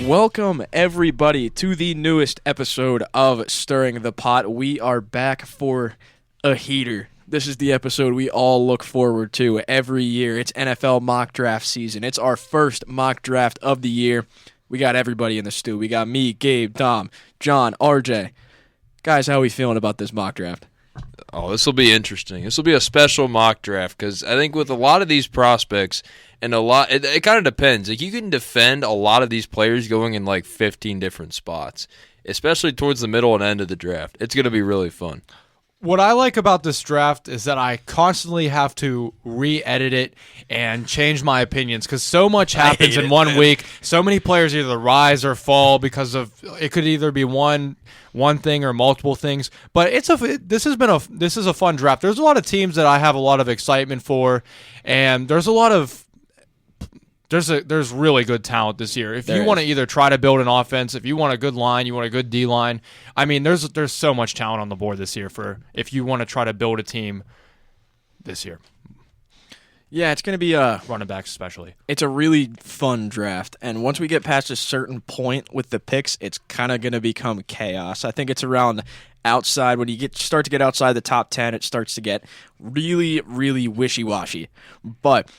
Welcome, everybody, to the newest episode of Stirring the Pot. We are back for a heater. This is the episode we all look forward to every year. It's NFL mock draft season. It's our first mock draft of the year. We got everybody in the stew. We got me, Gabe, Dom, John, RJ. Guys, how are we feeling about this mock draft? Oh, this will be interesting. This will be a special mock draft because I think with a lot of these prospects and it kind of depends. Like you can defend a lot of these players going in like 15 different spots, especially towards the middle and end of the draft. It's going to be really fun. What I like about this draft is that I constantly have to re-edit it and change my opinions because so much happens in one week. So many players either rise or fall because of it could either be one thing or multiple things. But this is a fun draft. There's a lot of teams that I have a lot of excitement for, and there's really good talent this year. If you want to either try to build an offense, if you want a good line, you want a good D-line, I mean, there's so much talent on the board this year for if you want to try to build a team this year. Yeah, it's going to be running backs especially. It's a really fun draft, and once we get past a certain point with the picks, it's kind of going to become chaos. I think it's around outside when you start to get outside the top 10, it starts to get really, really wishy-washy. But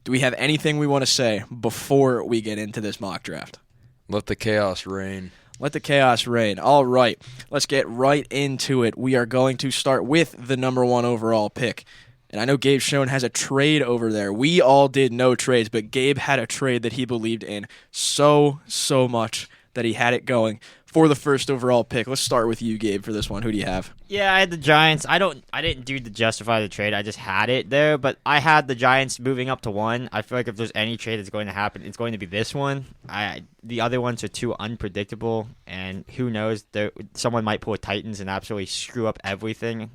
do we have anything we want to say before we get into this mock draft? Let the chaos reign. Let the chaos reign. All right, let's get right into it. We are going to start with the number 1 overall pick. And I know Gabe Schoen has a trade over there. We all did no trades, but Gabe had a trade that he believed in so much that he had it going for the first overall pick. Let's start with you, Gabe, for this one. Who do you have? Yeah, I had the Giants. I didn't do the justify the trade. I just had it there, but I had the Giants moving up to 1. I feel like if there's any trade that's going to happen, it's going to be this one. The other ones are too unpredictable, and who knows? Someone might pull Titans and absolutely screw up everything.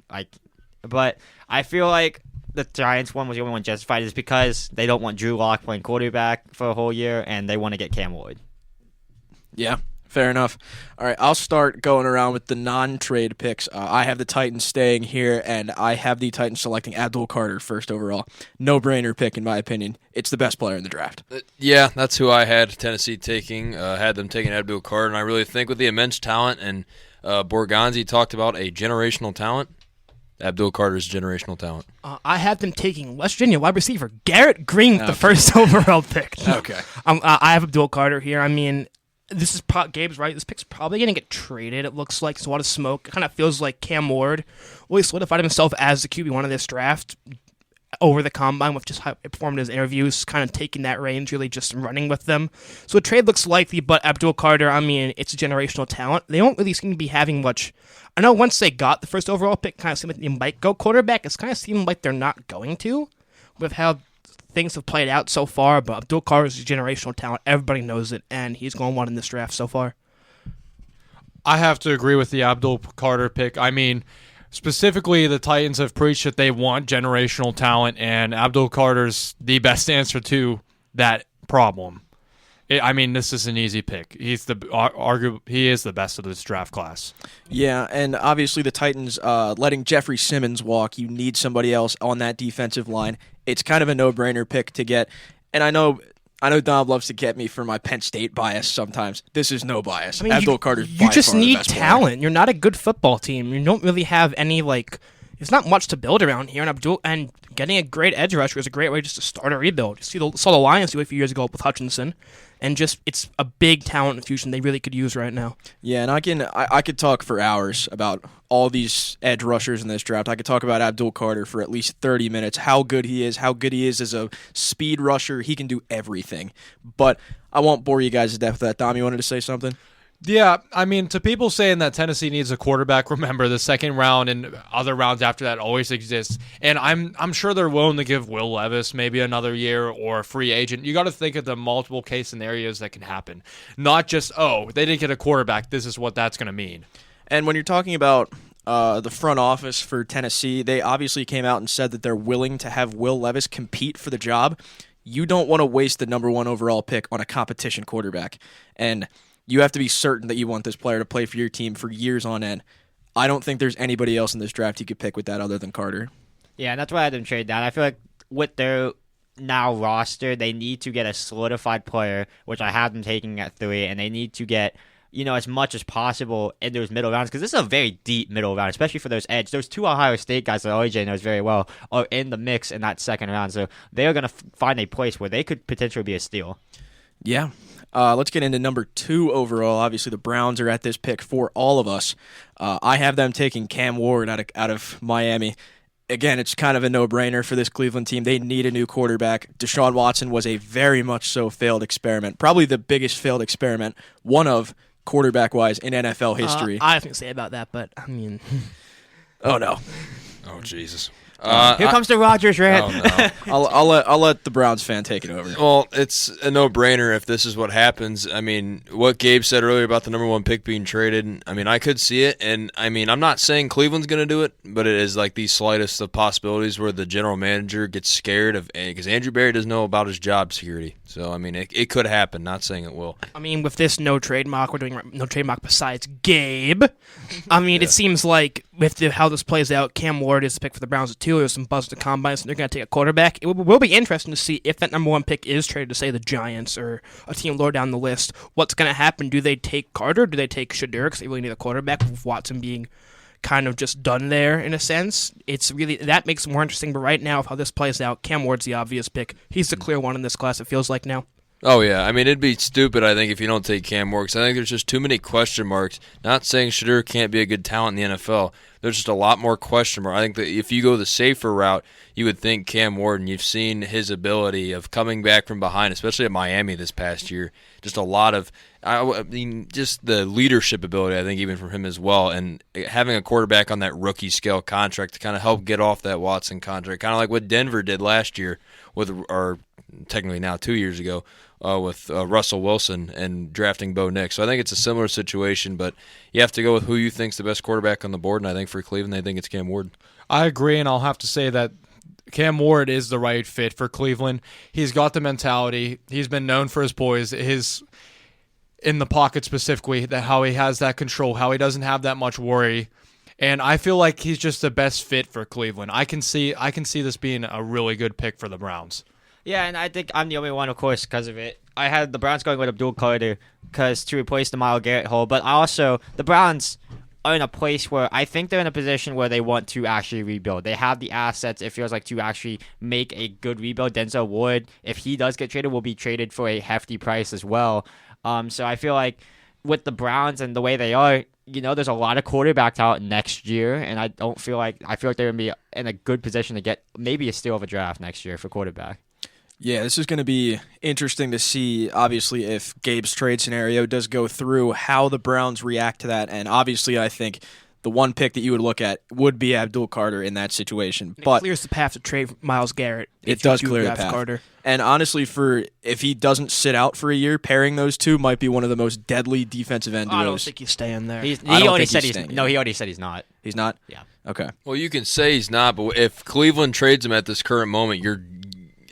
But I feel like the Giants one was the only one justified is because they don't want Drew Lock playing quarterback for a whole year, and they want to get Cam Ward. Yeah. Fair enough. All right, I'll start going around with the non-trade picks. I have the Titans staying here, and I have the Titans selecting Abdul Carter first overall. No-brainer pick, in my opinion. It's the best player in the draft. Yeah, that's who I had Tennessee taking. Had them taking Abdul Carter, and I really think with the immense talent, and Borgonzi talked about a generational talent, Abdul Carter's generational talent. I have them taking West Virginia wide receiver Garrett Green with the first overall pick. Okay. I have Abdul Carter here. I mean, this is Gabe's right. This pick's probably going to get traded, it looks like. It's a lot of smoke. It kind of feels like Cam Ward really solidified himself as the QB1 of this draft over the combine with just how it performed in his interviews, kind of taking that range, really just running with them. So a trade looks likely, but Abdul Carter, I mean, it's a generational talent. They don't really seem to be having much. I know once they got the first overall pick, kind of seemed like they might go quarterback. It's kind of seemed like they're not going to with how things have played out so far, but Abdul Carter is a generational talent. Everybody knows it, and he's going 1 in this draft so far. I have to agree with the Abdul Carter pick. I mean, specifically, the Titans have preached that they want generational talent, and Abdul Carter's the best answer to that problem. This is an easy pick. He is the best of this draft class. Yeah, and obviously the Titans letting Jeffrey Simmons walk. You need somebody else on that defensive line. It's kind of a no-brainer pick to get. And I know Dom loves to get me for my Penn State bias sometimes. This is no bias. Abdul Carter's by You just far the need best talent. player. You're not a good football team. You don't really have any, it's not much to build around here. And getting a great edge rusher is a great way just to start a rebuild. You saw the Lions do it a few years ago with Hutchinson. And just, it's a big talent infusion they really could use right now. Yeah, and I could talk for hours about all these edge rushers in this draft. I could talk about Abdul Carter for at least 30 minutes, how good he is as a speed rusher. He can do everything. But I won't bore you guys to death with that. Dom, you wanted to say something? Yeah, I mean, to people saying that Tennessee needs a quarterback, remember the second round and other rounds after that always exists. And I'm sure they're willing to give Will Levis maybe another year or a free agent. You got to think of the multiple case scenarios that can happen. Not just, they didn't get a quarterback, this is what that's going to mean. And when you're talking about the front office for Tennessee, they obviously came out and said that they're willing to have Will Levis compete for the job. You don't want to waste the number 1 overall pick on a competition quarterback. And you have to be certain that you want this player to play for your team for years on end. I don't think there's anybody else in this draft you could pick with that other than Carter. Yeah, and that's why I had them trade down. I feel like with their now roster, they need to get a solidified player, which I have them taking at 3, and they need to get as much as possible in those middle rounds, because this is a very deep middle round, especially for those edge. Those 2 Ohio State guys that OJ knows very well are in the mix in that second round, so they are going to find a place where they could potentially be a steal. Yeah. Let's get into number 2 overall. Obviously, the Browns are at this pick for all of us. I have them taking Cam Ward out of Miami. Again, it's kind of a no-brainer for this Cleveland team. They need a new quarterback. Deshaun Watson was a very much so failed experiment, probably the biggest failed experiment, one of quarterback-wise in NFL history. I have nothing to say about that, but I mean, oh no, Oh, Jesus. Here comes the Rodgers rant. Oh, no. I'll let the Browns fan take it over. Well, it's a no-brainer if this is what happens. I mean, what Gabe said earlier about the number 1 pick being traded, I mean, I could see it. And, I mean, I'm not saying Cleveland's going to do it, but it is like the slightest of possibilities where the general manager gets scared of, because Andrew Berry doesn't know about his job security. So, I mean, it could happen. Not saying it will. I mean, with this no trademark, we're doing no trademark besides Gabe. I mean, It seems like with how this plays out, Cam Ward is the pick for the Browns at 2. There's some buzz at the combine, so they're going to take a quarterback. It will be interesting to see if that number 1 pick is traded to, say, the Giants or a team lower down the list. What's going to happen? Do they take Carter? Do they take Shadeur? Because they really need a quarterback, with Watson being kind of just done there in a sense. It's really that makes it more interesting. But right now, if how this plays out, Cam Ward's the obvious pick. He's the clear one in this class, it feels like now. Oh, yeah. I mean, it'd be stupid, I think, if you don't take Cam Ward, because I think there's just too many question marks. Not saying Shadeur can't be a good talent in the NFL. There's just a lot more question marks. I think that if you go the safer route, you would think Cam Ward, and you've seen his ability of coming back from behind, especially at Miami this past year. Just a lot of, I mean, just the leadership ability, I think, even from him as well. And having a quarterback on that rookie scale contract to kind of help get off that Watson contract, kind of like what Denver did last year with, or technically now 2 years ago, with Russell Wilson and drafting Bo Nix. So I think it's a similar situation, but you have to go with who you think's the best quarterback on the board, and I think for Cleveland, they think it's Cam Ward. I agree, and I'll have to say that Cam Ward is the right fit for Cleveland. He's got the mentality. He's been known for his poise, his in the pocket specifically, that how he has that control, how he doesn't have that much worry. And I feel like he's just the best fit for Cleveland. I can see this being a really good pick for the Browns. Yeah, and I think I'm the only one, of course, because of it. I had the Browns going with Abdul Carter to replace the Myles Garrett hole, but the Browns are in a place where I think they're in a position where they want to actually rebuild. They have the assets, it feels like, to actually make a good rebuild. Denzel Ward, if he does get traded, will be traded for a hefty price as well. So I feel like with the Browns and the way they are, there's a lot of quarterback talent next year, and I feel like they're going to be in a good position to get maybe a steal of a draft next year for quarterback. Yeah, this is going to be interesting to see, obviously, if Gabe's trade scenario does go through, how the Browns react to that. And obviously, I think the one pick that you would look at would be Abdul Carter in that situation. But it clears the path to trade Myles Garrett. It does clear the path. Carter. And honestly, if he doesn't sit out for a year, pairing those two might be one of the most deadly defensive end duos. I don't think he's staying there. He already said he's not. He's not? Yeah. Okay. Well, you can say he's not, but if Cleveland trades him at this current moment,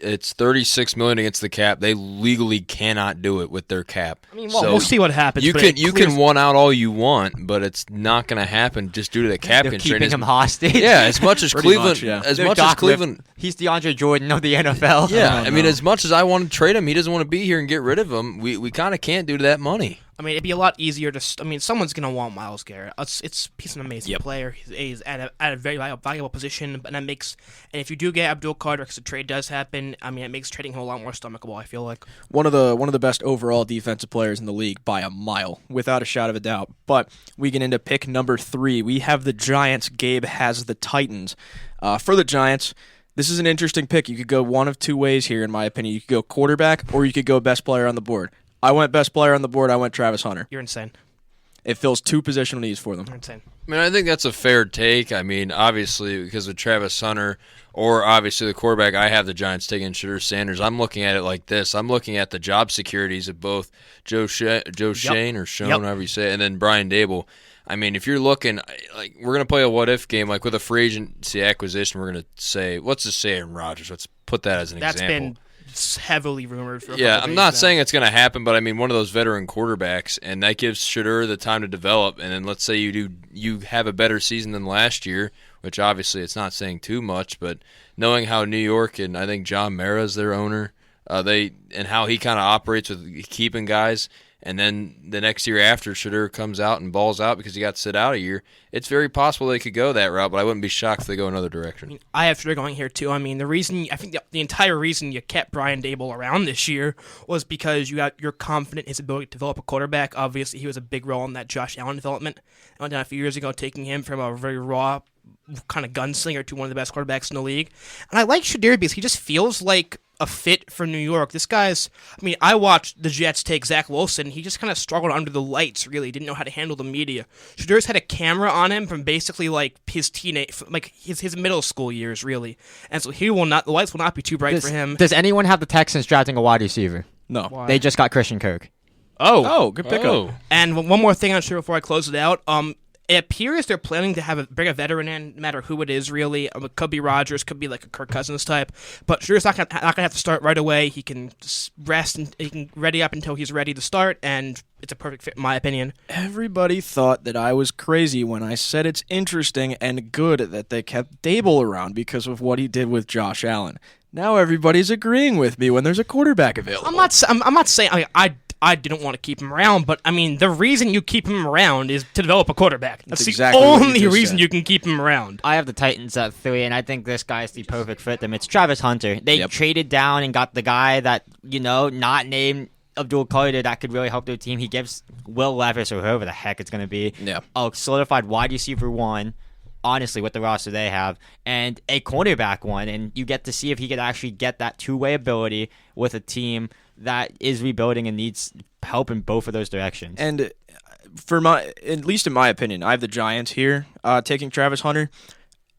it's $36 million against the cap. They legally cannot do it with their cap. I mean, we'll see what happens. You can one out all you want, but it's not going to happen just due to the cap constraint. Keeping him hostage. Yeah, as much as Cleveland, he's the Andre Jordan of the NFL. Yeah, I mean, as much as I want to trade him, he doesn't want to be here and get rid of him. We kind of can't due to that money. I mean, it'd be a lot easier to. Someone's gonna want Myles Garrett. He's an amazing player. He's at a very valuable position, and that makes. And if you do get Abdul Carter, because the trade does happen, I mean, it makes trading him a lot more stomachable. I feel like one of the best overall defensive players in the league by a mile, without a shadow of a doubt. But we get into pick number 3. We have the Giants. Gabe has the Titans. For the Giants, this is an interesting pick. You could go one of two ways here, in my opinion. You could go quarterback, or you could go best player on the board. I went best player on the board. I went Travis Hunter. You're insane. It fills 2 positional needs for them. You're insane. I mean, I think that's a fair take. I mean, obviously, because of Travis Hunter, or obviously the quarterback, I have the Giants taking Shadeur Sanders. I'm looking at it like this. I'm looking at the job securities of both Joe Shane, or Schoen, however you say it, and then Brian Dable. I mean, if you're looking, like, we're going to play a what-if game, like with a free agency acquisition, we're going to say, let's just say Aaron Rodgers. Let's put that as an example. That's been heavily rumored for a yeah, couple I'm not days saying it's going to happen, but I mean one of those veteran quarterbacks, and that gives Shadeur the time to develop. And then let's say you have a better season than last year, which obviously it's not saying too much, but knowing how New York and I think John Mara's their owner, and how he kind of operates with keeping guys, and then the next year after Shadeur comes out and balls out because he got to sit out a year, it's very possible they could go that route, but I wouldn't be shocked if they go another direction. I have Shadeur going here too. I mean, I think the entire reason you kept Brian Dable around this year was because you're confident in his ability to develop a quarterback. Obviously, he was a big role in that Josh Allen development. I went down a few years ago, taking him from a very raw kind of gunslinger to one of the best quarterbacks in the league. And I like Shadeur because he just feels like a fit for New York. This guy's, I mean, I watched the Jets take Zach Wilson. He just kind of struggled under the lights, really. Didn't know how to handle the media. Shadeur's had a camera on him from basically like his his middle school years, really. And so the lights will not be too bright for him. Does anyone have the Texans drafting a wide receiver? No. Why? They just got Christian Kirk. Oh, good pickup. Oh. And one more thing I'm sure before I close it out. It appears they're planning to bring a veteran in, no matter who it is, really. It could be Rodgers, could be like a Kirk Cousins type. But Shadeur's not gonna have to start right away. He can rest and he can ready up until he's ready to start, and it's a perfect fit in my opinion. Everybody thought that I was crazy when I said it's interesting and good that they kept Dable around because of what he did with Josh Allen. Now everybody's agreeing with me when there's a quarterback available. I'm not saying I didn't want to keep him around, but I mean the reason you keep him around is to develop a quarterback. That's exactly the what you only just reason said. you can keep him around. I have the Titans at 3, and I think this guy's the perfect fit them. It's Travis Hunter. They traded down and got the guy that, not named Abdul Carter that could really help their team. He gives Will Levis, or whoever the heck it's going to be, a solidified wide receiver 1, honestly, with the roster they have, and a cornerback 1, and you get to see if he could actually get that two-way ability with a team that is rebuilding and needs help in both of those directions. And at least in my opinion, I have the Giants here taking Travis Hunter.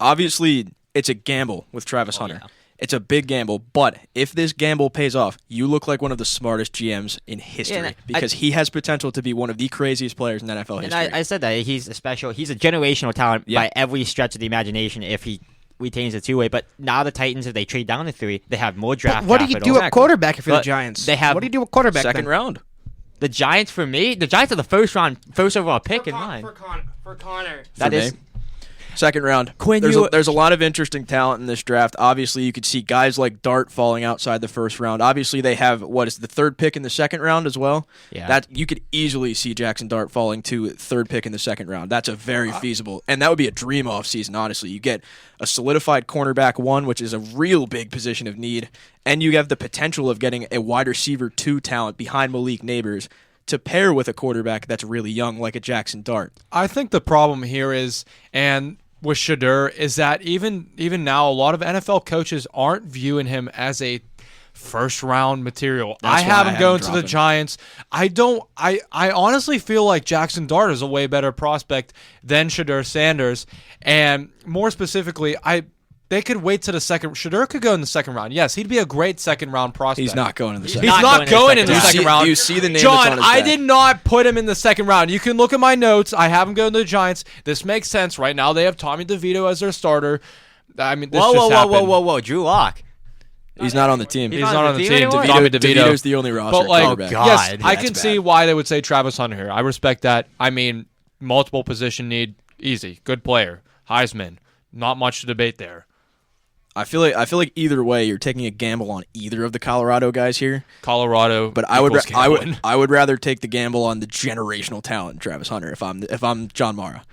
Obviously, it's a gamble with Travis Hunter. Yeah. It's a big gamble, but if this gamble pays off, you look like one of the smartest GMs in history because he has potential to be one of the craziest players in NFL history. And I said that he's a generational talent by every stretch of the imagination if he retains a two-way. But now the Titans, if they trade down to 3, they have more draft What do you capital. do at quarterback if you're the Giants? What do you do at quarterback? Second round. The Giants, for me, the Giants are the first overall pick in mine. For Connor. That For is. me. Second round. There's a lot of interesting talent in this draft. Obviously, you could see guys like Dart falling outside the first round. Obviously, they have, the 3rd pick in the second round as well? Yeah. That you could easily see Jackson Dart falling to 3rd pick in the second round. That's a very feasible, and that would be a dream off season, honestly. You get a solidified cornerback 1, which is a real big position of need, and you have the potential of getting a wide receiver 2 talent behind Malik Neighbors to pair with a quarterback that's really young like a Jackson Dart. I think the problem here is, and with Shadeur, is that even now a lot of NFL coaches aren't viewing him as a first round material. I have him going to the Giants. I honestly feel like Jackson Dart is a way better prospect than Shadeur Sanders, and more specifically, they could wait to the second. Shadeur could go in the second round. Yes, he'd be a great second round prospect. He's not going in the second He's not going in the second round. Do you see the name John, that's on his I back? did not put him in the second round. You can look at my notes. I have him going to the Giants. This makes sense. Right now, they have Tommy DeVito as their starter. I mean, this Whoa. Drew Lock. He's not on the team. He's not on the team anymore? Tommy DeVito. DeVito's the only roster But, like, quarterback. God. yes, Yeah, I that's can bad. see why they would say Travis Hunter here. I respect that. I mean, multiple position need, easy, good player, Heisman, not much to debate there. I feel like either way, you're taking a gamble on either of the Colorado guys here. Colorado, But I would rather take the gamble on the generational talent, Travis Hunter, if I'm John Mara.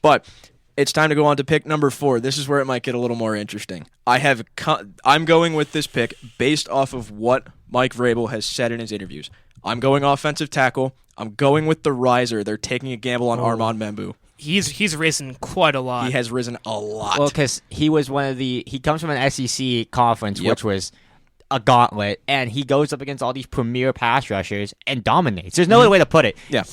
But it's time to go on to pick number 4. This is where it might get a little more interesting. I'm going with this pick based off of what Mike Vrabel has said in his interviews. I'm going offensive tackle. I'm going with the riser. They're taking a gamble on Armand Membu. He's risen quite a lot. He has risen a lot. Well, because he comes from an SEC conference, which was a gauntlet, and he goes up against all these premier pass rushers and dominates. There's no other way to put it. Yeah.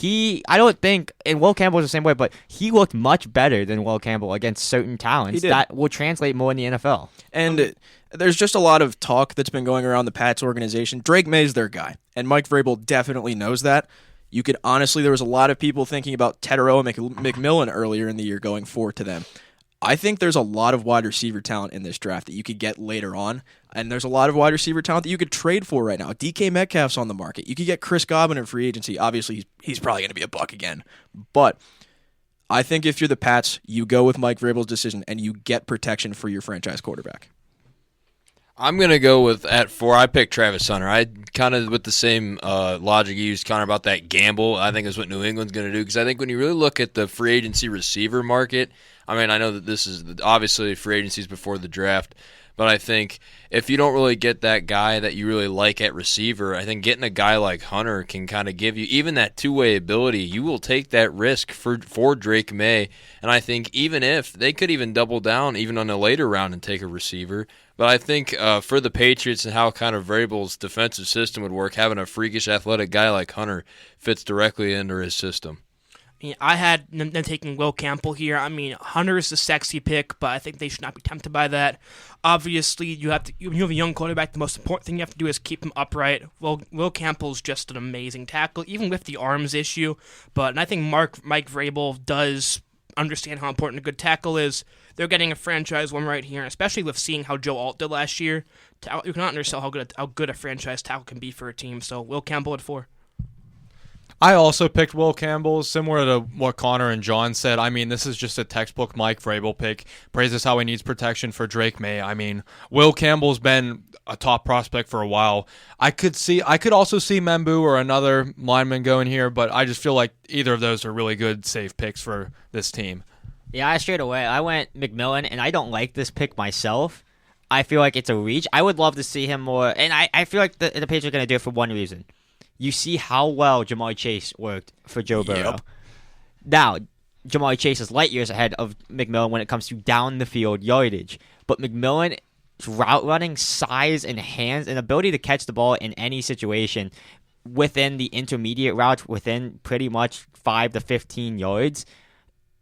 I don't think, and Will Campbell's the same way, but he looked much better than Will Campbell against certain talents that will translate more in the NFL. And there's just a lot of talk that's been going around the Pats organization. Drake May's their guy, and Mike Vrabel definitely knows that. You could honestly, there was a lot of people thinking about Teterow and McMillan earlier in the year going forward to them. I think there's a lot of wide receiver talent in this draft that you could get later on, and there's a lot of wide receiver talent that you could trade for right now. DK Metcalf's on the market. You could get Chris Godwin in free agency. Obviously, he's probably going to be a buck again, but I think if you're the Pats, you go with Mike Vrabel's decision and you get protection for your franchise quarterback. I'm going to go with, at 4, I picked Travis Hunter. I kind of, with the same logic you used, Connor, about that gamble, I think is what New England's going to do. Because I think when you really look at the free agency receiver market, I mean, I know that this is obviously free agencies before the draft, but I think if you don't really get that guy that you really like at receiver, I think getting a guy like Hunter can kind of give you even that two-way ability. You will take that risk for Drake May, and I think even if they could even double down even on a later round and take a receiver. But I think for the Patriots and how kind of Vrabel's defensive system would work, having a freakish athletic guy like Hunter fits directly into his system. I had them taking Will Campbell here. I mean, Hunter is the sexy pick, but I think they should not be tempted by that. Obviously, you have a young quarterback. The most important thing you have to do is keep him upright. Will Campbell's just an amazing tackle, even with the arms issue. But I think Mike Vrabel does understand how important a good tackle is. They're getting a franchise one right here, especially with seeing how Joe Alt did last year. You cannot undersell how good a franchise tackle can be for a team. So Will Campbell at 4. I also picked Will Campbell, similar to what Connor and John said. I mean, this is just a textbook Mike Vrabel pick. Praises how he needs protection for Drake May. I mean, Will Campbell's been a top prospect for a while. I could also see Membu or another lineman going here, but I just feel like either of those are really good, safe picks for this team. Yeah, straight away, I went McMillan, and I don't like this pick myself. I feel like it's a reach. I would love to see him more, and I feel like the Patriots are going to do it for one reason. You see how well Jamar Chase worked for Joe Burrow. Yep. Now, Jamar Chase is light years ahead of McMillan when it comes to down the field yardage. But McMillan's route running, size, and hands, and ability to catch the ball in any situation within the intermediate routes, within pretty much 5 to 15 yards,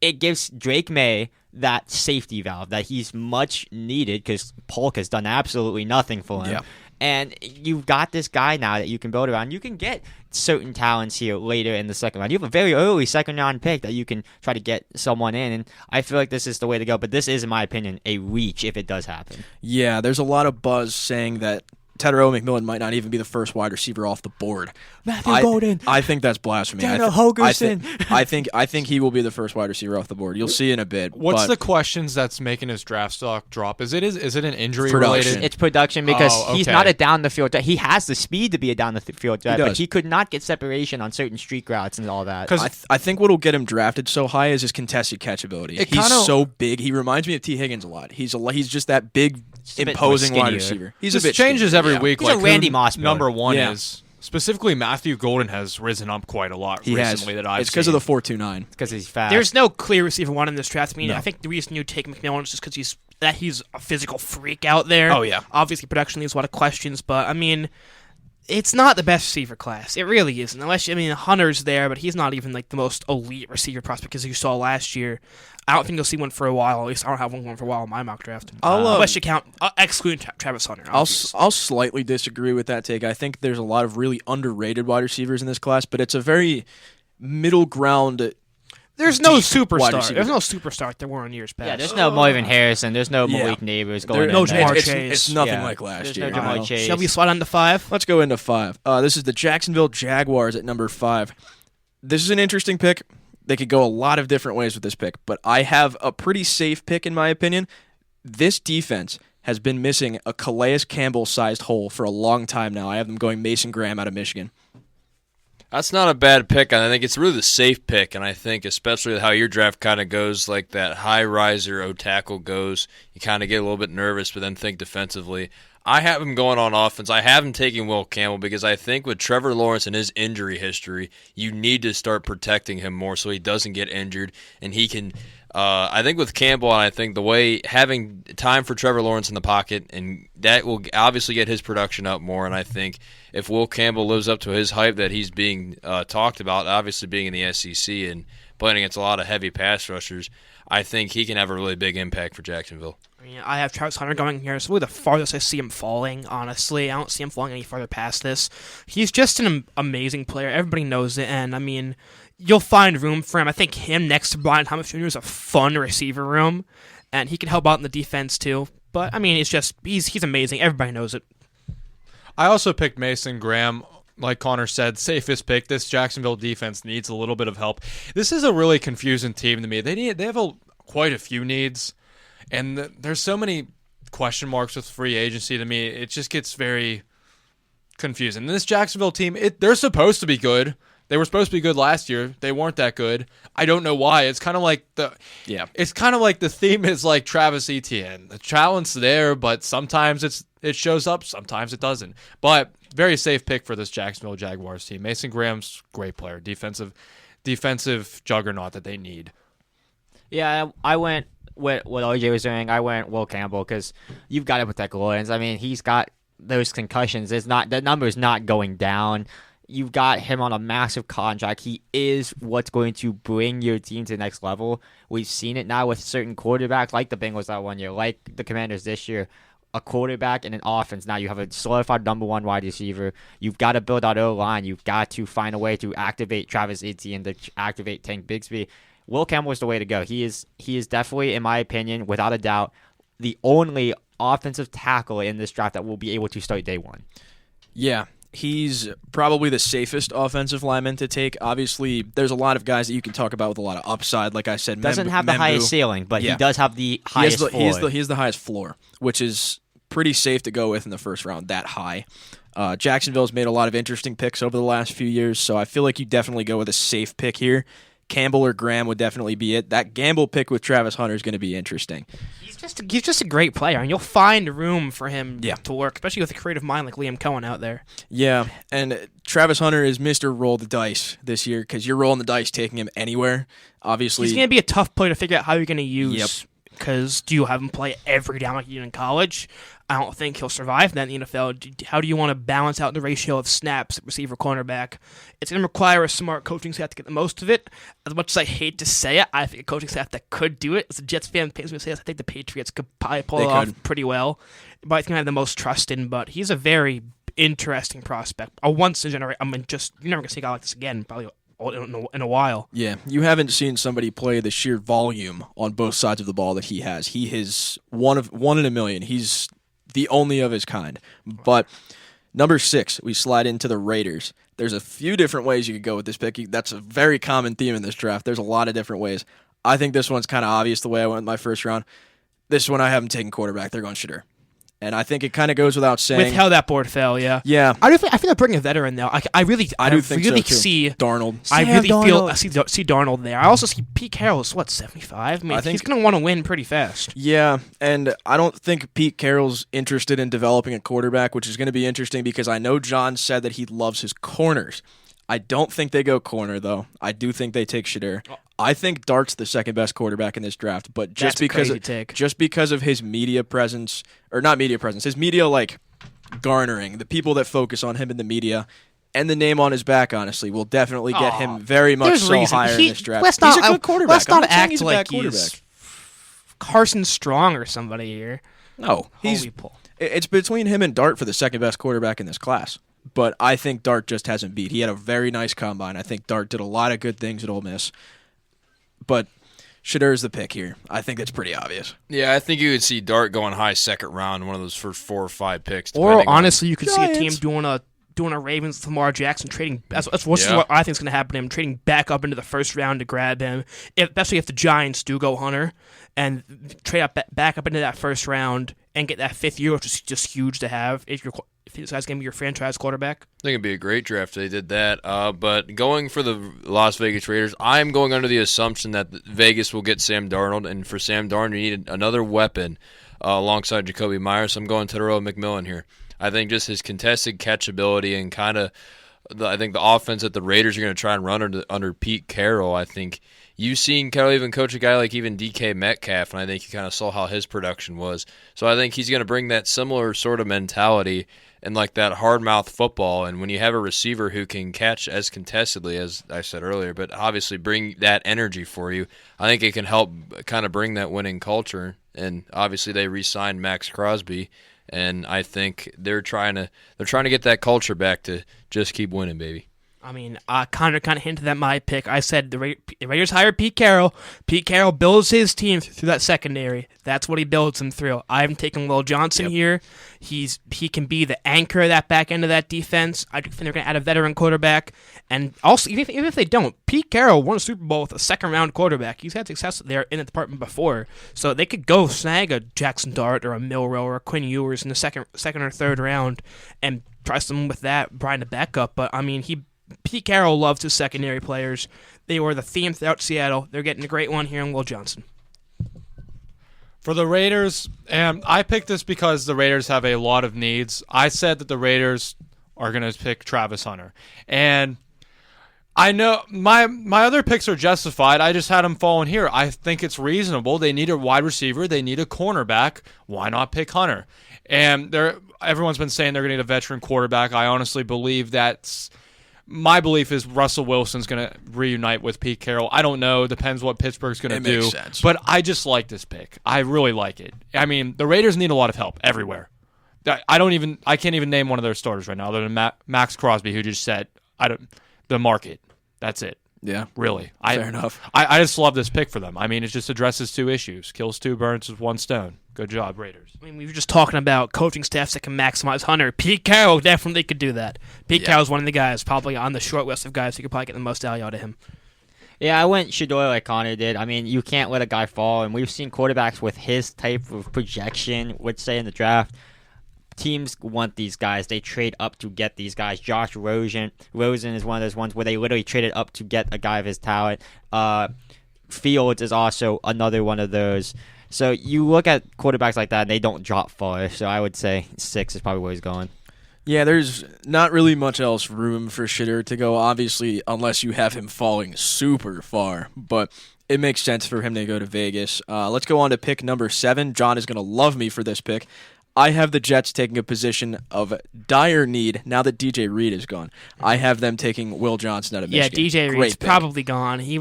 it gives Drake May that safety valve that he's much needed because Polk has done absolutely nothing for him. Yep. And you've got this guy now that you can build around. You can get certain talents here later in the second round. You have a very early second round pick that you can try to get someone in. And I feel like this is the way to go. But this is, in my opinion, a reach if it does happen. Yeah, there's a lot of buzz saying that Tedero McMillan might not even be the first wide receiver off the board. Matthew Golden. I think that's blasphemy. Daniel Hogerson. I think he will be the first wide receiver off the board. You'll see in a bit. What's the questions that's making his draft stock drop? Is it an injury related? It's production because he's not a down the field. He has the speed to be a down the field threat, but he could not get separation on certain streak routes and all that. I think what will get him drafted so high is his contested catch ability. He's so big. He reminds me of T. Higgins a lot. He's just that big, imposing wide receiver. He's a bit changes every week. He's like a Randy Moss number one is. Specifically, Matthew Golden has risen up quite a lot recently. It's because of the 4.29. It's because he's fast. There's no clear receiver one in this draft. I mean, I think the reason you take McMillan is just because he's a physical freak out there. Oh, yeah. Obviously, production leaves a lot of questions, but I mean, it's not the best receiver class. It really isn't. Hunter's there, but he's not even like the most elite receiver prospect as you saw last year. I don't think you'll see one for a while. At least I don't have one going for a while in my mock draft. Unless you count excluding Travis Hunter. I'll slightly disagree with that take. I think there's a lot of really underrated wide receivers in this class, but it's a very middle ground. There's no superstar. There's no superstar like there were in years past. Yeah, there's no Marvin Harrison. There's no Malik Neighbors going. No Jamar Chase. It's nothing like last year. There's no Jamar Chase. Shall we slide on to 5? Let's go into 5. This is the Jacksonville Jaguars at number 5. This is an interesting pick. They could go a lot of different ways with this pick, but I have a pretty safe pick in my opinion. This defense has been missing a Calais Campbell-sized hole for a long time now. I have them going Mason Graham out of Michigan. That's not a bad pick. I think it's really the safe pick, and I think especially how your draft kind of goes, like that high riser O-tackle goes, you kind of get a little bit nervous, but then think defensively. I have him going on offense. I have him taking Will Campbell because I think with Trevor Lawrence and his injury history, you need to start protecting him more so he doesn't get injured, and he can I think with Campbell, and I think the way having time for Trevor Lawrence in the pocket, and that will obviously get his production up more. And I think if Will Campbell lives up to his hype that he's being talked about, obviously being in the SEC and playing against a lot of heavy pass rushers, I think he can have a really big impact for Jacksonville. I have Travis Hunter going here. It's really the farthest I see him falling, honestly. I don't see him falling any farther past this. He's just an amazing player. Everybody knows it, and, I mean, you'll find room for him. I think him next to Brian Thomas Jr. is a fun receiver room, and he can help out in the defense, too. But, I mean, it's just, he's amazing. Everybody knows it. I also picked Mason Graham like Connor said, safest pick. This Jacksonville defense needs a little bit of help. This is a really confusing team to me. They have quite a few needs, and there's so many question marks with free agency to me. It just gets very confusing. And this Jacksonville team, they're supposed to be good. They were supposed to be good last year. They weren't that good. I don't know why. It's kind of like It's kind of like the theme is like Travis Etienne. The talent's there, but sometimes it shows up, sometimes it doesn't. But very safe pick for this Jacksonville Jaguars team. Mason Graham's great player, defensive juggernaut that they need. Yeah, I went with what OJ was doing. I went Will Campbell because you've got to protect Lawrence. I mean, he's got those concussions. That number is not going down. You've got him on a massive contract. He is what's going to bring your team to the next level. We've seen it now with certain quarterbacks, like the Bengals that 1 year, like the Commanders this year. A quarterback and an offense. Now you have a solidified number one wide receiver. You've got to build out O-line. You've got to find a way to activate Travis Etienne, to activate Tank Bigsby. Will Campbell is the way to go. He is definitely, in my opinion, without a doubt, the only offensive tackle in this draft that will be able to start day one. Yeah, he's probably the safest offensive lineman to take. Obviously, there's a lot of guys that you can talk about with a lot of upside. Like I said, doesn't have the highest ceiling, but he does have the highest floor. He has the highest floor, which is pretty safe to go with in the first round, that high. Jacksonville's made a lot of interesting picks over the last few years, so I feel like you definitely go with a safe pick here. Campbell or Graham would definitely be it. That gamble pick with Travis Hunter is going to be interesting. He's just a great player, and you'll find room for him to work, especially with a creative mind like Liam Cohen out there. Yeah, and Travis Hunter is Mr. Roll the Dice this year because you're rolling the dice taking him anywhere. Obviously, he's going to be a tough player to figure out how you're going to use. Because do you have him play every down like you did in college? I don't think he'll survive that in the NFL. How do you want to balance out the ratio of snaps at receiver cornerback? It's going to require a smart coaching staff to get the most of it. As much as I hate to say it, I think a coaching staff that could do it. As a Jets fan pains me to say this, I think the Patriots could probably pull it off pretty well. But he's going to have the most trust in. But he's a very interesting prospect. A once in a generation. I mean, you're never going to see a guy like this again, probably in a while. Yeah, you haven't seen somebody play the sheer volume on both sides of the ball that he has. He is one in a million. He's the only of his kind. But number 6, we slide into the Raiders. There's a few different ways you could go with this pick. That's a very common theme in this draft. There's a lot of different ways. I think this one's kind of obvious the way I went with my first round. This one I haven't taken quarterback. They're going Shadeur. And I think it kind of goes without saying. With how that board fell, yeah. Yeah. I feel like bringing a veteran, though. I really think so, too. see Darnold. I see Darnold there. I also see Pete Carroll's, 75? I mean, he's going to want to win pretty fast. Yeah, and I don't think Pete Carroll's interested in developing a quarterback, which is going to be interesting because I know John said that he loves his corners. I don't think they go corner, though. I do think they take Shadeur. I think Dart's the second best quarterback in this draft, but just because of his media presence, or not media presence, his media garnering, the people that focus on him in the media, and the name on his back, honestly, will definitely get him very much higher in this draft. He's a good quarterback. Let's not act like he's Carson Strong or somebody here. No, it's between him and Dart for the second best quarterback in this class. But I think Dart just hasn't beat. He had a very nice combine. I think Dart did a lot of good things at Ole Miss. But Shadeur's the pick here. I think that's pretty obvious. Yeah, I think you would see Dart going high second round, one of those first 4 or 5 picks. Or honestly, you could see a team doing a Ravens with Lamar Jackson trading. That's what I think is going to happen to him. Trading back up into the first round to grab him, especially if the Giants do go Hunter and trade back up into that first round and get that 5th year, which is just huge to have if this guy's going to be your franchise quarterback. I think it'd be a great draft if they did that. But going for the Las Vegas Raiders, I'm going under the assumption that Vegas will get Sam Darnold, and for Sam Darnold, you need another weapon alongside Jacoby Myers. So I'm going Tyrell McMillan here. I think just his contested catchability and kind of, I think the offense that the Raiders are going to try and run under Pete Carroll. I think you've seen Carroll even coach a guy like even DK Metcalf, and I think you kind of saw how his production was. So I think he's going to bring that similar sort of mentality and like that hard-mouth football. And when you have a receiver who can catch as contestedly as I said earlier, but obviously bring that energy for you, I think it can help kind of bring that winning culture. And obviously they re-signed Max Crosby, and I think they're trying to get that culture back to just keep winning, baby. I mean, Connor kind of hinted at my pick. I said the Raiders hired Pete Carroll. Pete Carroll builds his team through that secondary. That's what he builds them through. I'm taking Will Johnson here. He can be the anchor of that back end of that defense. I think they're going to add a veteran quarterback. And also, even if they don't, Pete Carroll won a Super Bowl with a second-round quarterback. He's had success there in the department before. So they could go snag a Jackson Dart or a Milrow or a Quinn Ewers in the second or third round and trust them with that, Brian the backup. But, I mean, Pete Carroll loves his secondary players. They were the theme throughout Seattle. They're getting a great one here in Will Johnson. For the Raiders, and I picked this because the Raiders have a lot of needs. I said that the Raiders are going to pick Travis Hunter. And I know my other picks are justified. I just had them fall in here. I think it's reasonable. They need a wide receiver. They need a cornerback. Why not pick Hunter? And everyone's been saying they're going to need a veteran quarterback. I honestly believe my belief is Russell Wilson's going to reunite with Pete Carroll. I don't know. Depends what Pittsburgh's going to do. Makes sense. But I just like this pick. I really like it. I mean, the Raiders need a lot of help everywhere. I can't even name one of their starters right now other than Max Crosby, who just said the market. That's it. Yeah. Really. Fair enough. I just love this pick for them. I mean, it just addresses two issues. Kills two birds with one stone. Good job, Raiders. I mean, we were just talking about coaching staffs that can maximize Hunter. Pete Carroll definitely could do that. Pete Carroll's one of the guys, probably on the short list of guys who could probably get the most value out of him. Yeah, I went Shadeur like Connor did. I mean, you can't let a guy fall, and we've seen quarterbacks with his type of projection, let's say in the draft. Teams want these guys. They trade up to get these guys. Josh Rosen is one of those ones where they literally traded up to get a guy of his talent. Fields is also another one of those. So you look at quarterbacks like that, and they don't drop far. So I would say 6 is probably where he's going. Yeah, there's not really much else room for Shadeur to go, obviously, unless you have him falling super far. But it makes sense for him to go to Vegas. Let's go on to pick number 7. John is going to love me for this pick. I have the Jets taking a position of dire need now that DJ Reed is gone. I have them taking Will Johnson out of Michigan. Yeah, DJ Reed's probably gone. He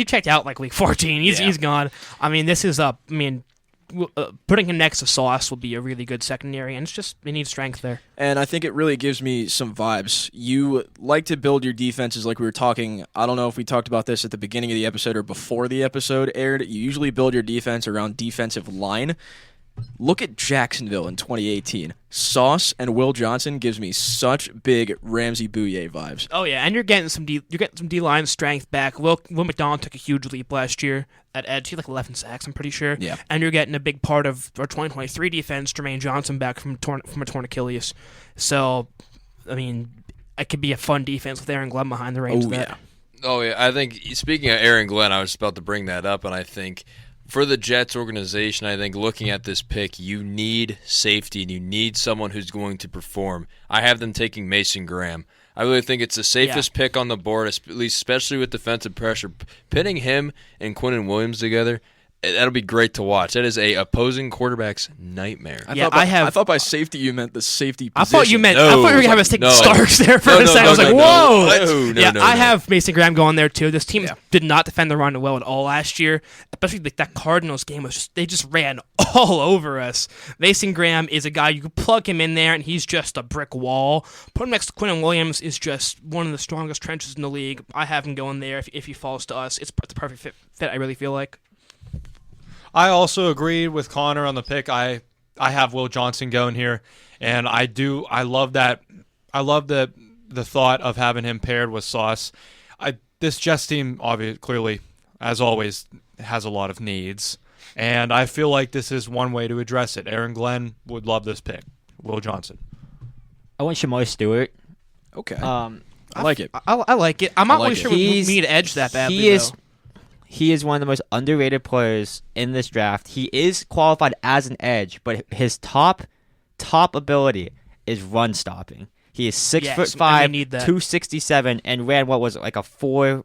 checked out like week 14. He's gone. I mean, this is putting him next to Sauce will be a really good secondary, and it's just they need strength there. And I think it really gives me some vibes. You like to build your defenses like we were talking. I don't know if we talked about this at the beginning of the episode or before the episode aired. You usually build your defense around defensive line. Look at Jacksonville in 2018. Sauce and Will Johnson gives me such big Ramsey Bouye vibes. Oh yeah, and you're getting some D-line strength back. Will McDonald took a huge leap last year at edge. He had like 11 sacks, I'm pretty sure. Yeah. And you're getting a big part of our 2023 defense, Jermaine Johnson back from a torn Achilles. So, I mean, it could be a fun defense with Aaron Glenn behind the reins. Oh yeah. I think speaking of Aaron Glenn, I was about to bring that up, and I think for the Jets organization, I think looking at this pick, you need safety and you need someone who's going to perform. I have them taking Mason Graham. I really think it's the safest pick on the board, at least especially with defensive pressure. Pitting him and Quinnen Williams together, that'll be great to watch. That is a opposing quarterback's nightmare. I thought by safety you meant the safety position. I thought you were going to have us take Starks there for a second. I was like, whoa! I have Mason Graham going there too. This team did not defend the run well at all last year. Especially that Cardinals game they just ran all over us. Mason Graham is a guy you can plug him in there and he's just a brick wall. Put him next to Quinnen Williams is just one of the strongest trenches in the league. I have him going there if he falls to us. It's the perfect fit. I really feel like. I also agreed with Connor on the pick. I have Will Johnson going here, and I love that. I love the thought of having him paired with Sauce. This Jets team, obviously, clearly, as always, has a lot of needs, and I feel like this is one way to address it. Aaron Glenn would love this pick. Will Johnson. I want Shamar Stewart. Okay. I like it. I like it. I'm not really sure we need to edge that badly, He is one of the most underrated players in this draft. He is qualified as an edge, but his top ability is run stopping. He is 6'5", 267, and ran what was it, like a 4.5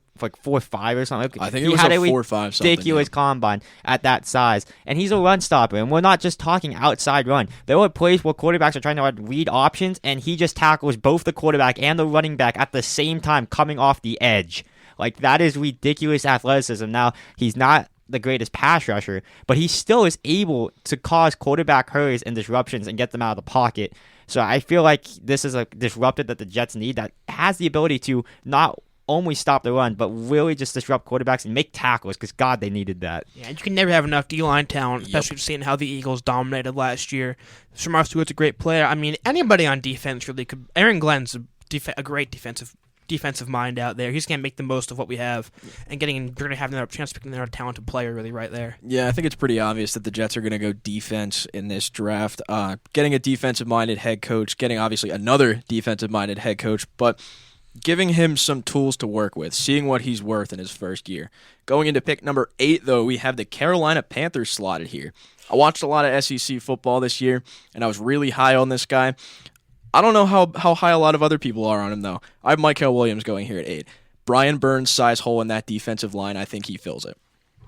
or something. I think it was a 4.5 something. Ridiculous combine at that size, and he's a run stopper. And we're not just talking outside run. There are plays where quarterbacks are trying to read options, and he just tackles both the quarterback and the running back at the same time, coming off the edge. Like, that is ridiculous athleticism. Now, he's not the greatest pass rusher, but he still is able to cause quarterback hurries and disruptions and get them out of the pocket. So I feel like this is a disruptor that the Jets need that has the ability to not only stop the run, but really just disrupt quarterbacks and make tackles, because, God, they needed that. Yeah, you can never have enough D-line talent, especially seeing how the Eagles dominated last year. Shamar Stewart's a great player. I mean, anybody on defense really could. Aaron Glenn's a great defensive mind out there. He's going to make the most of what we have, and you're going to have another chance to pick another talented player really right there. Yeah, I think it's pretty obvious that the Jets are going to go defense in this draft. Getting a defensive-minded head coach, getting obviously another defensive-minded head coach, but giving him some tools to work with, seeing what he's worth in his first year. Going into pick number 8, though, we have the Carolina Panthers slotted here. I watched a lot of SEC football this year, and I was really high on this guy. I don't know how high a lot of other people are on him, though. I have Mykel Williams going here at 8. Brian Burns' size hole in that defensive line, I think he fills it.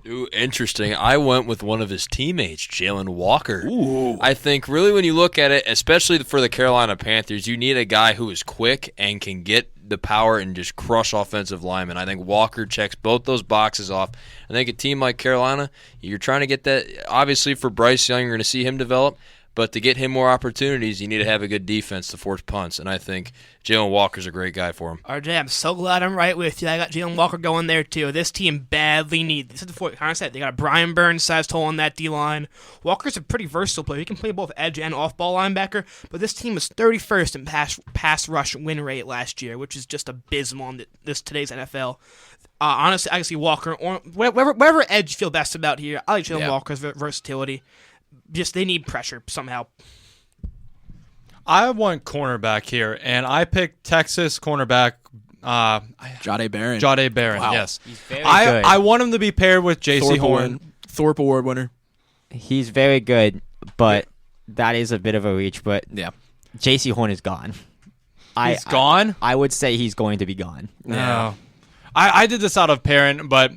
Ooh, interesting. I went with one of his teammates, Jalen Walker. Ooh. I think really when you look at it, especially for the Carolina Panthers, you need a guy who is quick and can get the power and just crush offensive linemen. I think Walker checks both those boxes off. I think a team like Carolina, you're trying to get that. Obviously for Bryce Young, you're going to see him develop. But to get him more opportunities, you need to have a good defense to force punts. And I think Jalen Walker's a great guy for him. RJ, I'm so glad I'm right with you. I got Jalen Walker going there, too. This team badly needs. This is before I said they got a Brian Burns-sized hole on that D-line. Walker's a pretty versatile player. He can play both edge and off-ball linebacker. But this team was 31st in pass rush win rate last year, which is just abysmal in today's NFL. Honestly, I can see Walker or whatever edge you feel best about here. I like Jalen Walker's versatility. Just they need pressure somehow. I want cornerback here, and I picked Texas cornerback Jahdae Barron. Jahdae Barron, Wow. yes. He's very good. I want him to be paired with J.C. Horn. Thorpe Award winner. He's very good, but that is a bit of a reach. But Yeah. J.C. Horn is gone. He's gone? I would say he's going to be gone. No. I did this out of parent, but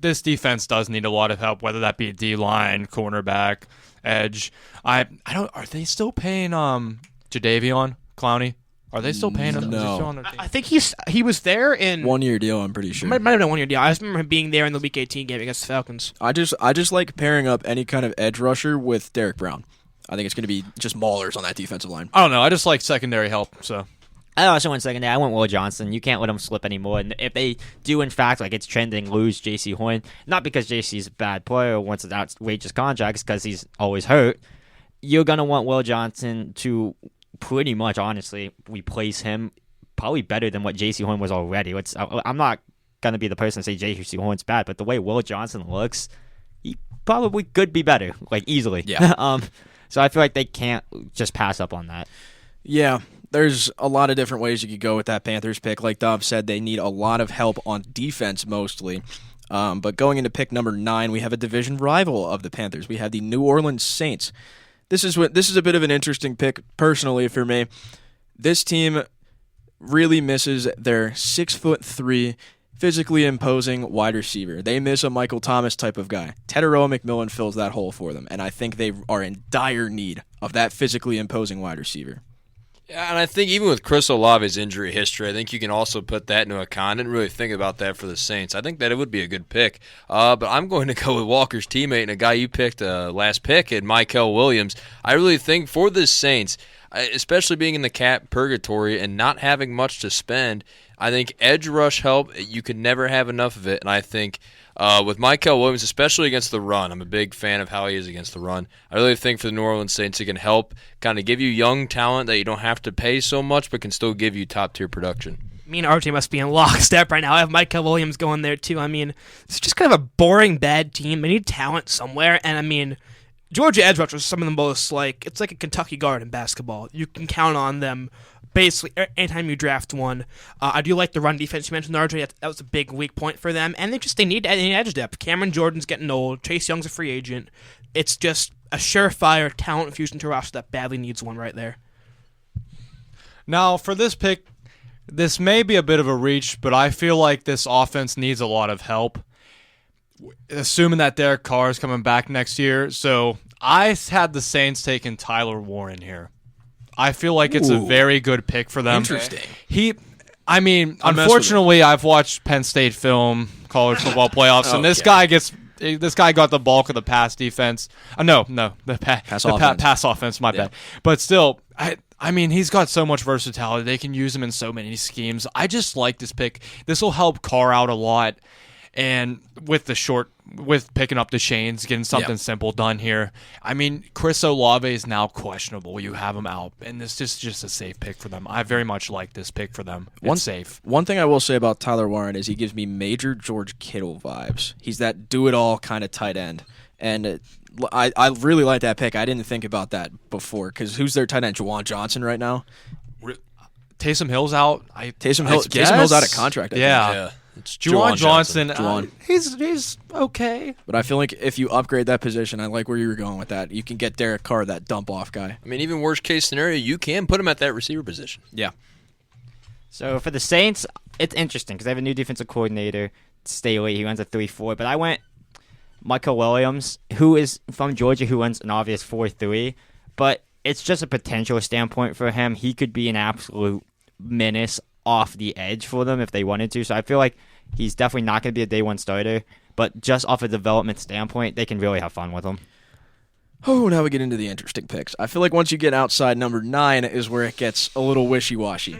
this defense does need a lot of help, whether that be D-line, cornerback, edge. Are they still paying Jadeveon Clowney? Are they still paying him? No. Is he still on their team? I think he was there in 1 year deal, I'm pretty sure. might have been a 1 year deal. I just remember him being there in the Week 18 game against the Falcons. I just like pairing up any kind of edge rusher with Derek Brown. I think it's going to be just maulers on that defensive line. I don't know. I just like secondary help, so. I also went second there. I went Will Johnson. You can't let him slip anymore. And if they do, in fact, like it's trending, lose J.C. Horn, not because J.C.'s a bad player or wants to outrageous contracts, because he's always hurt, you're going to want Will Johnson to pretty much, honestly, replace him probably better than what J.C. Horn was already. I'm not going to be the person to say J.C. Horn's bad, but the way Will Johnson looks, he probably could be better, like easily. Yeah. So I feel like they can't just pass up on that. Yeah. There's a lot of different ways you could go with that Panthers pick. Like Dov said, they need a lot of help on defense mostly. But going into pick number 9, we have a division rival of the Panthers. We have the New Orleans Saints. This is a bit of an interesting pick personally for me. This team really misses their 6'3", physically imposing wide receiver. They miss a Michael Thomas type of guy. Teteroa McMillan fills that hole for them, and I think they are in dire need of that physically imposing wide receiver. Yeah, and I think even with Chris Olave's injury history, I think you can also put that into account. I didn't really think about that for the Saints. I think that it would be a good pick. But I'm going to go with Walker's teammate and a guy you picked last pick, and Mykel Williams. I really think for the Saints, especially being in the cap purgatory and not having much to spend, I think edge rush help, you could never have enough of it. And I think with Mykel Williams, especially against the run, I'm a big fan of how he is against the run. I really think for the New Orleans Saints, he can help kind of give you young talent that you don't have to pay so much, but can still give you top-tier production. Me and RJ must be in lockstep right now. I have Mykel Williams going there, too. I mean, it's just kind of a boring, bad team. They need talent somewhere, and I mean, Georgia edge rushers are some of the most, it's like a Kentucky guard in basketball. You can count on them basically anytime you draft one. I do like the run defense you mentioned, RJ. That was a big weak point for them, and they need edge depth. Cameron Jordan's getting old. Chase Young's a free agent. It's just a surefire talent infusion to roster that badly needs one right there. Now, for this pick, this may be a bit of a reach, but I feel like this offense needs a lot of help, assuming that Derek Carr is coming back next year. So I had the Saints taking Tyler Warren here. I feel like it's a very good pick for them. Interesting. Unfortunately, I've watched Penn State film, college football playoffs, and this guy gets this guy got the bulk of the pass defense. The pass offense. My bad. But still, I mean, he's got so much versatility. They can use him in so many schemes. I just like this pick. This will help Carr out a lot, and with picking up the Shanes, getting something simple done here. I mean, Chris Olave is now questionable. You have him out, and this is just a safe pick for them. I very much like this pick for them. It's safe. One thing I will say about Tyler Warren is he gives me major George Kittle vibes. He's that do-it-all kind of tight end, and I really like that pick. I didn't think about that before, because who's their tight end? Juwan Johnson right now? Taysom Hill's out. Taysom Hill's out of contract. I think. Yeah. It's Juwan Johnson. He's okay. But I feel like if you upgrade that position, I like where you were going with that. You can get Derek Carr, that dump-off guy. I mean, even worst-case scenario, you can put him at that receiver position. Yeah. So for the Saints, it's interesting because they have a new defensive coordinator, Staley. He runs a 3-4. But I went Michael Williams, who is from Georgia, who runs an obvious 4-3. But it's just a potential standpoint for him. He could be an absolute menace off the edge for them if they wanted to. So I feel like he's definitely not going to be a day one starter, but just off a development standpoint, they can really have fun with him. Oh, now we get into the interesting picks. I feel like once you get outside number 9 is where it gets a little wishy-washy.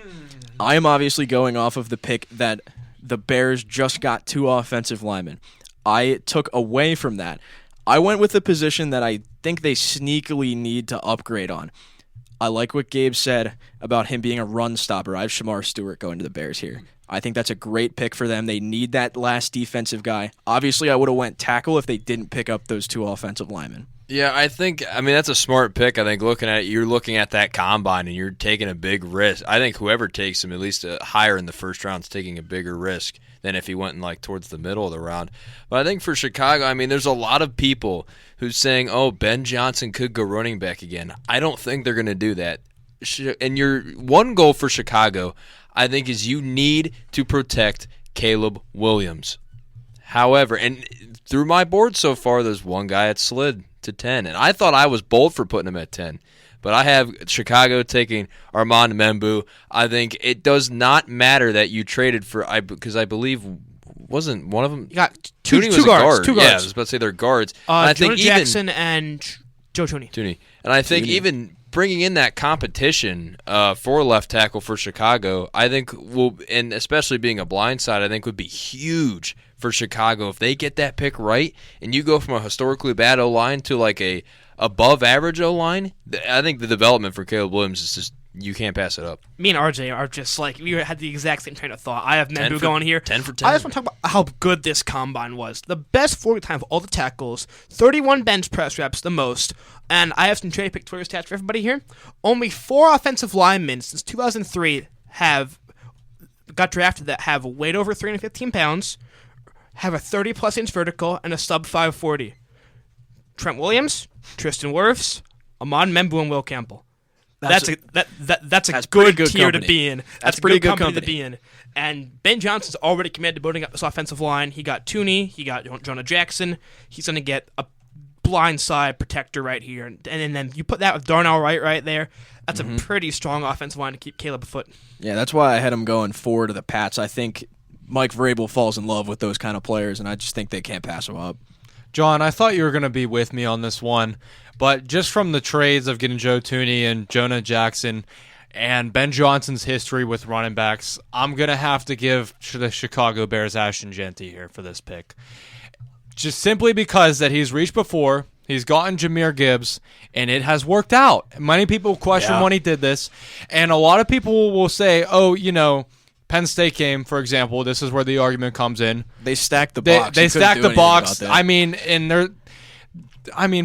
I am obviously going off of the pick that the Bears just got 2 offensive linemen. I took away from that. I went with the position that I think they sneakily need to upgrade on. I like what Gabe said about him being a run stopper. I have Shamar Stewart going to the Bears here. I think that's a great pick for them. They need that last defensive guy. Obviously, I would have went tackle if they didn't pick up those 2 offensive linemen. Yeah, I mean, that's a smart pick. I think you're looking at that combine and you're taking a big risk. I think whoever takes him, at least higher in the first round, is taking a bigger risk than if he went in towards the middle of the round. But I think for Chicago, I mean, there's a lot of people who's saying, oh, Ben Johnson could go running back again. I don't think they're going to do that. And your one goal for Chicago, I think, is you need to protect Caleb Williams. However, and through my board so far, there's one guy that slid to 10, and I thought I was bold for putting him at 10. But I have Chicago taking Armand Membu. I think it does not matter that you traded for, because I believe wasn't one of them. You got two was guards. Two guards. Yeah, I was about to say they're guards. I think Jackson and Joe Tooney. And I think even bringing in that competition for left tackle for Chicago, I think and especially being a blindside, I think would be huge for Chicago if they get that pick right, and you go from a historically bad O-line to a above average O-line. I think the development for Caleb Williams is just, you can't pass it up. Me and RJ are just we had the exact same train of thought. I have Membu going here. 10 for 10. I just want to talk about how good this combine was. The best 40 time of all the tackles, 31 bench press reps, the most. And I have some trade pick Twitter stats for everybody here. Only 4 offensive linemen since 2003 have got drafted that have weighed over 315 pounds, have a 30-plus inch vertical, and a sub-540. Trent Williams, Tristan Wirfs, Ahmad Membu, and Will Campbell. That's a good tier company to be in. That's pretty good company to be in. And Ben Johnson's already committed to building up this offensive line. He got Tooney. He got Jonah Jackson. He's going to get a blindside protector right here. And then you put that with Darnell Wright right there. That's a pretty strong offensive line to keep Caleb afoot. Yeah, that's why I had him going forward to the Pats. I think Mike Vrabel falls in love with those kind of players, and I just think they can't pass him up. John, I thought you were going to be with me on this one, but just from the trades of getting Joe Tooney and Jonah Jackson and Ben Johnson's history with running backs, I'm going to have to give the Chicago Bears Ashton Jeanty here for this pick. Just simply because that he's reached before, he's gotten Jahmyr Gibbs, and it has worked out. Many people question when he did this, and a lot of people will say, Penn State game, for example, this is where the argument comes in. They stacked the box. They stacked the box.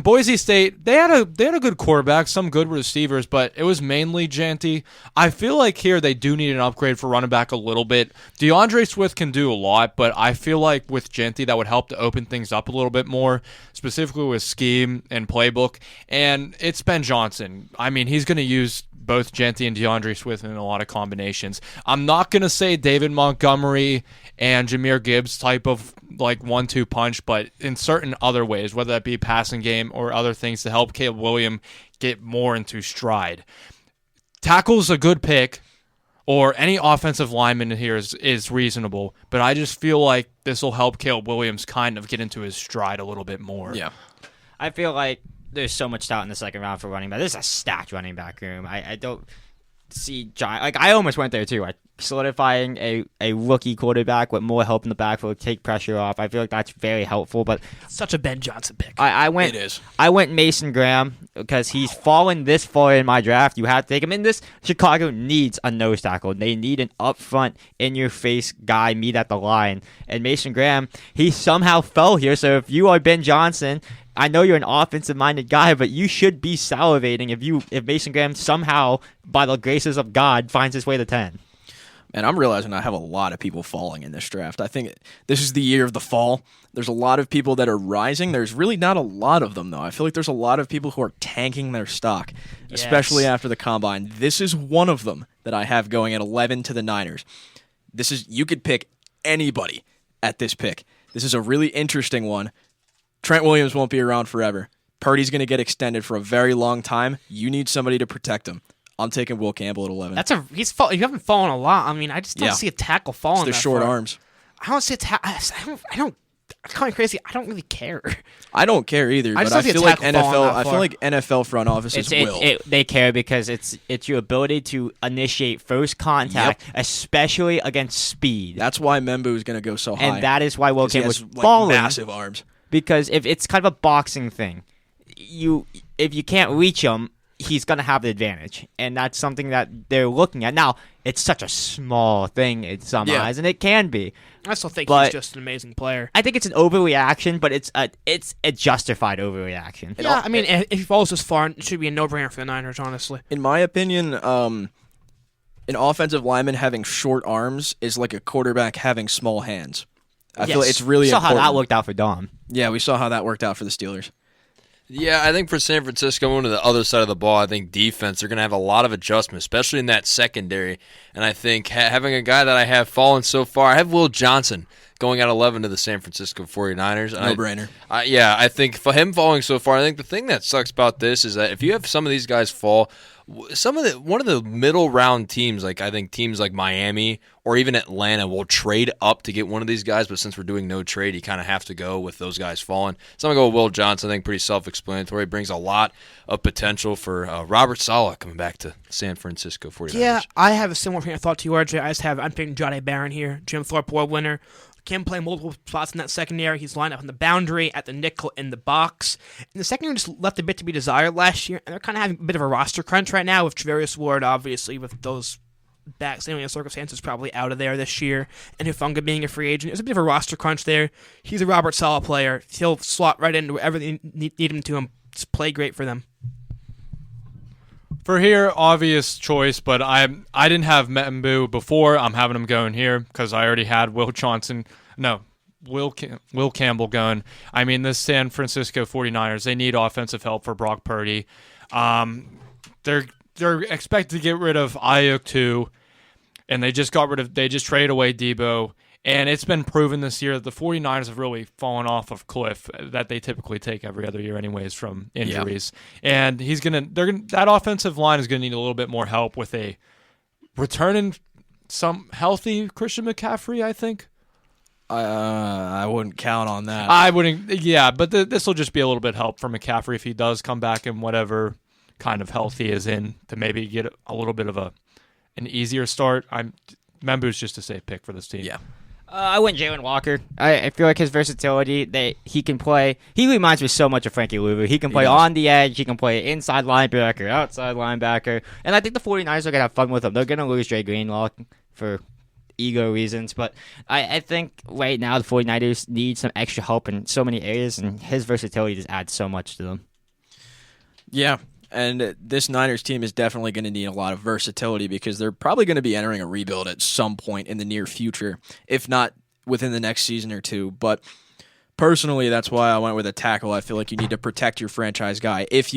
Boise State, they had a good quarterback, some good receivers, but it was mainly Jeanty. I feel like here they do need an upgrade for running back a little bit. DeAndre Swift can do a lot, but I feel like with Jeanty that would help to open things up a little bit more, specifically with scheme and playbook. And it's Ben Johnson. I mean, he's going to use both Jeanty and DeAndre Swift in a lot of combinations. I'm not going to say David Montgomery and Jahmyr Gibbs type of 1-2 punch, but in certain other ways, whether that be passing game or other things to help Caleb Williams get more into stride. Tackle's a good pick. or any offensive lineman here is reasonable. But I just feel like this will help Caleb Williams kind of get into his stride a little bit more. Yeah. I feel like there's so much talent in the second round for running back. There's a stacked running back room. I don't see giant. Like, I almost went there too. Like, solidifying a rookie quarterback with more help in the backfield, take pressure off. I feel like that's very helpful. But Such a Ben Johnson pick. It is. I went Mason Graham because he's fallen this far in my draft. You have to take him in this. Chicago needs a nose tackle. They need an upfront, in-your-face guy, meet at the line. And Mason Graham, he somehow fell here. So if you are Ben Johnson, I know you're an offensive-minded guy, but you should be salivating if Mason Graham somehow, by the graces of God, finds his way to 10. And I'm realizing I have a lot of people falling in this draft. I think this is the year of the fall. There's a lot of people that are rising. There's really not a lot of them, though. I feel like there's a lot of people who are tanking their stock, especially after the combine. This is one of them that I have going at 11 to the Niners. You could pick anybody at this pick. This is a really interesting one. Trent Williams won't be around forever. Purdy's going to get extended for a very long time. You need somebody to protect him. I'm taking Will Campbell at 11. You haven't fallen a lot. I mean, I just don't see a tackle falling. It's the short arms. I don't see a tackle. I don't. It's kind of crazy. I don't really care. I don't care either, but I feel like NFL front offices will. They care because it's your ability to initiate first contact, especially against speed. That's why Membu is going to go so high, and that is why Will Campbell was falling. Massive arms. Because if it's kind of a boxing thing, if you can't reach him, he's going to have the advantage. And that's something that they're looking at. Now, it's such a small thing in some eyes, and it can be. I still think he's just an amazing player. I think it's an overreaction, but it's a justified overreaction. Yeah, I mean, if he falls this far, it should be a no-brainer for the Niners, honestly. In my opinion, an offensive lineman having short arms is like a quarterback having small hands. I feel like it's really important. We saw how that worked out for Dom. Yeah, we saw how that worked out for the Steelers. Yeah, I think for San Francisco, going to the other side of the ball, I think defense, they're going to have a lot of adjustments, especially in that secondary. And I think having a guy that I have fallen so far, I have Will Johnson going at 11 to the San Francisco 49ers. No-brainer. I think for him falling so far, I think the thing that sucks about this is that if you have some of these guys fall, one of the middle round teams, like I think teams like Miami or even Atlanta, will trade up to get one of these guys. But since we're doing no trade, you kind of have to go with those guys falling. So I'm gonna go with Will Johnson. I think pretty self-explanatory. Brings a lot of potential for Robert Saleh coming back to San Francisco 49ers. Yeah, I have a similar train of thought to you, RJ. I'm picking Jahdae Barron here, Jim Thorpe Award winner. Can play multiple spots in that secondary. He's lined up on the boundary, at the nickel, in the box. And the secondary just left a bit to be desired last year, and they're kind of having a bit of a roster crunch right now with Travarius Ward, obviously, with those backstanding circumstances probably out of there this year, and Hufanga being a free agent. There's a bit of a roster crunch there. He's a Robert Saleh player. He'll slot right into wherever they need him to and just play great for them. For here, obvious choice, but I didn't have Membu before. I'm having him going here because I already had Will Campbell going. I mean, this San Francisco 49ers, they need offensive help for Brock Purdy. They're expected to get rid of Ayuk too, and they just traded away Debo. And it's been proven this year that the 49ers have really fallen off of cliff that they typically take every other year anyways from injuries. Yeah. And that offensive line is going to need a little bit more help with a returning some healthy Christian McCaffrey, I think. I wouldn't count on that. I wouldn't, yeah, but this will just be a little bit help for McCaffrey if he does come back in whatever kind of health he is in to maybe get a little bit of an easier start. Membu's just a safe pick for this team. Yeah. I went Jalen Walker. I feel like his versatility, he can play. He reminds me so much of Frankie Louvu. He can play on the edge. He can play inside linebacker, outside linebacker. And I think the 49ers are going to have fun with him. They're going to lose Dre Greenlaw for ego reasons. But I think right now the 49ers need some extra help in so many areas, and his versatility just adds so much to them. Yeah. And this Niners team is definitely going to need a lot of versatility because they're probably going to be entering a rebuild at some point in the near future, if not within the next season or two. But personally, that's why I went with a tackle. I feel like you need to protect your franchise guy if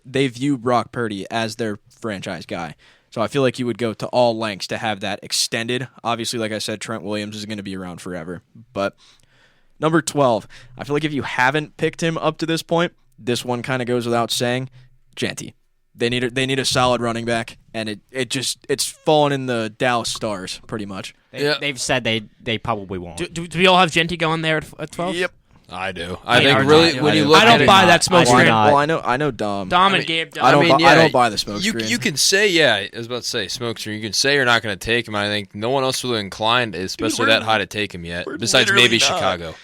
they view Brock Purdy as their franchise guy. So I feel like you would go to all lengths to have that extended. Obviously, like I said, Trent Williams is going to be around forever. But number 12, I feel like if you haven't picked him up to this point, this one kind of goes without saying. Jeanty. They need a solid running back, and it's fallen in the Dallas Stars pretty much. They've said they probably won't. Do we all have Jeanty going there at 12? Yep. I do. I think really when you look I at don't it, buy that smoke Why screen. not? Well, I know Dom. Dom and Gabe. I Dom. don't buy the smoke screen. You can say, I was about to say smoke screen. You can say you're not going to take him. I think no one else really inclined, especially that high, to take him yet, besides maybe Chicago.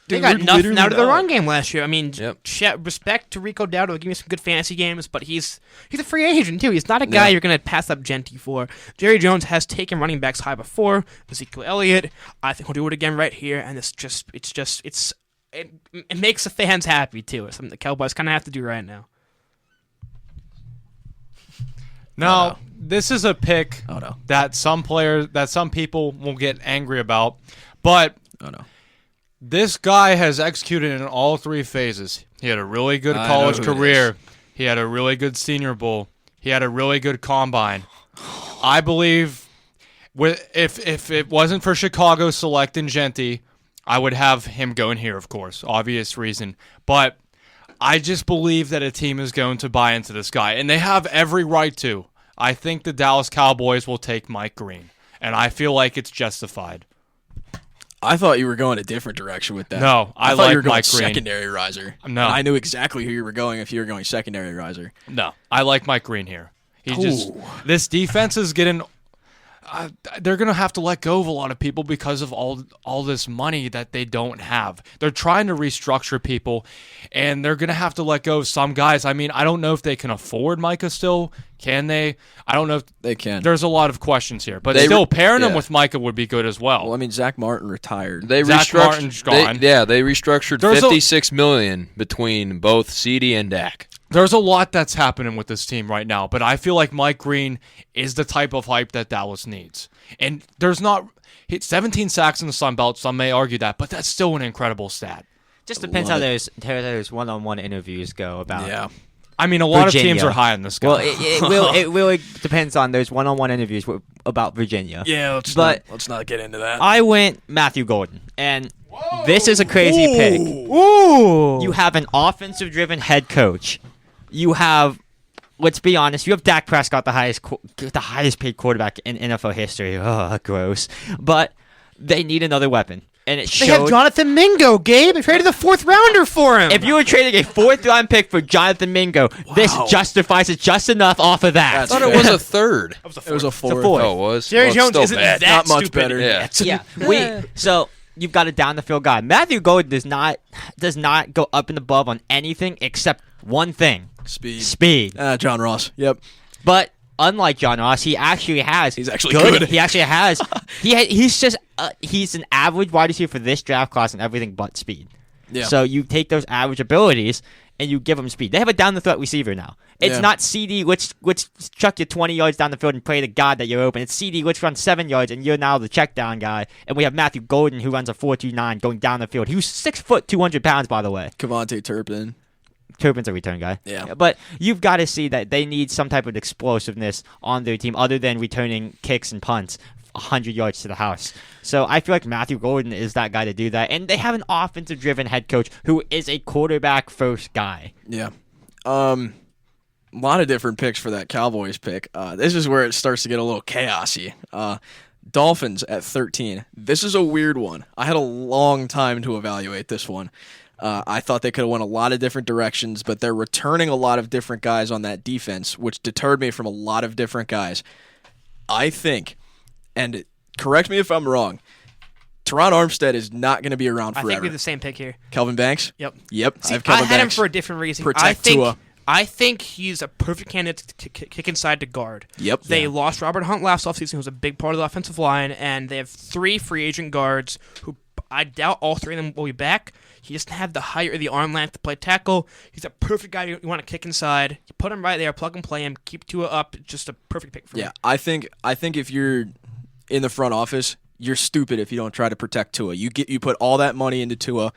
They got nothing out of the run game last year. I mean, Yep. Respect to Rico Dowdle, give me some good fantasy games, but he's a free agent too. He's not a guy you're going to pass up Jeanty for. Jerry Jones has taken running backs high before. Ezekiel Elliott, I think he'll do it again right here, and it makes the fans happy too. It's something the Cowboys kind of have to do right now. No, this is a pick Oh no. that some people will get angry about, but Oh no. this guy has executed in all three phases. He had a really good I college know who it career. is. He had a really good Senior Bowl. He had a really good combine. I believe if it wasn't for Chicago selecting Jeanty, I would have him going here, of course, obvious reason. But I just believe that a team is going to buy into this guy, and they have every right to. I think the Dallas Cowboys will take Mike Green, and I feel like it's justified. I thought you were going a different direction with that. No, I thought like you were going Mike Green. secondary riser. No. And I knew exactly who you were going if you were going secondary riser. No, I like Mike Green here. This defense is getting. They're going to have to let go of a lot of people because of all this money that they don't have. They're trying to restructure people, and they're going to have to let go of some guys. I mean, I don't know if they can afford Micah still. Can they? I don't know if They can. there's a lot of questions here. But They still, pairing him yeah. with Micah would be good as well. Well, I mean, Zach Martin retired. They Zach Martin's gone. They restructured There's $56 million between both CD and Dak. There's a lot that's happening with this team right now, but I feel like Mike Green is the type of hype that Dallas needs. And there's not 17 sacks in the Sun Belt. Some may argue that, but that's still an incredible stat. Just depends how those one-on-one interviews go about. Yeah. I mean, a lot Virginia. of teams are high on this guy. Well, it really depends on those one-on-one interviews about Virginia. Yeah, let's not get into that. I went Matthew Golden, and this is a crazy pick. Ooh. You have an offensive-driven head coach. You have, let's be honest, you have Dak Prescott, the highest paid quarterback in NFL history. Oh, gross. But they need another weapon, and it They have showed. Jonathan Mingo, Gabe. They traded the 4th rounder for him. If you were trading a 4th-round pick for Jonathan Mingo, this justifies it just enough off of that. I thought it was a third. It was a fourth. fourth. Oh, it was? Jerry Well, it's Jones still isn't bad. that Not much stupid better. yet. Yeah, so you've got a down the field guy. Matthew Golden does not go up and above on anything except one thing: speed. John Ross. Yep. But unlike John Ross, he actually has. He's actually good. He actually has. He's an average wide receiver for this draft class and everything but speed. Yeah. So you take those average abilities and you give him speed. They have a down the threat receiver now. It's Yeah. not CD, which chuck you 20 yards down the field and pray to God that you're open. It's CD, which runs 7 yards, and you're now the check down guy. And we have Matthew Golden, who runs a 4.29 going down the field. He was 6 foot, 200 pounds, by the way. Kevontae Turpin. Turpin's a return guy. Yeah. But you've got to see that they need some type of explosiveness on their team other than returning kicks and punts 100 yards to the house. So I feel like Matthew Golden is that guy to do that. And they have an offensive-driven head coach who is a quarterback-first guy. Yeah. A lot of different picks for that Cowboys pick. This is where it starts to get a little chaosy. Dolphins at 13. This is a weird one. I had a long time to evaluate this one. I thought they could have went a lot of different directions, but they're returning a lot of different guys on that defense, which deterred me from a lot of different guys. I think, and correct me if I'm wrong, Teron Armstead is not going to be around I forever. think we have the same pick here. Kelvin Banks? Yep. Yep. See, I have Kelvin had him Banks. for a different reason. Protect Tua. I think he's a perfect candidate to kick inside to guard. Yep. They lost Robert Hunt last offseason, who was a big part of the offensive line, and they have 3 free agent guards who I doubt all 3 of them will be back. He doesn't have the height or the arm length to play tackle. He's a perfect guy you want to kick inside. You put him right there, plug and play him, keep Tua up. Just a perfect pick for me. Yeah, I think if you're in the front office, you're stupid if you don't try to protect Tua. You put all that money into Tua,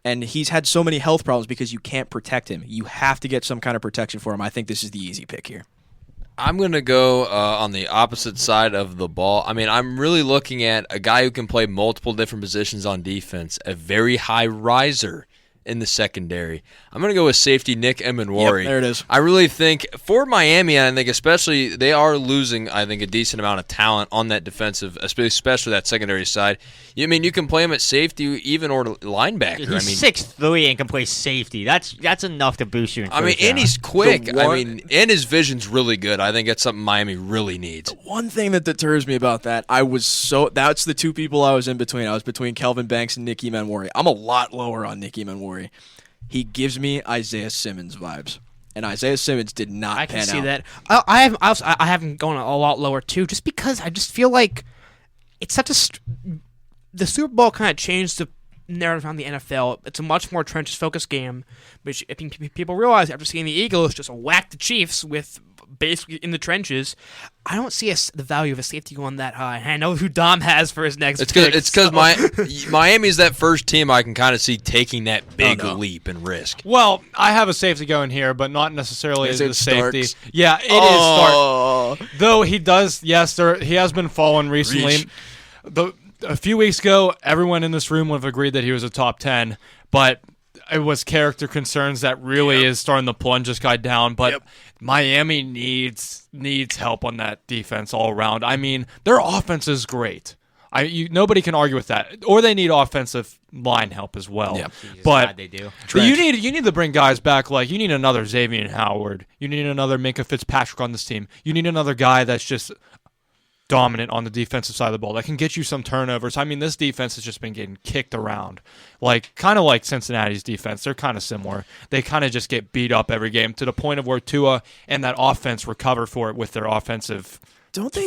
and he's had so many health problems because you can't protect him. You have to get some kind of protection for him. I think this is the easy pick here. I'm going to go on the opposite side of the ball. I mean, I'm really looking at a guy who can play multiple different positions on defense, a very high riser in the secondary. I'm going to go with safety Nick Emenwari. Yep, there it is. I really think for Miami, I think especially they are losing, I think, a decent amount of talent on that defensive, especially that secondary side. I mean, you can play him at safety, even or linebacker. He's I mean, 6'3" and can play safety. That's enough to boost you. I mean, and he's quick. I mean, and his vision's really good. I think that's something Miami really needs. One thing that deters me about that, that's the two people I was in between. I was between Kelvin Banks and Nick Emenwari. I'm a lot lower on Nick Emenwari. He gives me Isaiah Simmons vibes, and Isaiah Simmons did not. I can see out. that. I haven't gone a lot lower too, just because I just feel like it's such the Super Bowl kind of changed the narrative around the NFL. It's a much more trenches focused game, which I think people realize after seeing the Eagles just whack the Chiefs with basically in the trenches. I don't see the value of a safety going that high. I know who Dom has for his next pick. It's because Miami's that first team I can kind of see taking that big leap and risk. Well, I have a safety going here, but not necessarily as a safety. Starks? Yeah, it is Stark. Though he does, yes, he has been falling recently. A few weeks ago, everyone in this room would have agreed that he was a top 10, but it was character concerns that really is starting to plunge this guy down. But Miami needs help on that defense all around. I mean, their offense is great. Nobody can argue with that. Or they need offensive line help as well. Yep. But they do. But you need to bring guys back. Like you need another Xavier Howard. You need another Minka Fitzpatrick on this team. You need another guy that's just dominant on the defensive side of the ball that can get you some turnovers. I mean, this defense has just been getting kicked around, kind of like Cincinnati's defense. They're kind of similar. They kind of just get beat up every game to the point of where Tua and that offense recover for it with their offensive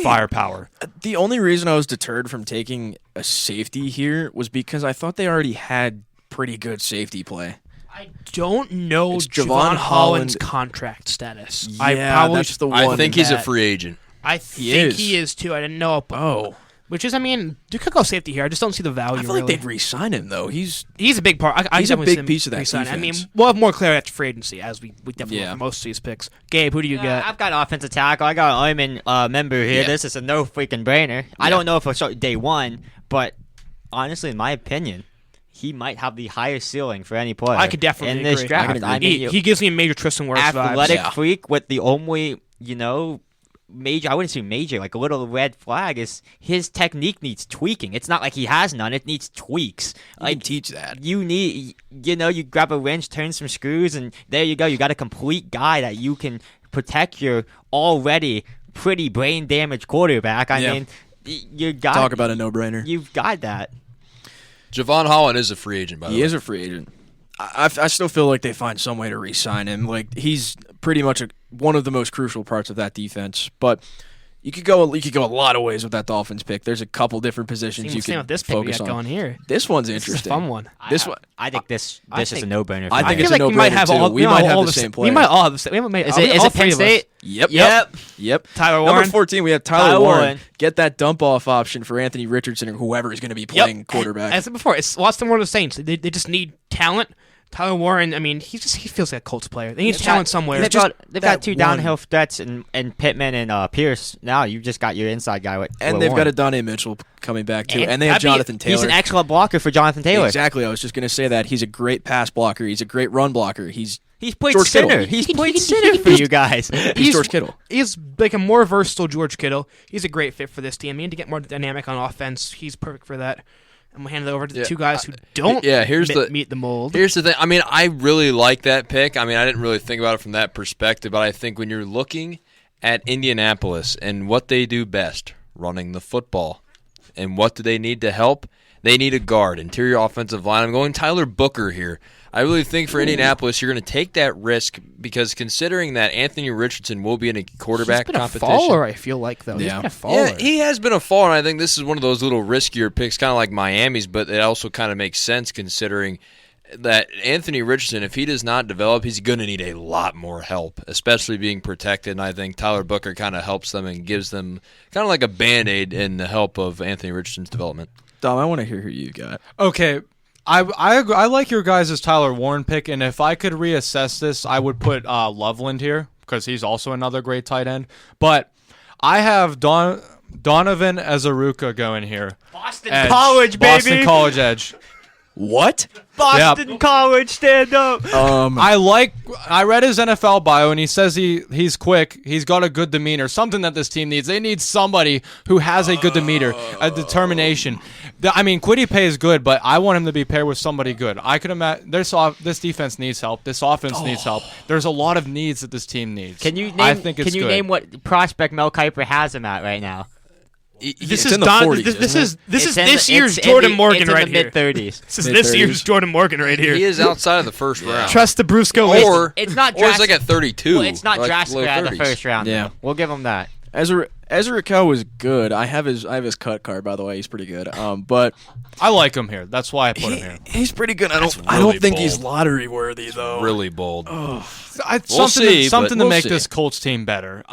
firepower. The only reason I was deterred from taking a safety here was because I thought they already had pretty good safety play. I don't know It's Javon Javon Holland's Holland. contract status. Yeah, that's the one. I think he's a free agent. I think he is too. I didn't know. Which is, I mean, you could go safety here. I just don't see the value. I feel like they'd re-sign him though. He's a big part. He's a definitely big see him piece of that re-sign. I mean, defense. we'll have more clarity after free agency, as we definitely will for most of these picks. Gabe, who do you get? I've got offensive tackle. I got an Oyman member here. Yeah. This is a no freaking brainer. I don't know if he'll start day one, but honestly, in my opinion, he might have the highest ceiling for any player. I could definitely in this agree. draft. I mean, He gives me a major Tristan Wirfs athletic vibes. freak with the only major, I wouldn't say major, like a little red flag is his technique needs tweaking. It's not like he has none, it needs tweaks. You can teach that. You need, you grab a wrench, turn some screws, and there you go. You got a complete guy that you can protect your already pretty brain damaged quarterback. I mean, you got Talk about a no-brainer. You've got that. Javon Holland is a free agent, by the way. He is a free agent. I still feel like they find some way to re-sign him. Like he's pretty much one of the most crucial parts of that defense. But you could go a lot of ways with that Dolphins pick. There's a couple different positions you can this pick we focus got on. going here. This one's This is a interesting. fun one. I think this is a no-brainer. I think feel it's a like we might no-brainer have too. all. We might have the same player. We might all have the same. Is it Penn State? Yep. Tyler Number Warren. 14, we have Tyler Warren. Get that dump-off option for Anthony Richardson or whoever is going to be playing quarterback. As I said before, it's lots similar to the Saints. They just need talent. Tyler Warren, I mean, he feels like a Colts player. They need talent somewhere. They've got two downhill threats and Pittman and Pierce. Now you've just got your inside guy. And they've got Adonai Mitchell coming back too. And they have Jonathan Taylor. He's an excellent blocker for Jonathan Taylor. Exactly. I was just going to say that. He's a great pass blocker. He's a great run blocker. He's played George center. Kittle. He's played center for you guys. He's George Kittle. He's like a more versatile George Kittle. He's a great fit for this team. They need to get more dynamic on offense. He's perfect for that. I'm going to hand it over to the two guys who don't meet the mold. Here's the thing. I mean, I really like that pick. I mean, I didn't really think about it from that perspective, but I think when you're looking at Indianapolis and what they do best, running the football, and what do they need to help? They need a guard, interior offensive line. I'm going Tyler Booker here. I really think for Indianapolis, you're going to take that risk because considering that Anthony Richardson will be in a quarterback competition. He's been a faller, I feel like, though. Yeah. He's been a faller. Yeah, he has been a faller, and I think this is one of those little riskier picks, kind of like Miami's, but it also kind of makes sense considering that Anthony Richardson, if he does not develop, he's going to need a lot more help, especially being protected, and I think Tyler Booker kind of helps them and gives them kind of like a Band-Aid in the help of Anthony Richardson's development. Dom, I want to hear who you got. Okay, I like your guys' Tyler Warren pick, and if I could reassess this, I would put Loveland here because he's also another great tight end. But I have Donovan Azaruka going here. Boston College, baby. Boston College edge. What? Boston College, stand up. I read his NFL bio, and he says he's quick. He's got a good demeanor, something that this team needs. They need somebody who has a good demeanor, a determination. I mean, Kwity Paye is good, but I want him to be paired with somebody good. I could imagine this defense needs help. This offense needs help. There's a lot of needs that this team needs. Can you name? Name what prospect Mel Kiper has him at right now? This in the 40s, this is this year's Jordan Morgan right here. Mid-30s. This is this year's Jordan Morgan right here. He is outside of the first round. Trust the Brusco. Or it's not. Or it's like at 32. Well, it's not like drastically out of the 30s. first round. Yeah. We'll give him that. Ezra Raquel was good. I have his cut card, by the way. He's pretty good. But I like him here. That's why I put him here. he's pretty good. I really don't think bold. he's lottery worthy though. Really bold. Something to make see. this Colts team better.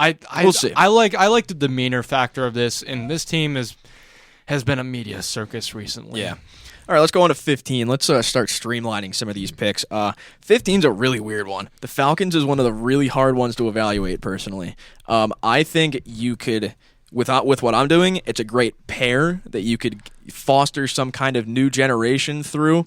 We'll see. I like the demeanor factor of this, and this team has been a media circus recently. Yeah. All right, let's go on to 15. Let's start streamlining some of these picks. 15's a really weird one. The Falcons is one of the really hard ones to evaluate, personally. I think you could, with what I'm doing, it's a great pair that you could foster some kind of new generation through.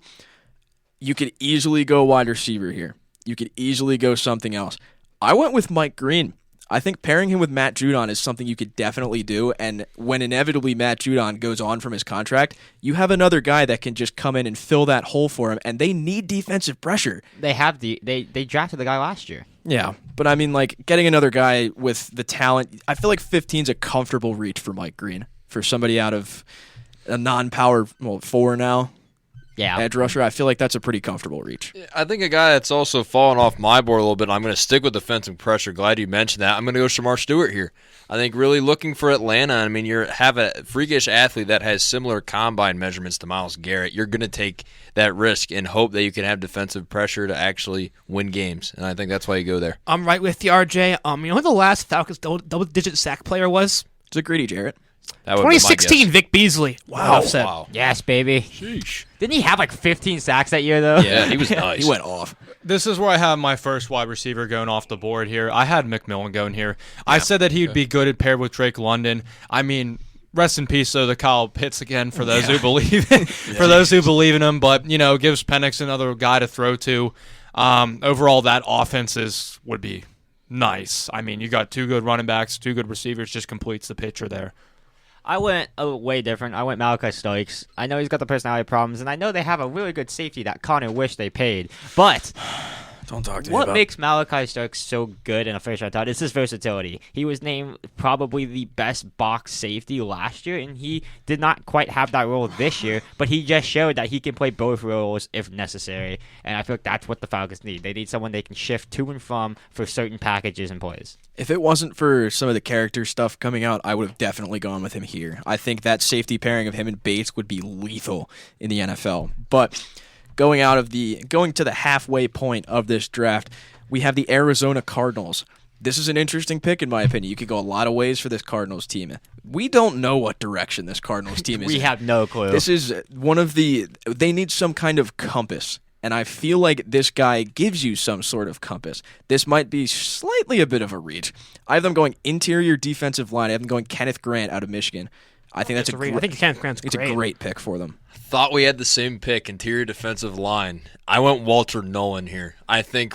You could easily go wide receiver here. You could easily go something else. I went with Mike Green. I think pairing him with Matt Judon is something you could definitely do, and when inevitably Matt Judon goes on from his contract, you have another guy that can just come in and fill that hole for him, and they need defensive pressure. They drafted the guy last year. Yeah, but I mean, like, getting another guy with the talent, I feel like 15's a comfortable reach for Mike Green, for somebody out of a non-power, 4 now. Yeah. Edge rusher, I feel like that's a pretty comfortable reach. I think a guy that's also fallen off my board a little bit, I'm going to stick with defensive pressure. Glad you mentioned that. I'm going to go Shamar Stewart here. I think really looking for Atlanta, I mean, you have a freakish athlete that has similar combine measurements to Myles Garrett. You're going to take that risk and hope that you can have defensive pressure to actually win games, and I think that's why you go there. I'm right with you, RJ. You know who the last Falcons double-digit sack player was? It's a greedy Jarrett. That would be my 2016, guess. Vic Beasley. Wow. Wow. Yes, baby. Sheesh. Didn't he have like 15 sacks that year, though? Yeah, he was nice. He went off. This is where I have my first wide receiver going off the board here. I had McMillan going here. I said that he would be good at paired with Drake London. I mean, rest in peace, though, to Kyle Pitts again for those who believe for those who believe in him. But gives Penix another guy to throw to. Overall, that offense would be nice. I mean, you got 2 good running backs, 2 good receivers, just completes the picture there. I went way different. I went Malachi Stokes. I know he's got the personality problems, and I know they have a really good safety that Connor wished they paid. But Don't talk to me what about makes Malachi Stokes so good in a first-round title is his versatility. He was named probably the best box safety last year, and he did not quite have that role this year, but he just showed that he can play both roles if necessary, and I feel like that's what the Falcons need. They need someone they can shift to and from for certain packages and plays. If it wasn't for some of the character stuff coming out, I would have definitely gone with him here. I think that safety pairing of him and Bates would be lethal in the NFL. But going to the halfway point of this draft, we have the Arizona Cardinals. This is an interesting pick, in my opinion. You could go a lot of ways for this Cardinals team. We don't know what direction this Cardinals team is We in. have no clue. This is they need some kind of compass. And I feel like this guy gives you some sort of compass. This might be slightly a bit of a reach. I have them going interior defensive line. I have them going Kenneth Grant out of Michigan. I think I think Kenneth Grant's great. It's a great pick for them. Thought we had the same pick, interior defensive line. I went Walter Nolan here. I think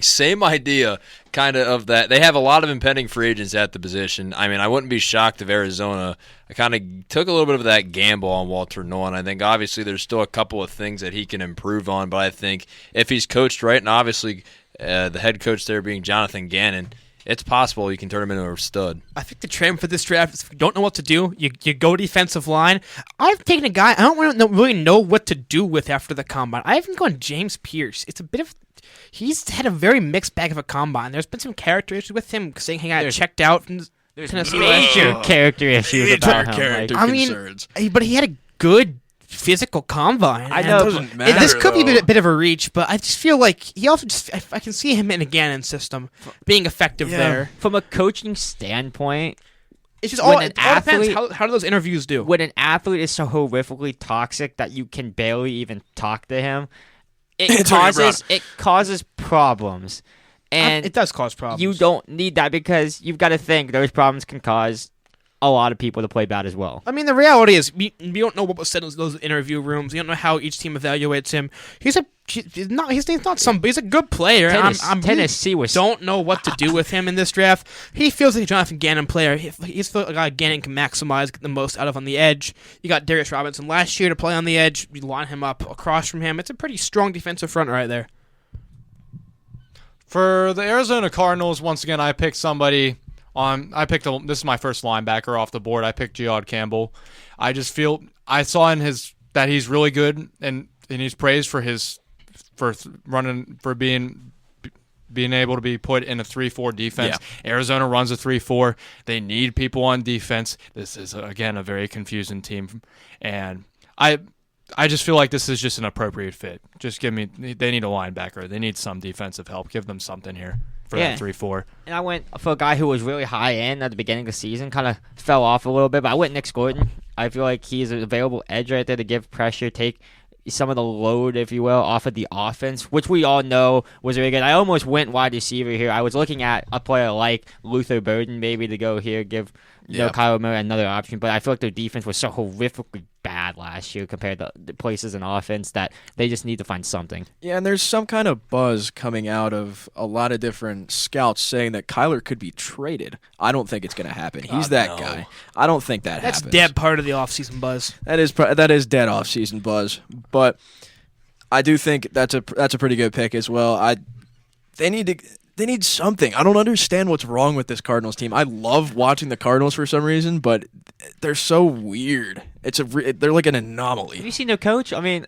same idea kind of that. They have a lot of impending free agents at the position. I mean, I wouldn't be shocked if Arizona kind of took a little bit of that gamble on Walter Nolan. I think obviously there's still a couple of things that he can improve on, but I think if he's coached right, and obviously the head coach there being Jonathan Gannon, it's possible you can turn him into a stud. I think the trend for this draft is if you don't know what to do, you go defensive line. I've taken a guy I don't really know what to do with after the combine. I haven't gone James Pierce. He's had a very mixed bag of a combine. There's been some character issues with him saying he got checked out from Tennessee last year. Major character issues about him. Concerns. But he had a good physical combine. I know. It doesn't matter, This could be though. a bit of a reach, but I just feel like he also I can see him in a Gannon system being effective there. From a coaching standpoint, It's just When all, an it all depends. athlete- How do those interviews do? when an athlete is so horrifically toxic that you can barely even talk to him, it causes problems. And it does cause problems. you don't need that because you've got to think those problems can cause a lot of people to play bad as well. I mean, the reality is we don't know what was said in those interview rooms. We don't know how each team evaluates him. He's not some. He's a good player. Tennessee was. Don't know what to do with him in this draft. He feels like a Jonathan Gannon player. He's like a guy Gannon can maximize, get the most out of on the edge. You got Darius Robinson last year to play on the edge. You line him up across from him. It's a pretty strong defensive front right there. For the Arizona Cardinals, once again, I picked somebody. This is my first linebacker off the board. I picked Jihad Campbell. I just feel I saw in that he's really good, and he's praised for being able to be put in a 3-4 defense. Yeah. Arizona runs a 3-4. They need people on defense. This is again a very confusing team, and I just feel like this is just an appropriate fit. They need a linebacker. They need some defensive help. Give them something here. For that 3-4. And I went for a guy who was really high end at the beginning of the season, kind of fell off a little bit, but I went Nick Gordon. I feel like he's an available edge right there to give pressure, take some of the load, if you will, off of the offense, which we all know was really good. I almost went wide receiver here. I was looking at a player like Luther Burden maybe to go here, give Kyler Murray another option, but I feel like their defense was so horrifically bad last year compared to the places in offense that they just need to find something. Yeah, and there's some kind of buzz coming out of a lot of different scouts saying that Kyler could be traded. I don't think it's going to happen. He's that guy. I don't think that happens. That's dead part of the offseason buzz. That is dead offseason buzz. But I do think that's a pretty good pick as well. They need something. I don't understand what's wrong with this Cardinals team. I love watching the Cardinals for some reason, but they're so weird. They're like an anomaly. Have you seen their coach? I mean,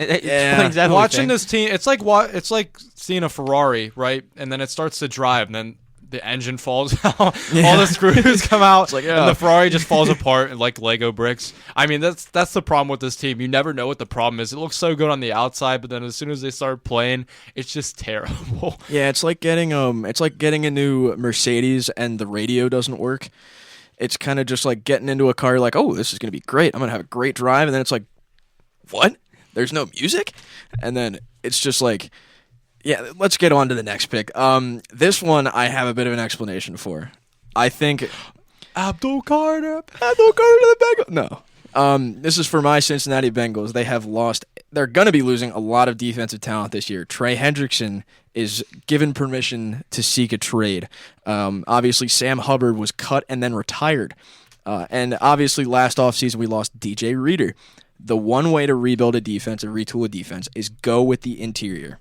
watching this team, it's like seeing a Ferrari, right? And then it starts to drive, and then the engine falls out, all the screws come out, and the Ferrari just falls apart like Lego bricks. I mean, that's the problem with this team. You never know what the problem is. It looks so good on the outside, but then as soon as they start playing, it's just terrible. Yeah, it's like getting a new Mercedes and the radio doesn't work. It's kind of just like getting into a car. You're like, oh, this is gonna be great. I'm gonna have a great drive, and then it's like, what? There's no music, and then it's just like. Yeah, let's get on to the next pick. This one I have a bit of an explanation for. I think Abdul Carter to the Bengals. No. This is for my Cincinnati Bengals. They're going to be losing a lot of defensive talent this year. Trey Hendrickson is given permission to seek a trade. Obviously, Sam Hubbard was cut and then retired. And obviously, last offseason, we lost DJ Reader. The one way to rebuild a defense and retool a defense is go with the interior.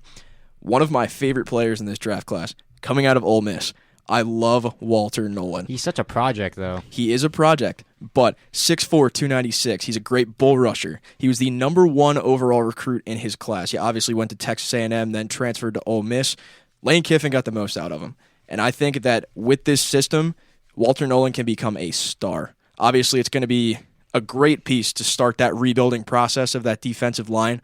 One of my favorite players in this draft class, coming out of Ole Miss. I love Walter Nolan. He's such a project, though. He is a project, but 6'4", 296. He's a great bull rusher. He was the number 1 overall recruit in his class. He obviously went to Texas A&M, then transferred to Ole Miss. Lane Kiffin got the most out of him. And I think that with this system, Walter Nolan can become a star. Obviously, it's going to be a great piece to start that rebuilding process of that defensive line.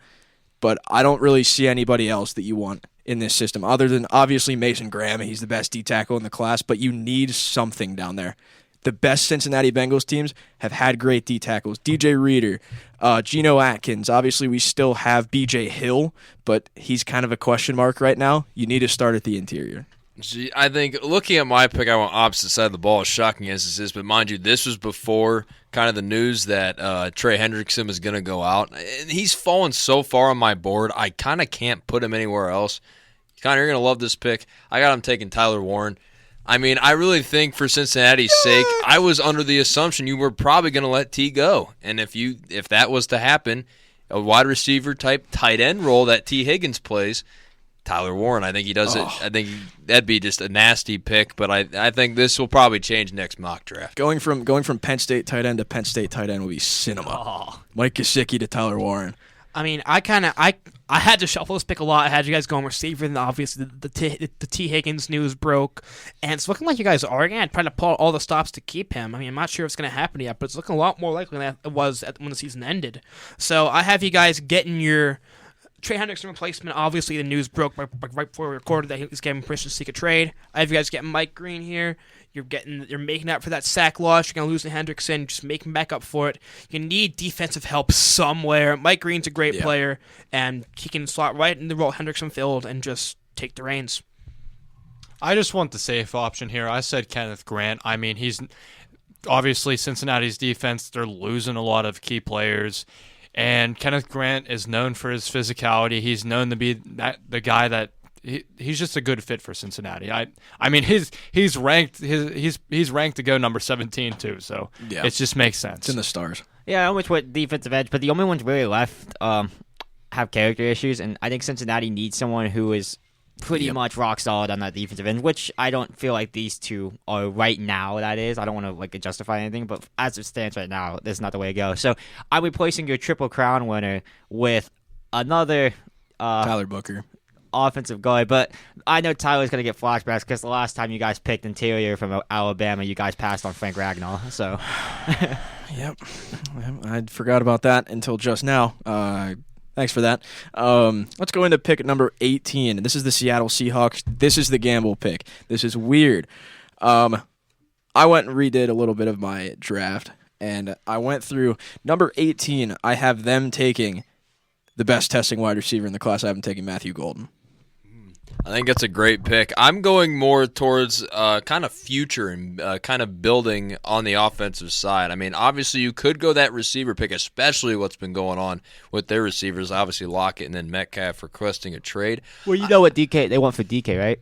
But I don't really see anybody else that you want in this system other than obviously Mason Graham. He's the best D tackle in the class, but you need something down there. The best Cincinnati Bengals teams have had great D tackles. DJ Reader, Geno Atkins. Obviously, we still have BJ Hill, but he's kind of a question mark right now. You need to start at the interior. See, I think looking at my pick, I went opposite side of the ball, as shocking as this is. But mind you, this was before kind of the news that Trey Hendrickson was going to go out. And he's fallen so far on my board, I kind of can't put him anywhere else. Connor, you're going to love this pick. I got him taking Tyler Warren. I mean, I really think for Cincinnati's sake, I was under the assumption you were probably going to let T go. And if that was to happen, a wide receiver type tight end role that T. Higgins plays, Tyler Warren, I think he does it. I think that'd be just a nasty pick, but I think this will probably change next mock draft. Going from Penn State tight end to Penn State tight end would be cinema. Mike Gesicki to Tyler Warren. I mean, I had to shuffle this pick a lot. I had you guys going receiver, and obviously the T. Higgins news broke, and it's looking like you guys are going to try to pull all the stops to keep him. I mean, I'm not sure if it's going to happen yet, but it's looking a lot more likely than it was when the season ended. So I have you guys getting your Trey Hendrickson replacement. Obviously, the news broke right before we recorded that he was getting permission to seek a trade. I have you guys getting Mike Green here. You're making up for that sack loss. You're going to lose to Hendrickson. Just making back up for it. You need defensive help somewhere. Mike Green's a great player, and he can slot right in the role Hendrickson filled and just take the reins. I just want the safe option here. I said Kenneth Grant. I mean, obviously Cincinnati's defense, they're losing a lot of key players. And Kenneth Grant is known for his physicality. He's known to be the guy that he's just a good fit for Cincinnati. I mean he's ranked to go number 17 too. So it just makes sense. It's in the stars. Yeah, I almost went defensive edge, but the only ones really left have character issues, and I think Cincinnati needs someone who is pretty much rock solid on that defensive end, which I don't feel like these two are right now. That is, I don't want to justify anything, but as it stands right now, this is not the way to go. So I'm replacing your Triple Crown winner with another Tyler Booker. Offensive guard, but I know Tyler's going to get flashbacks because the last time you guys picked interior from Alabama, you guys passed on Frank Ragnow. So, Yep, I forgot about that until just now. Thanks for that. Let's go into pick number 18. This is the Seattle Seahawks. This is the gamble pick. This is weird. I went and redid a little bit of my draft, and I went through number 18. I have them taking the best testing wide receiver in the class. I have them taking Matthew Golden. I think that's a great pick. I'm going more towards kind of future and kind of building on the offensive side. I mean, obviously you could go that receiver pick, especially what's been going on with their receivers. Obviously Lockett and then Metcalf requesting a trade. Well, you know what they want for DK, right?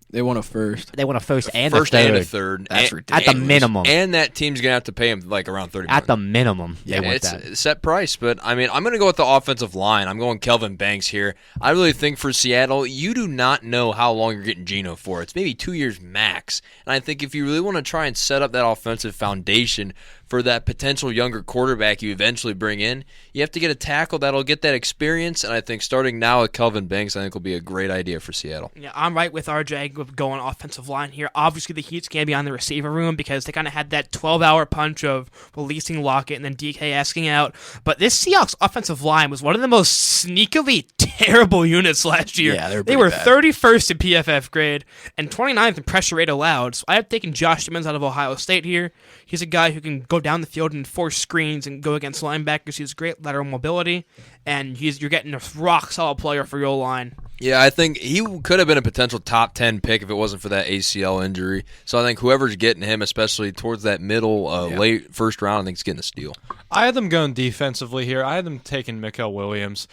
They want a first. They want a first and a third. That's ridiculous. At the minimum. And that team's going to have to pay him like around $30 million. At the minimum, they want it's that. a set price, but I mean, I'm going to go with the offensive line. I'm going Kelvin Banks here. I really think for Seattle, you do not know how long you're getting Geno for. It's maybe 2 years max. And I think if you really want to try and set up that offensive foundation for that potential younger quarterback you eventually bring in, you have to get a tackle that'll get that experience. And I think starting now with Kelvin Banks, I think will be a great idea for Seattle. Yeah, I'm right with RJ with going offensive line here. Obviously, the Heat's going to be on the receiver room because they kind of had that 12-hour punch of releasing Lockett and then DK asking out. But this Seahawks offensive line was one of the most sneakily terrible units last year. Yeah, they were bad. 31st in PFF grade and 29th in pressure rate allowed. So I have taken Josh Simmons out of Ohio State here. He's a guy who can go down the field and force screens and go against linebackers. He has great lateral mobility, and you're getting a rock-solid player for your line. Yeah, I think he could have been a potential top 10 pick if it wasn't for that ACL injury. So I think whoever's getting him, especially towards that middle, late first round, I think is getting a steal. I had them going defensively here. I had them taking Mikael Williams.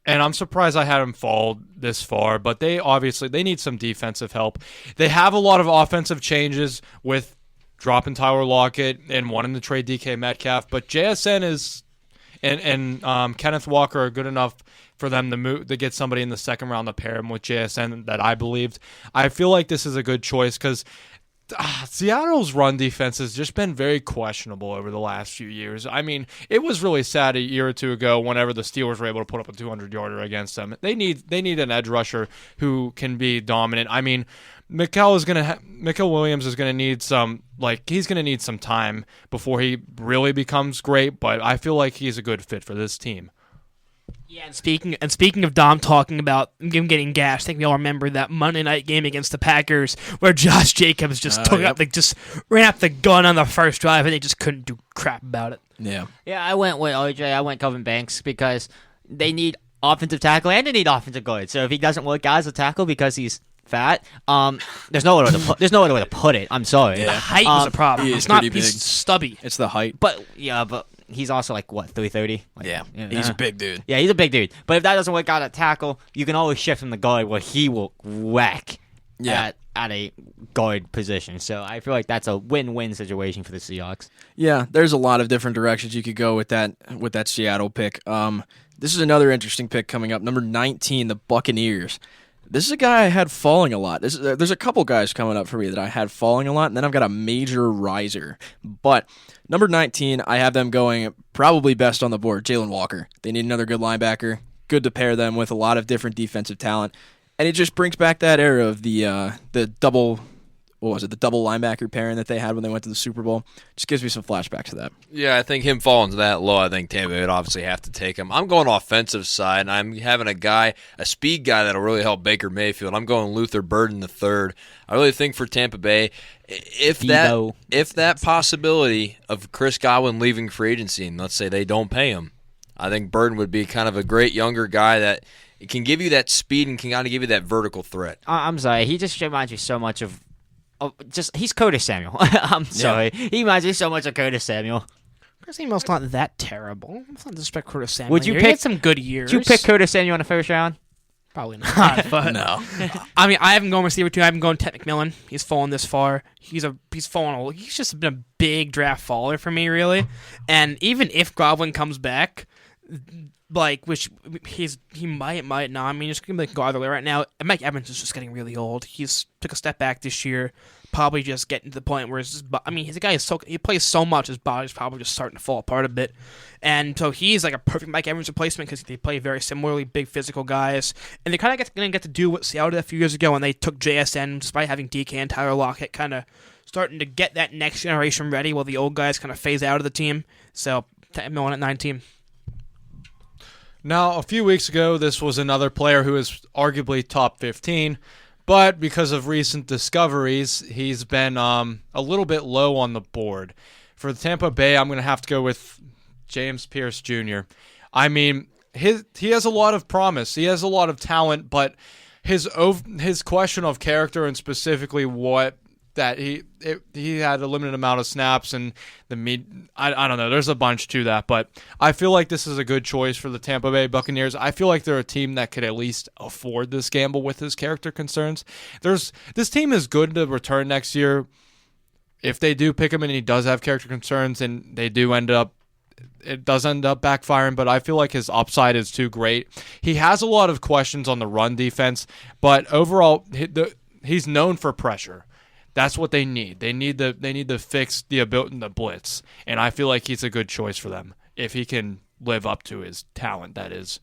And I'm surprised I had him fall this far, but they need some defensive help. They have a lot of offensive changes with dropping Tyler Lockett and wanting to trade DK Metcalf, but JSN and Kenneth Walker are good enough for them to get somebody in the second round to pair him with JSN that I believed. I feel like this is a good choice because Seattle's run defense has just been very questionable over the last few years. I mean, it was really sad a year or two ago whenever the Steelers were able to put up a 200-yarder against them. They need an edge rusher who can be dominant. I mean, Mikael Williams is going to need he's going to need some time before he really becomes great, but I feel like he's a good fit for this team. Yeah, and speaking of Dom talking about him getting gashed, I think we all remember that Monday night game against the Packers where Josh Jacobs just ran up the gun on the first drive and they just couldn't do crap about it. Yeah. Yeah, I went with RJ. I went Kelvin Banks because they need offensive tackle and they need offensive guard. So if he doesn't work out as a tackle because he's fat, there's no other way to put it. I'm sorry. The height was a problem. He is It's not pretty he's big. stubby. It's the height. But he's also 330. He's a big dude. Yeah, he's a big dude. But if that doesn't work out at tackle, you can always shift him to guard where he will wreck at a guard position. So I feel like that's a win-win situation for the Seahawks. Yeah, there's a lot of different directions you could go with that Seattle pick. This is another interesting pick coming up. Number 19, the Buccaneers. This is a guy I had falling a lot. There's a couple guys coming up for me that I had falling a lot, and then I've got a major riser. But number 19, I have them going probably best on the board, Jalen Walker. They need another good linebacker. Good to pair them with a lot of different defensive talent. And it just brings back that era of the double linebacker pairing that they had when they went to the Super Bowl. Just gives me some flashbacks to that. Yeah, I think him falling to that low, I think Tampa would obviously have to take him. I'm going offensive side, and I'm having a speed guy that'll really help Baker Mayfield. I'm going Luther Burden III. I really think for Tampa Bay, if that possibility of Chris Godwin leaving free agency, and let's say they don't pay him, I think Burden would be kind of a great younger guy that can give you that speed and can kind of give you that vertical threat. I'm sorry, he just reminds you so much of he's Curtis Samuel. I'm sorry. He reminds me so much of Curtis Samuel. Curtis Samuel's not that terrible. Let's not disrespect Curtis Samuel. Would you He pick had some good years? Would you pick Curtis Samuel in the first round? Probably not. But No. I mean, I haven't gone receiver 2. I haven't gone Ted McMillan. He's fallen this far. He's fallen. He's just been a big draft faller for me, really. And even if Godwin comes back, which he might not. I mean, just gonna go either way right now. Mike Evans is just getting really old. He's took a step back this year. Probably just getting to the point where his guy is he plays so much, his body's probably just starting to fall apart a bit. And so he's like a perfect Mike Evans replacement because they play very similarly, big physical guys. And they kind of going to get to do what Seattle did a few years ago when they took JSN, despite having DK and Tyler Lockett, kind of starting to get that next generation ready while the old guys kind of phase out of the team. So, Millen at 19. Now, a few weeks ago, this was another player who is arguably top 15, but because of recent discoveries, he's been a little bit low on the board. For the Tampa Bay, I'm going to have to go with James Pierce Jr. I mean, he has a lot of promise. He has a lot of talent, but his question of character and specifically he had a limited amount of snaps and I don't know. There's a bunch to that, but I feel like this is a good choice for the Tampa Bay Buccaneers. I feel like they're a team that could at least afford this gamble with his character concerns. This team is good to return next year if they do pick him and he does have character concerns and it does end up backfiring, but I feel like his upside is too great. He has a lot of questions on the run defense, but overall he's known for pressure. That's what they need. They need to fix the ability the blitz, and I feel like he's a good choice for them if he can live up to his talent. That is.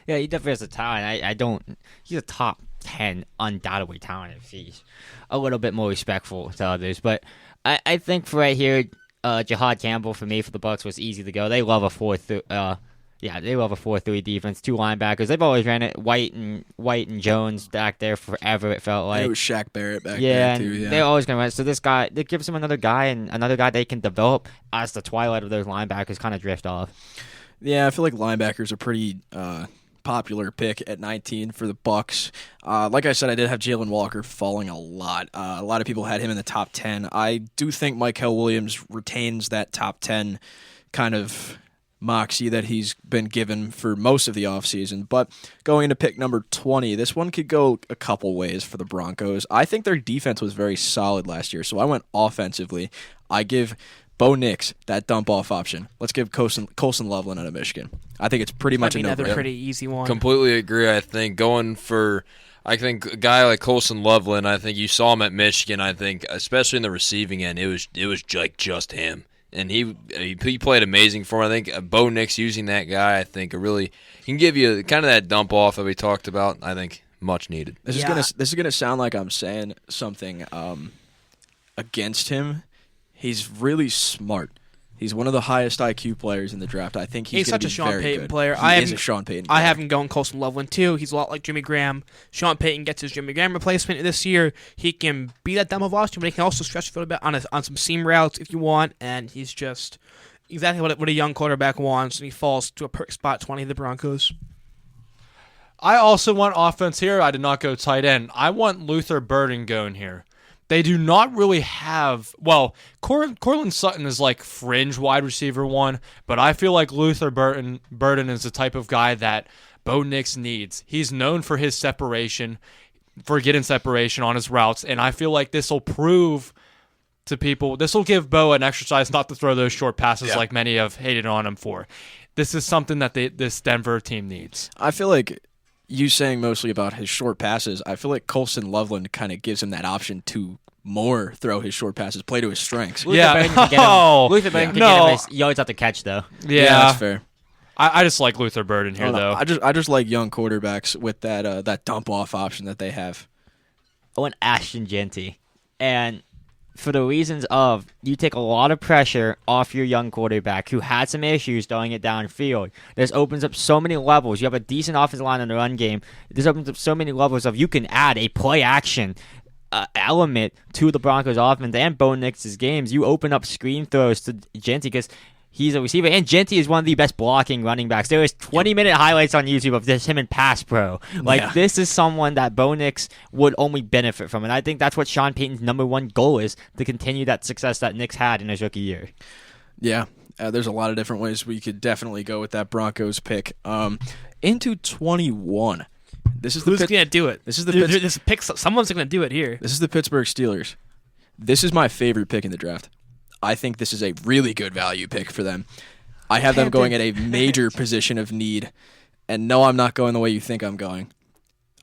Yeah, he definitely has a talent. He's a top 10 undoubtedly talented. He's a little bit more respectful to others, but I think for right here, Jahad Campbell for me for the Bucs was easy to go. They love a 4-3 defense, 2 linebackers. They've always ran it White and Jones back there forever. It felt like It was Shaq Barrett back there too. Yeah, they're always gonna run. So this guy, that gives them another guy they can develop as the twilight of those linebackers kind of drift off. Yeah, I feel like linebackers are pretty popular pick at 19 for the Bucs. Like I said, I did have Jalen Walker falling a lot. A lot of people had him in the top 10. I do think Mykel Williams retains that top 10 kind of moxie that he's been given for most of the offseason. But going into pick number 20, this one could go a couple ways for the Broncos. I think their defense was very solid last year, so I went offensively. I give Bo Nix that dump-off option. Let's give Colson Loveland out of Michigan. I think it's pretty much another pretty easy one. Completely agree. I think a guy like Colson Loveland, I think you saw him at Michigan. I think, especially in the receiving end, it was like just him. And he played amazing for him. I think Bo Nix using that guy, I think really can give you kind of that dump off that we talked about. I think much needed. This is gonna sound like I'm saying something against him. He's really smart. He's one of the highest IQ players in the draft. I think he's such a Sean Payton good. player. He is a Sean Payton player. I have him going Colson Loveland too. He's a lot like Jimmy Graham. Sean Payton gets his Jimmy Graham replacement this year. He can be that dumb of option, but he can also stretch the field a bit on some seam routes if you want. And he's just exactly what a young quarterback wants. And he falls to a perfect spot 20 of the Broncos. I also want offense here. I did not go tight end. I want Luther Burden going here. They do not really have – well, Cortland Sutton is like fringe wide receiver one, but I feel like Luther Burden is the type of guy that Bo Nix needs. He's known for his separation, for getting separation on his routes, and I feel like this will prove to people – this will give Bo an exercise not to throw those short passes like many have hated on him for. This is something that this Denver team needs. I feel like – you saying mostly about his short passes, I feel like Colson Loveland kind of gives him that option to more throw his short passes, play to his strengths. Luther Burden can get him his yards after catch, though. Yeah, that's fair. I just like Luther Burden here, though. I just like young quarterbacks with that dump-off option that they have. I want Ashton Jeanty. And for the reasons of you take a lot of pressure off your young quarterback who had some issues throwing it downfield. This opens up so many levels. You have a decent offensive line in the run game. This opens up so many levels of you can add a play action element to the Broncos offense and Bo Nix's games. You open up screen throws to Jeanty because He's a receiver, and Jeanty is one of the best blocking running backs. There was 20-minute highlights on YouTube of just him in pass pro. This is someone that Bo Nix would only benefit from, and I think that's what Sean Payton's number one goal is, to continue that success that Nix had in his rookie year. Yeah, there's a lot of different ways we could definitely go with that Broncos pick. Into 21. Who's going to do it? This is the pick. Someone's going to do it here. This is the Pittsburgh Steelers. This is my favorite pick in the draft. I think this is a really good value pick for them. I have them going at a major position of need. And no, I'm not going the way you think I'm going.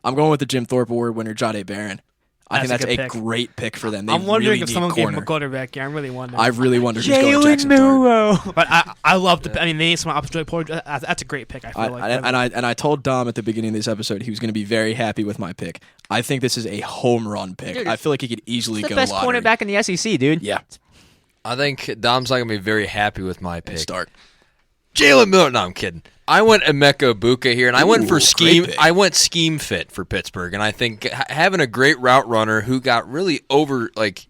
I'm going with the Jim Thorpe Award winner, Jahdae Barron. I think that's a great pick for them. I'm wondering if someone gave him a quarterback here. I'm really wondering. I really wonder who's going to Jackson Dart. But I love the. I mean, they need someone opposite Porter. That's a great pick. I feel like. And I told Dom at the beginning of this episode he was going to be very happy with my pick. I think this is a home run pick. Dude, I feel like he could easily go lottery. The best cornerback in the SEC, dude. Yeah. I think Dom's not going to be very happy with my pick. Start. Jalen Miller. No, I'm kidding. I went Emeka Egbuka here, and I went for scheme. I went scheme fit for Pittsburgh, and I think having a great route runner who got really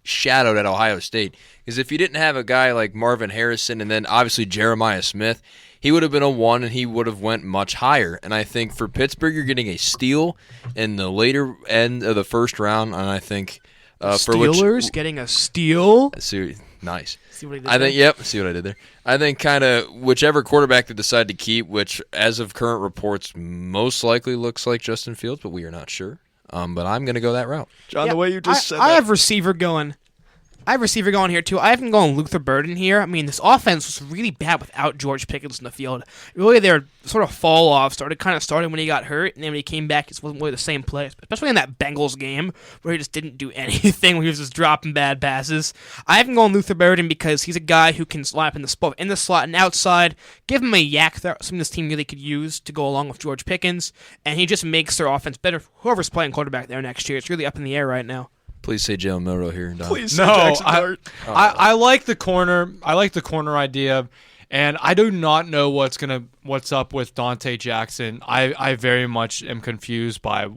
shadowed at Ohio State, because if you didn't have a guy like Marvin Harrison and then obviously Jeremiah Smith, he would have been a 1 and he would have went much higher. And I think for Pittsburgh, you're getting a steal in the later end of the first round, and I think Steelers getting a steal. Nice. See what I did I think. there? Yep. See what I did there. I think kind of whichever quarterback they decide to keep, which as of current reports most likely looks like Justin Fields, but we are not sure. But I'm going to go that route. John, the way you just said I that. have receiver going. I have receiver going here, too. I have him going Luther Burden here. I mean, this offense was really bad without George Pickens in the field. Really, their sort of fall-off started when he got hurt, and then when he came back, it wasn't really the same play, especially in that Bengals game where he just didn't do anything, where he was just dropping bad passes. I have him going Luther Burden because he's a guy who can slap in the slot and outside, give him a yak that some of this team really could use to go along with George Pickens, and he just makes their offense better. Whoever's playing quarterback there next year, it's really up in the air right now. Please say Jalen Milroe here. Don. Please say Jackson Dart. I like the corner. I like the corner idea, and I do not know what's up with Dante Jackson. I very much am confused by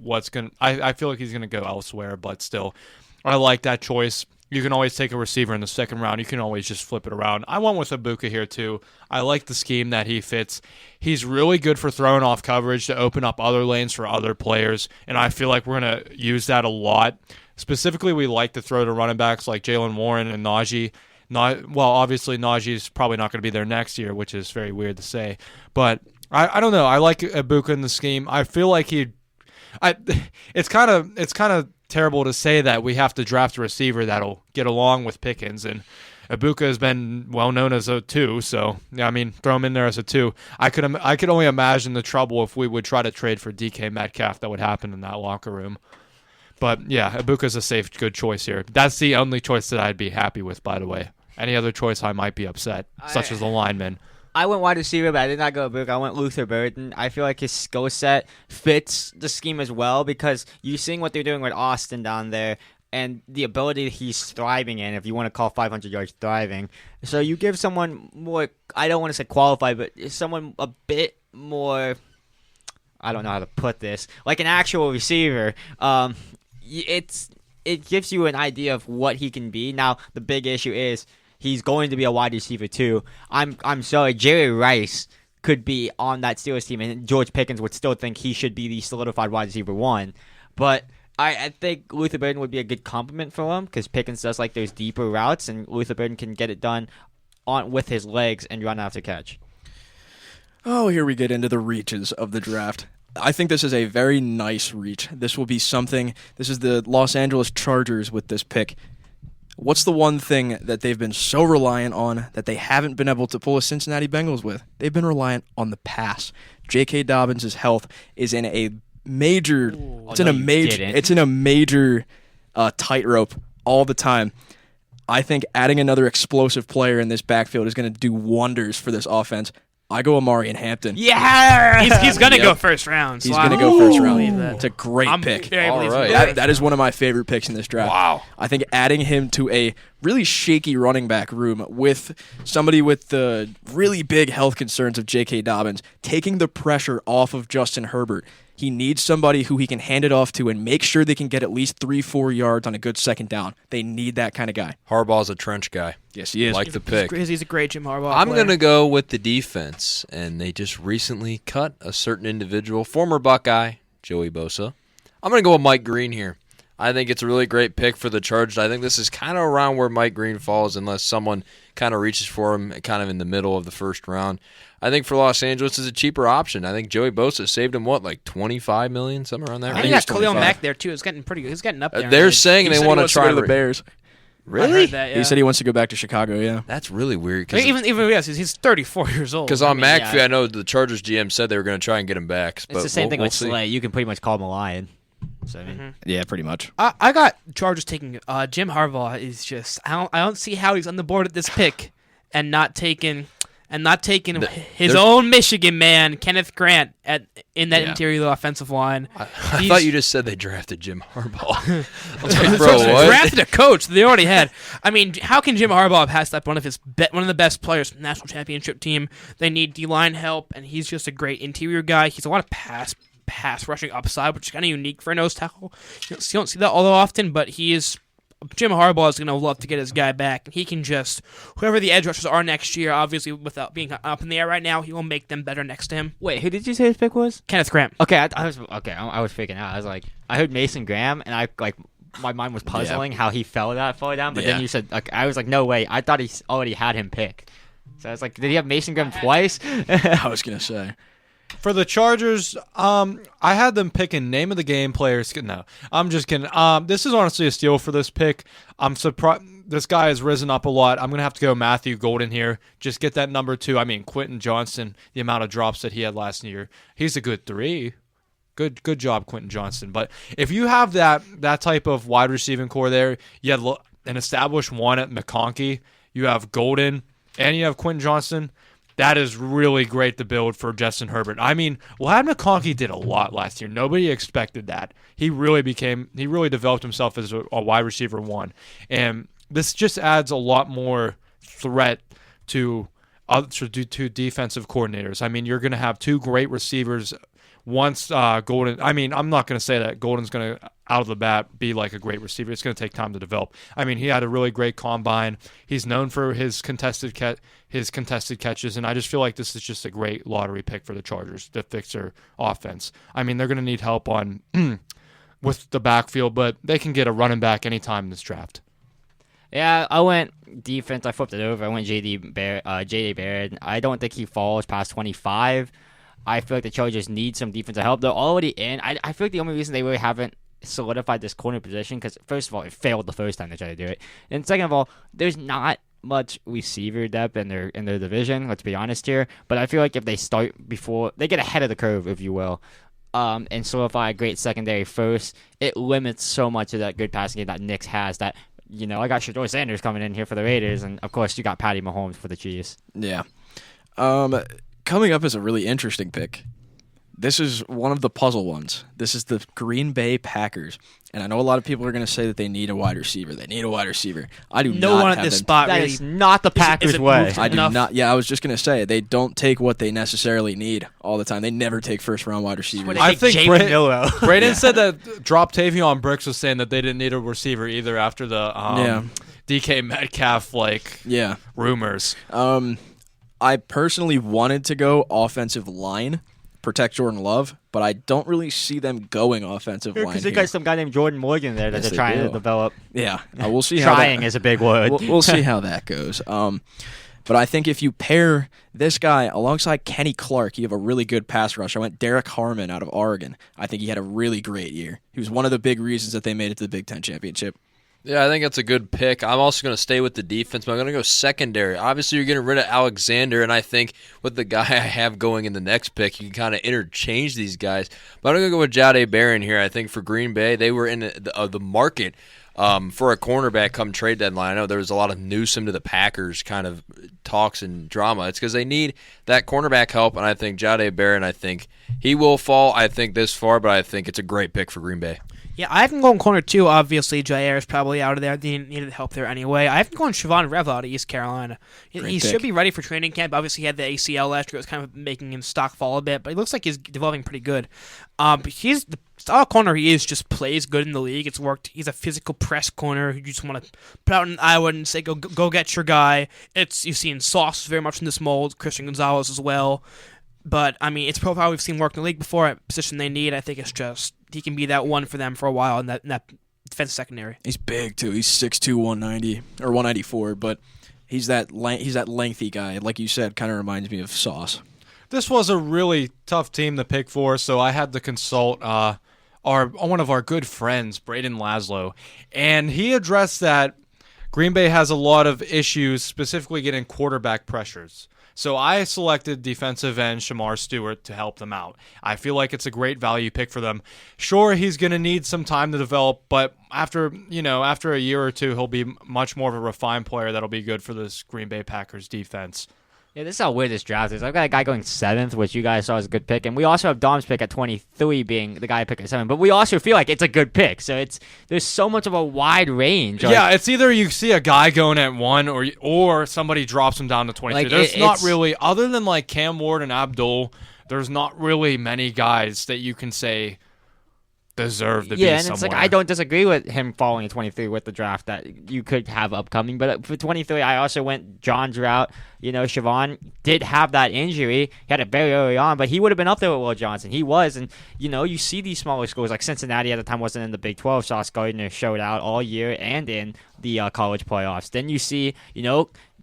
I feel like he's gonna go elsewhere, but still, I like that choice. You can always take a receiver in the second round. You can always just flip it around. I went with Egbuka here too. I like the scheme that he fits. He's really good for throwing off coverage to open up other lanes for other players, and I feel like we're gonna use that a lot. Specifically, we like to throw to running backs like Jaylen Warren and Najee. Obviously, Najee's probably not going to be there next year, which is very weird to say. But I don't know. I like Egbuka in the scheme. I feel like it's kind of terrible to say that we have to draft a receiver that'll get along with Pickens, and Egbuka has been well known as a 2. So yeah, I mean, throw him in there as a 2. I could only imagine the trouble if we would try to trade for DK Metcalf that would happen in that locker room. But yeah, Egbuka's a safe, good choice here. That's the only choice that I'd be happy with, by the way. Any other choice, I might be upset, such as the lineman. I went wide receiver, but I did not go Egbuka. I went Luther Burden. I feel like his skill set fits the scheme as well, because you're seeing what they're doing with Austin down there and the ability he's thriving in, if you want to call 500 yards thriving. So you give someone more, I don't want to say qualified, but someone a bit more, I don't know how to put this, like an actual receiver. It gives you an idea of what he can be. Now, the big issue is he's going to be a wide receiver too. I'm sorry, Jerry Rice could be on that Steelers team, and George Pickens would still think he should be the solidified wide receiver 1. But I think Luther Burden would be a good compliment for him, because Pickens does like those deeper routes, and Luther Burden can get it done with his legs and run after catch. Oh, here we get into the reaches of the draft. I think this is a very nice reach. This will be something. This is the Los Angeles Chargers with this pick. What's the one thing that they've been so reliant on that they haven't been able to pull the Cincinnati Bengals with? They've been reliant on the pass. J.K. Dobbins' health is in a major. It's in a major tightrope all the time. I think adding another explosive player in this backfield is going to do wonders for this offense. I go Amari and Hampton. Yeah, he's going to go first round. He's going to go first round. It's a great pick. All right. That is one of my favorite picks in this draft. Wow. I think adding him to a really shaky running back room with somebody with the really big health concerns of J.K. Dobbins, taking the pressure off of Justin Herbert. He needs somebody who he can hand it off to and make sure they can get at least 3-4 yards on a good second down. They need that kind of guy. Harbaugh's a trench guy. Yes, he is. Like the pick. He's a great Jim Harbaugh I'm player. going to go with the defense, and they just recently cut a certain individual, former Buckeye, Joey Bosa. I'm going to go with Mike Green here. I think it's a really great pick for the Chargers. I think this is kind of around where Mike Green falls unless someone kind of reaches for him kind of in the middle of the first round. I think for Los Angeles is a cheaper option. I think Joey Bosa saved him, like $25 million, somewhere around there. I think got Khalil Mack there, too. It's getting pretty good. He's getting up there. They're saying they want to try the Bears. Really? That, yeah. He said he wants to go back to Chicago, yeah. That's really weird. Even yes, he's 34 years old. Because on McAfee, I know the Chargers GM said they were going to try and get him back. It's the same thing with Slay. You can pretty much call him a lion. So, Yeah, pretty much. I got Chargers taking Jim Harbaugh is just I don't see how he's on the board at this pick and not taking his own Michigan man Kenneth Grant in that interior offensive line. I thought you just said they drafted Jim Harbaugh. I was like, Bro, what? drafted a coach they already had. I mean, how can Jim Harbaugh pass up one of the best players from the national championship team? They need D-line help, and he's just a great interior guy. He's a lot of pass rushing upside, which is kind of unique for a nose tackle. You don't see that all that often, but Jim Harbaugh is going to love to get his guy back, and he can just, whoever the edge rushers are next year, obviously without being up in the air right now, he will make them better next to him. Wait, who did you say his pick was? Kenneth Grant. Okay, I was freaking out. I was like, I heard Mason Graham, and my mind was puzzling how he fell that far down, but then you said, I was like, no way. I thought he already had him picked. So I was like, did he have Mason Graham twice? I was going to say. For the Chargers, I had them picking name of the game players. No, I'm just kidding. This is honestly a steal for this pick. I'm surprised. This guy has risen up a lot. I'm going to have to go Matthew Golden here. Just get that number 2. I mean, Quentin Johnston, the amount of drops that he had last year. He's a good 3. Good job, Quentin Johnston. But if you have that type of wide receiving core there, you have an established one at McConkey, you have Golden, and you have Quentin Johnston. That is really great to build for Justin Herbert. I mean, Ladd McConkey did a lot last year. Nobody expected that. He really developed himself as a wide receiver 1. And this just adds a lot more threat to defensive coordinators. I mean, you're going to have 2 great receivers once Golden. I mean, I'm not going to say that Golden's going to out of the bat be like a great receiver. It's going to take time to develop. I mean, he had a really great combine. He's known for his contested catches, and I just feel like this is just a great lottery pick for the Chargers to fix their offense. I mean, they're going to need help on with the backfield, but they can get a running back anytime in this draft. Yeah, I went defense. I flipped it over. I went J.D. Barrett. I don't think he falls past 25. I feel like the Chargers need some defensive help. They're already in. I feel like the only reason they really haven't solidified this corner position, because first of all, it failed the first time they tried to do it, and second of all, there's not much receiver depth in their division. Let's be honest here. But I feel like if they start before they get ahead of the curve, if you will, and solidify a great secondary first, it limits so much of that good passing game that Knicks has. That I got Shadeur Sanders coming in here for the Raiders, and of course you got Patty Mahomes for the Chiefs. Yeah. Coming up is a really interesting pick. This is one of the puzzle ones. This is the Green Bay Packers. And I know a lot of people are going to say that they need a wide receiver. I do no not one have at this them. spot. That really, is not the Packers' way. I do not. Yeah, I was just going to say, they don't take what they necessarily need all the time. They never take first-round wide receivers. I think Braden said that Drop Tavion Brooks was saying that they didn't need a receiver either after the DK Metcalf rumors. I personally wanted to go offensive line, protect Jordan Love, but I don't really see them going offensive line. Because they got some guy named Jordan Morgan there that they're trying to develop. Yeah, we'll see. Trying is a big word. We'll see how that goes. But I think if you pair this guy alongside Kenny Clark, you have a really good pass rush. I went Derek Harmon out of Oregon. I think he had a really great year. He was one of the big reasons that they made it to the Big Ten championship. Yeah, I think that's a good pick. I'm also going to stay with the defense, but I'm going to go secondary. Obviously, you're getting rid of Alexander, and I think with the guy I have going in the next pick, you can kind of interchange these guys. But I'm going to go with Jahdae Barron here. I think for Green Bay, they were in the market for a cornerback come trade deadline. I know there was a lot of Newsome to the Packers kind of talks and drama. It's because they need that cornerback help, and I think Jahdae Barron, I think he will fall, I think, this far, but I think it's a great pick for Green Bay. Yeah, I haven't gone corner two. Obviously, Jair is probably out of there. They needed help there anyway. I haven't gone Siobhan Rev out of East Carolina. He should be ready for training camp. Obviously, he had the ACL last year. It was kind of making him stock fall a bit, but he looks like he's developing pretty good. But he's the style corner he is, just plays good in the league. It's worked. He's a physical press corner who you just want to put out an eye and say, go get your guy. You've seen Sauce very much in this mold, Christian Gonzalez as well. But, I mean, it's profile we've seen work in the league before at position they need. I think it's just he can be that one for them for a while in that defense secondary. He's big, too. He's 6'2", 190, or 194, but he's that lengthy guy. Like you said, kind of reminds me of Sauce. This was a really tough team to pick for, so I had to consult one of our good friends, Braden Laszlo, and he addressed that Green Bay has a lot of issues, specifically getting quarterback pressures. So I selected defensive end Shamar Stewart to help them out. I feel like it's a great value pick for them. Sure, he's going to need some time to develop, but after a year or two, he'll be much more of a refined player that'll be good for this Green Bay Packers defense. Yeah, this is how weird this draft is. I've got a guy going 7th, which you guys saw as a good pick, and we also have Dom's pick at 23 being the guy I picked at 7. But we also feel like it's a good pick, so there's so much of a wide range. Yeah, it's either you see a guy going at 1 or somebody drops him down to 23. Like, there's not really, other than like Cam Ward and Abdul, there's not really many guys that you can say deserve to be somewhere. Yeah, and it's like I don't disagree with him falling at 23 with the draft that you could have upcoming. But for 23, I also went John's route. Siobhan did have that injury. He had it very early on, but he would have been up there with Will Johnson. He was, and you see these smaller schools like Cincinnati at the time wasn't in the Big 12. Sauce Gardner showed out all year and in the college playoffs. Then you see,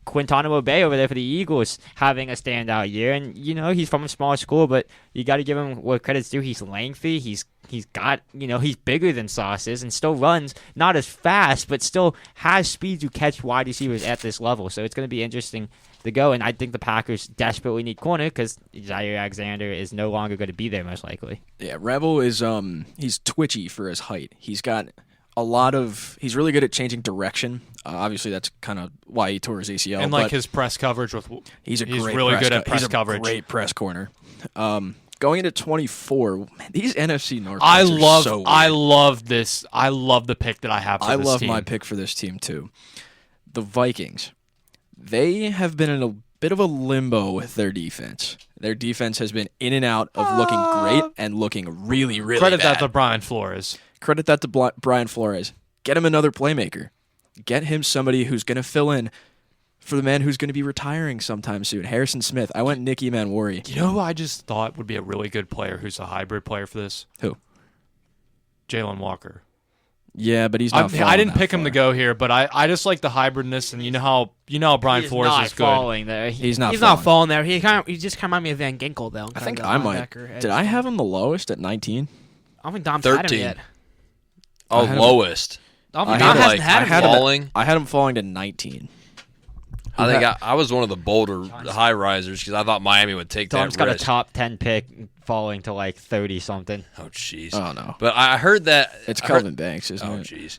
Quintana Bay over there for the Eagles having a standout year, and he's from a small school, but you got to give him what credit's due. He's lengthy. He's got he's bigger than Sauce is, and still runs not as fast, but still has speed to catch wide receivers at this level. So it's going to be interesting to go, and I think the Packers desperately need corner because Jair Alexander is no longer going to be there most likely. Yeah, Rebel is he's twitchy for his height. He's got he's really good at changing direction. Obviously, that's kind of why he tore his ACL. And like his press coverage he's really good at press coverage. Great press corner. Going into 24, man, these NFC North. I love this. I love the pick that I have for this team. I love my pick for this team too. The Vikings. They have been in a bit of a limbo with their defense. Their defense has been in and out of looking great and looking really, really Credit bad. that to Brian Flores. Credit that to Brian Flores. Get him another playmaker. Get him somebody who's going to fill in for the man who's going to be retiring sometime soon, Harrison Smith. I went Nicky Manwari. You know who I just thought would be a really good player who's a hybrid player for this? Who? Jalen Walker. Yeah, but he's not I didn't pick him to go here, but I just like the hybridness, and you know how Brian Flores is good. Falling there. He's not falling there. He just kind of reminded me of Van Ginkel, though. I think I might. Did I have him the lowest at 19? I don't think Dom's had him yet. Oh, lowest. I had him falling to 19. I think I was one of the bolder high risers because I thought Miami would take Dom's that risk. Got a top 10 pick falling to like 30 something. Oh jeez. Oh no. But I heard that it's Kelvin Banks, isn't it? Oh jeez.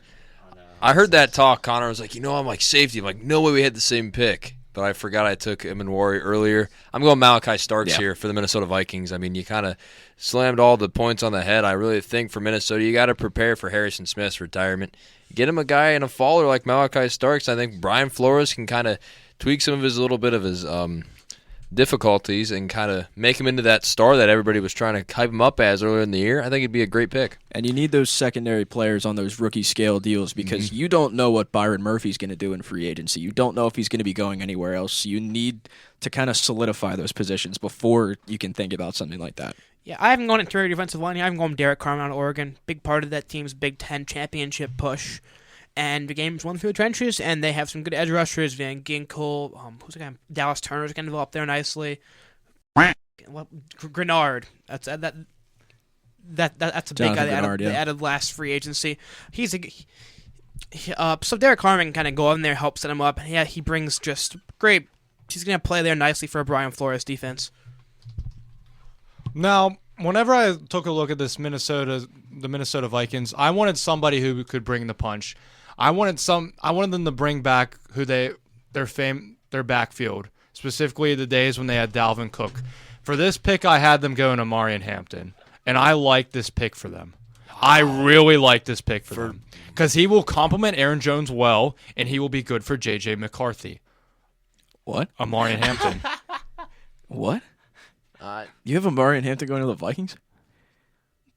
I heard that talk. Connor was like, I'm like safety. I'm like, no way we had the same pick. But I forgot I took him and Warrior earlier. I'm going Malachi Starks here for the Minnesota Vikings. I mean, you kind of slammed all the points on the head. I really think for Minnesota, you got to prepare for Harrison Smith's retirement. Get him a guy in a faller like Malachi Starks. I think Brian Flores can kind of tweak some of his little bit of his difficulties and kind of make him into that star that everybody was trying to hype him up as earlier in the year. I think it'd be a great pick. And you need those secondary players on those rookie scale deals because you don't know what Byron Murphy's going to do in free agency. You don't know if he's going to be going anywhere else. You need to kind of solidify those positions before you can think about something like that. Yeah, I haven't gone interior defensive line. I haven't gone Derek Carmen out of Oregon. Big part of that team's Big Ten championship push. And the game's won through the trenches, and they have some good edge rushers. Van Ginkel, who's the guy? Dallas Turner's going to develop there nicely. Grenard. That's a big guy they added last free agency. So Derek Carmen can kind of go in there, help set him up. Yeah, he brings just great. He's going to play there nicely for a Brian Flores defense. Now, whenever I took a look at the Minnesota Vikings, I wanted somebody who could bring the punch. I wanted them to bring back their backfield, specifically the days when they had Dalvin Cook. For this pick, I had them going Amari and Hampton, and I like this pick for them. I really like this pick for them because he will complement Aaron Jones well, and he will be good for J.J. McCarthy. What? Amari and Hampton. What? You have Amari and Hampton going to the Vikings?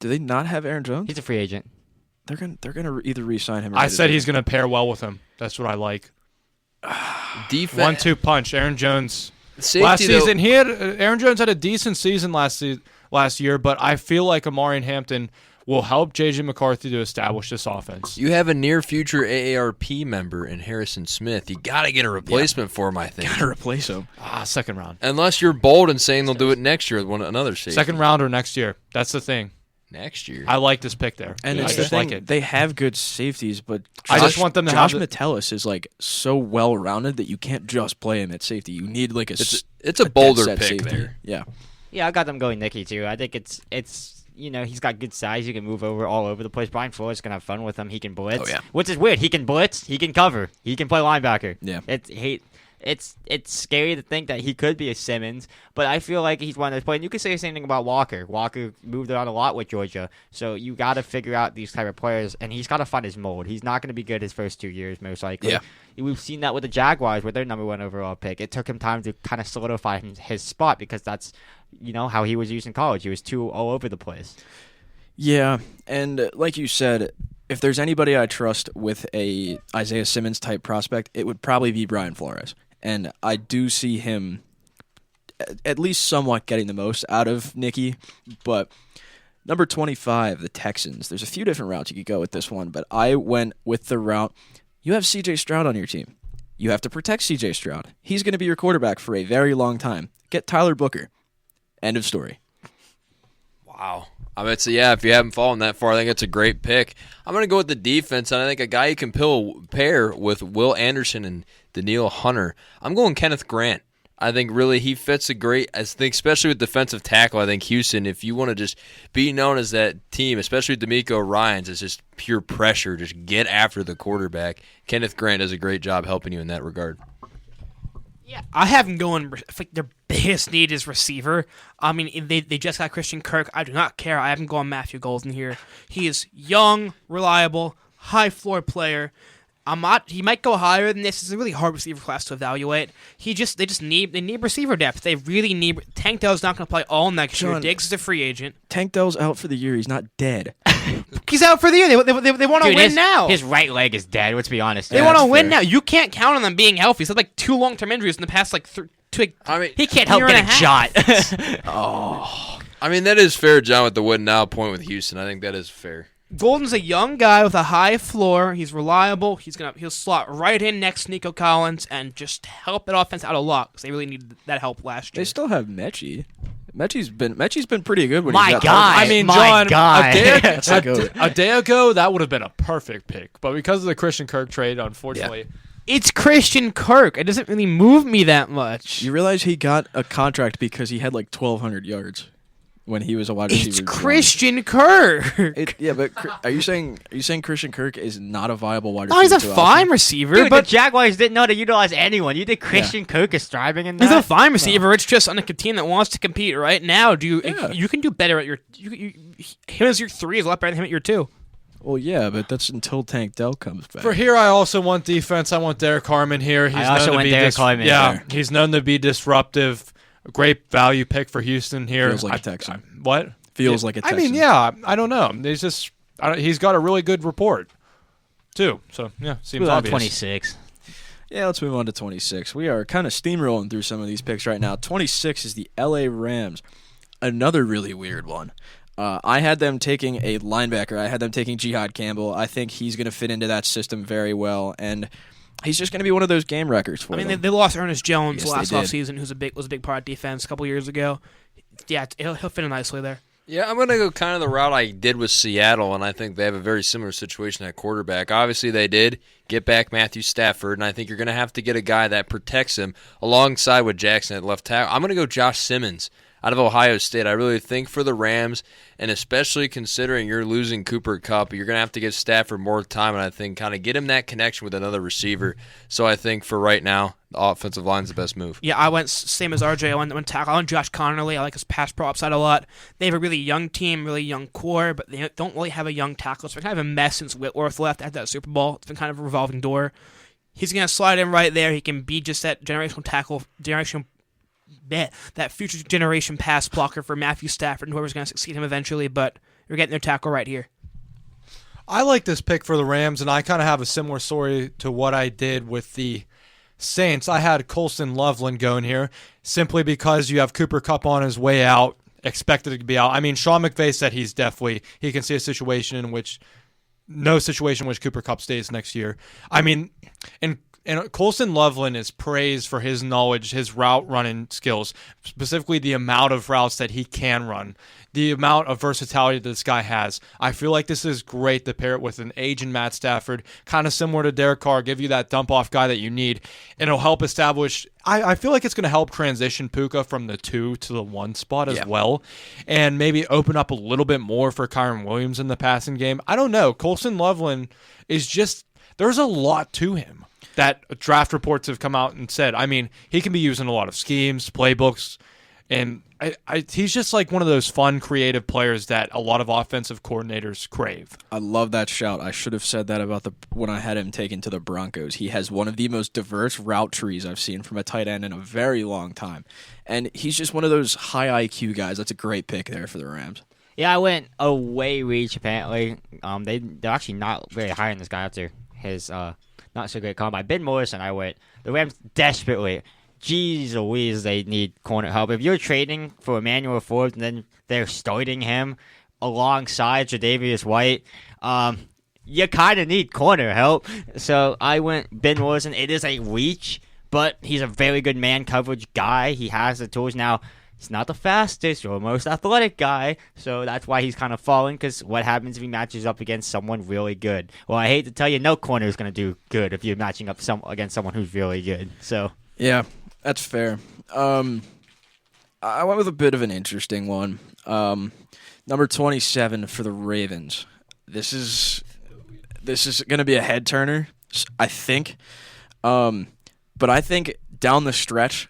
Do they not have Aaron Jones? He's a free agent. They're gonna either re-sign him. Or I said he's going to pair well with him. That's what I like. Defense 1-2 punch. Aaron Jones. safety, Last season, though, Aaron Jones had a decent season last year, but I feel like Amari and Hampton will help J.J. McCarthy to establish this offense. you have a near future AARP member in Harrison Smith. You got to get a replacement for him, I think. gotta replace him. Second round. Unless you're bold and saying they'll do it next year with another safety. Second round or next year. That's the thing. Next year. I like this pick there. And I it's the just thing, like it. they have good safeties, but I just want them to Josh have Metellus is like so well rounded that you can't just play him at safety. You need like It's a bolder dead set pick safety. there. Yeah. Yeah, I got them going Nicky too. I think it's he's got good size. He can move all over the place. Brian Flores can have fun with him. He can blitz. Oh, yeah. Which is weird. He can blitz. He can cover. He can play linebacker. Yeah. It's scary to think that he could be a Simmons, but I feel like he's one of those players. You could say the same thing about Walker. Walker moved around a lot with Georgia, so you got to figure out these type of players, and he's got to find his mold. He's not going to be good his first 2 years, most likely. Yeah. We've seen that with the Jaguars with their number 1 overall pick. It took him time to kind of solidify his spot because that's how he was used in college. He was too all over the place. Yeah, and like you said, if there's anybody I trust with a Isaiah Simmons type prospect, it would probably be Brian Flores. And I do see him at least somewhat getting the most out of Nicky. But number 25, the Texans. There's a few different routes you could go with this one, but I went with the route. You have C.J. Stroud on your team. You have to protect C.J. Stroud. He's going to be your quarterback for a very long time. Get Tyler Booker. End of story. Wow. I mean, so yeah, if you haven't fallen that far, I think it's a great pick. I'm going to go with the defense, and I think a guy you can pair with Will Anderson and Daniil Hunter. I'm going Kenneth Grant. I think really he fits I think especially with defensive tackle, I think Houston, if you want to just be known as that team, especially with D'Amico Ryans, it's just pure pressure, just get after the quarterback. Kenneth Grant does a great job helping you in that regard. Yeah, I have them going. Like their biggest need is receiver. I mean, they just got Christian Kirk. I do not care. I have them going Matthew Golden here. He is young, reliable, high floor player. He might go higher than this. It's a really hard receiver class to evaluate. They need receiver depth. They really need. Tank Dell's not going to play all next year. Diggs is a free agent. Tank Dell's out for the year. He's not dead. He's out for the year. They want to win now. His right leg is dead. Let's be honest. They want to win now. You can't count on them being healthy. He's had like 2 long-term injuries in the past he can't help getting shot. I mean, that is fair, John, with the win now point with Houston. I think that is fair. Golden's a young guy with a high floor. He's reliable. He'll slot right in next to Nico Collins and just help that offense out a lot because they really needed that help last year. They still have Mechie. Mechie's been pretty good when My he's got God. I mean, My John, God. a day ago, that would have been a perfect pick. But because of the Christian Kirk trade, unfortunately. It's Christian Kirk. It doesn't really move me that much. You realize he got a contract because he had like 1,200 yards when he was a wide receiver. It's Christian Kirk. But are you saying Christian Kirk is not a viable wide No, receiver? he's a fine receiver, Dude, but the Jaguars didn't know to utilize anyone. You think Christian Kirk is thriving in that? he's a fine receiver. It's just on a team that wants to compete right now. Yeah. You can do better at him as your 3 is a lot better than him at your 2. Well, yeah, but that's until Tank Dell comes back. For here, I also want defense. I want Derek Harmon here. I also want Derek Harmon. Yeah, he's known to be disruptive. A great value pick for Houston here. Feels like a Texan. What? Feels like a Texan. I mean, yeah, I don't know. He's got a really good report, too. So, yeah, seems obvious. 26. Yeah, let's move on to 26. We are kind of steamrolling through some of these picks right now. 26 is the L.A. Rams. Another really weird one. I had them taking a linebacker. I had them taking Jihad Campbell. I think he's going to fit into that system very well, and he's just going to be one of those game wreckers for them. They lost Ernest Jones Yes, last they did. offseason, who was a big part of defense a couple years ago. Yeah, he'll fit in nicely there. Yeah, I'm going to go kind of the route I did with Seattle, and I think they have a very similar situation at quarterback. Obviously, they did get back Matthew Stafford, and I think you're going to have to get a guy that protects him alongside with Jackson at left tackle. I'm going to go Josh Simmons out of Ohio State. I really think for the Rams, and especially considering you're losing Cooper Kupp, you're going to have to give Stafford more time, and I think kind of get him that connection with another receiver. So I think for right now, the offensive line's the best move. Yeah, I went same as RJ. I went tackle. I went Josh Connerly. I like his pass pro upside a lot. They have a really young team, really young core, but they don't really have a young tackle. It's been kind of a mess since Whitworth left after that Super Bowl. It's been kind of a revolving door. He's going to slide in right there. He can be just that generational tackle, that future generation pass blocker for Matthew Stafford and whoever's going to succeed him eventually, but you're getting their tackle right here. I like this pick for the Rams, and I kind of have a similar story to what I did with the Saints. I had Colston Loveland going here simply because you have Cooper Kupp on his way out, expected to be out. I mean, Sean McVay said he can see a situation in which Cooper Kupp stays next year. I mean, and Colston Loveland is praised for his knowledge, his route running skills, specifically the amount of routes that he can run, the amount of versatility that this guy has. I feel like this is great to pair it with an aging Matt Stafford, kind of similar to Derek Carr, give you that dump-off guy that you need, and it'll help establish – I feel like it's going to help transition Puka from the 2 to the 1 spot as well, and maybe open up a little bit more for Kyron Williams in the passing game. I don't know. Colston Loveland is just – there's a lot to him that draft reports have come out and said. I mean, he can be used in a lot of schemes, playbooks, and he's just like one of those fun, creative players that a lot of offensive coordinators crave. I love that shout. I should have said that about when I had him taken to the Broncos. He has one of the most diverse route trees I've seen from a tight end in a very long time, and he's just one of those high IQ guys. That's a great pick there for the Rams. Yeah, I went away reach apparently. They're actually not very high on this guy after his not so great combine. Ben Morrison, I went. The Rams desperately. Jeez Louise, they need corner help. If you're trading for Emmanuel Forbes and then they're starting him alongside Tre'Davious White, you kind of need corner help. So I went Ben Morrison. It is a reach, but he's a very good man coverage guy. He has the tools. Now, he's not the fastest or most athletic guy, so that's why he's kind of falling, because what happens if he matches up against someone really good? Well, I hate to tell you, no corner is going to do good if you're matching up against someone who's really good. So yeah, that's fair. I went with a bit of an interesting one. Number 27 for the Ravens. This is going to be a head turner, I think. But I think down the stretch,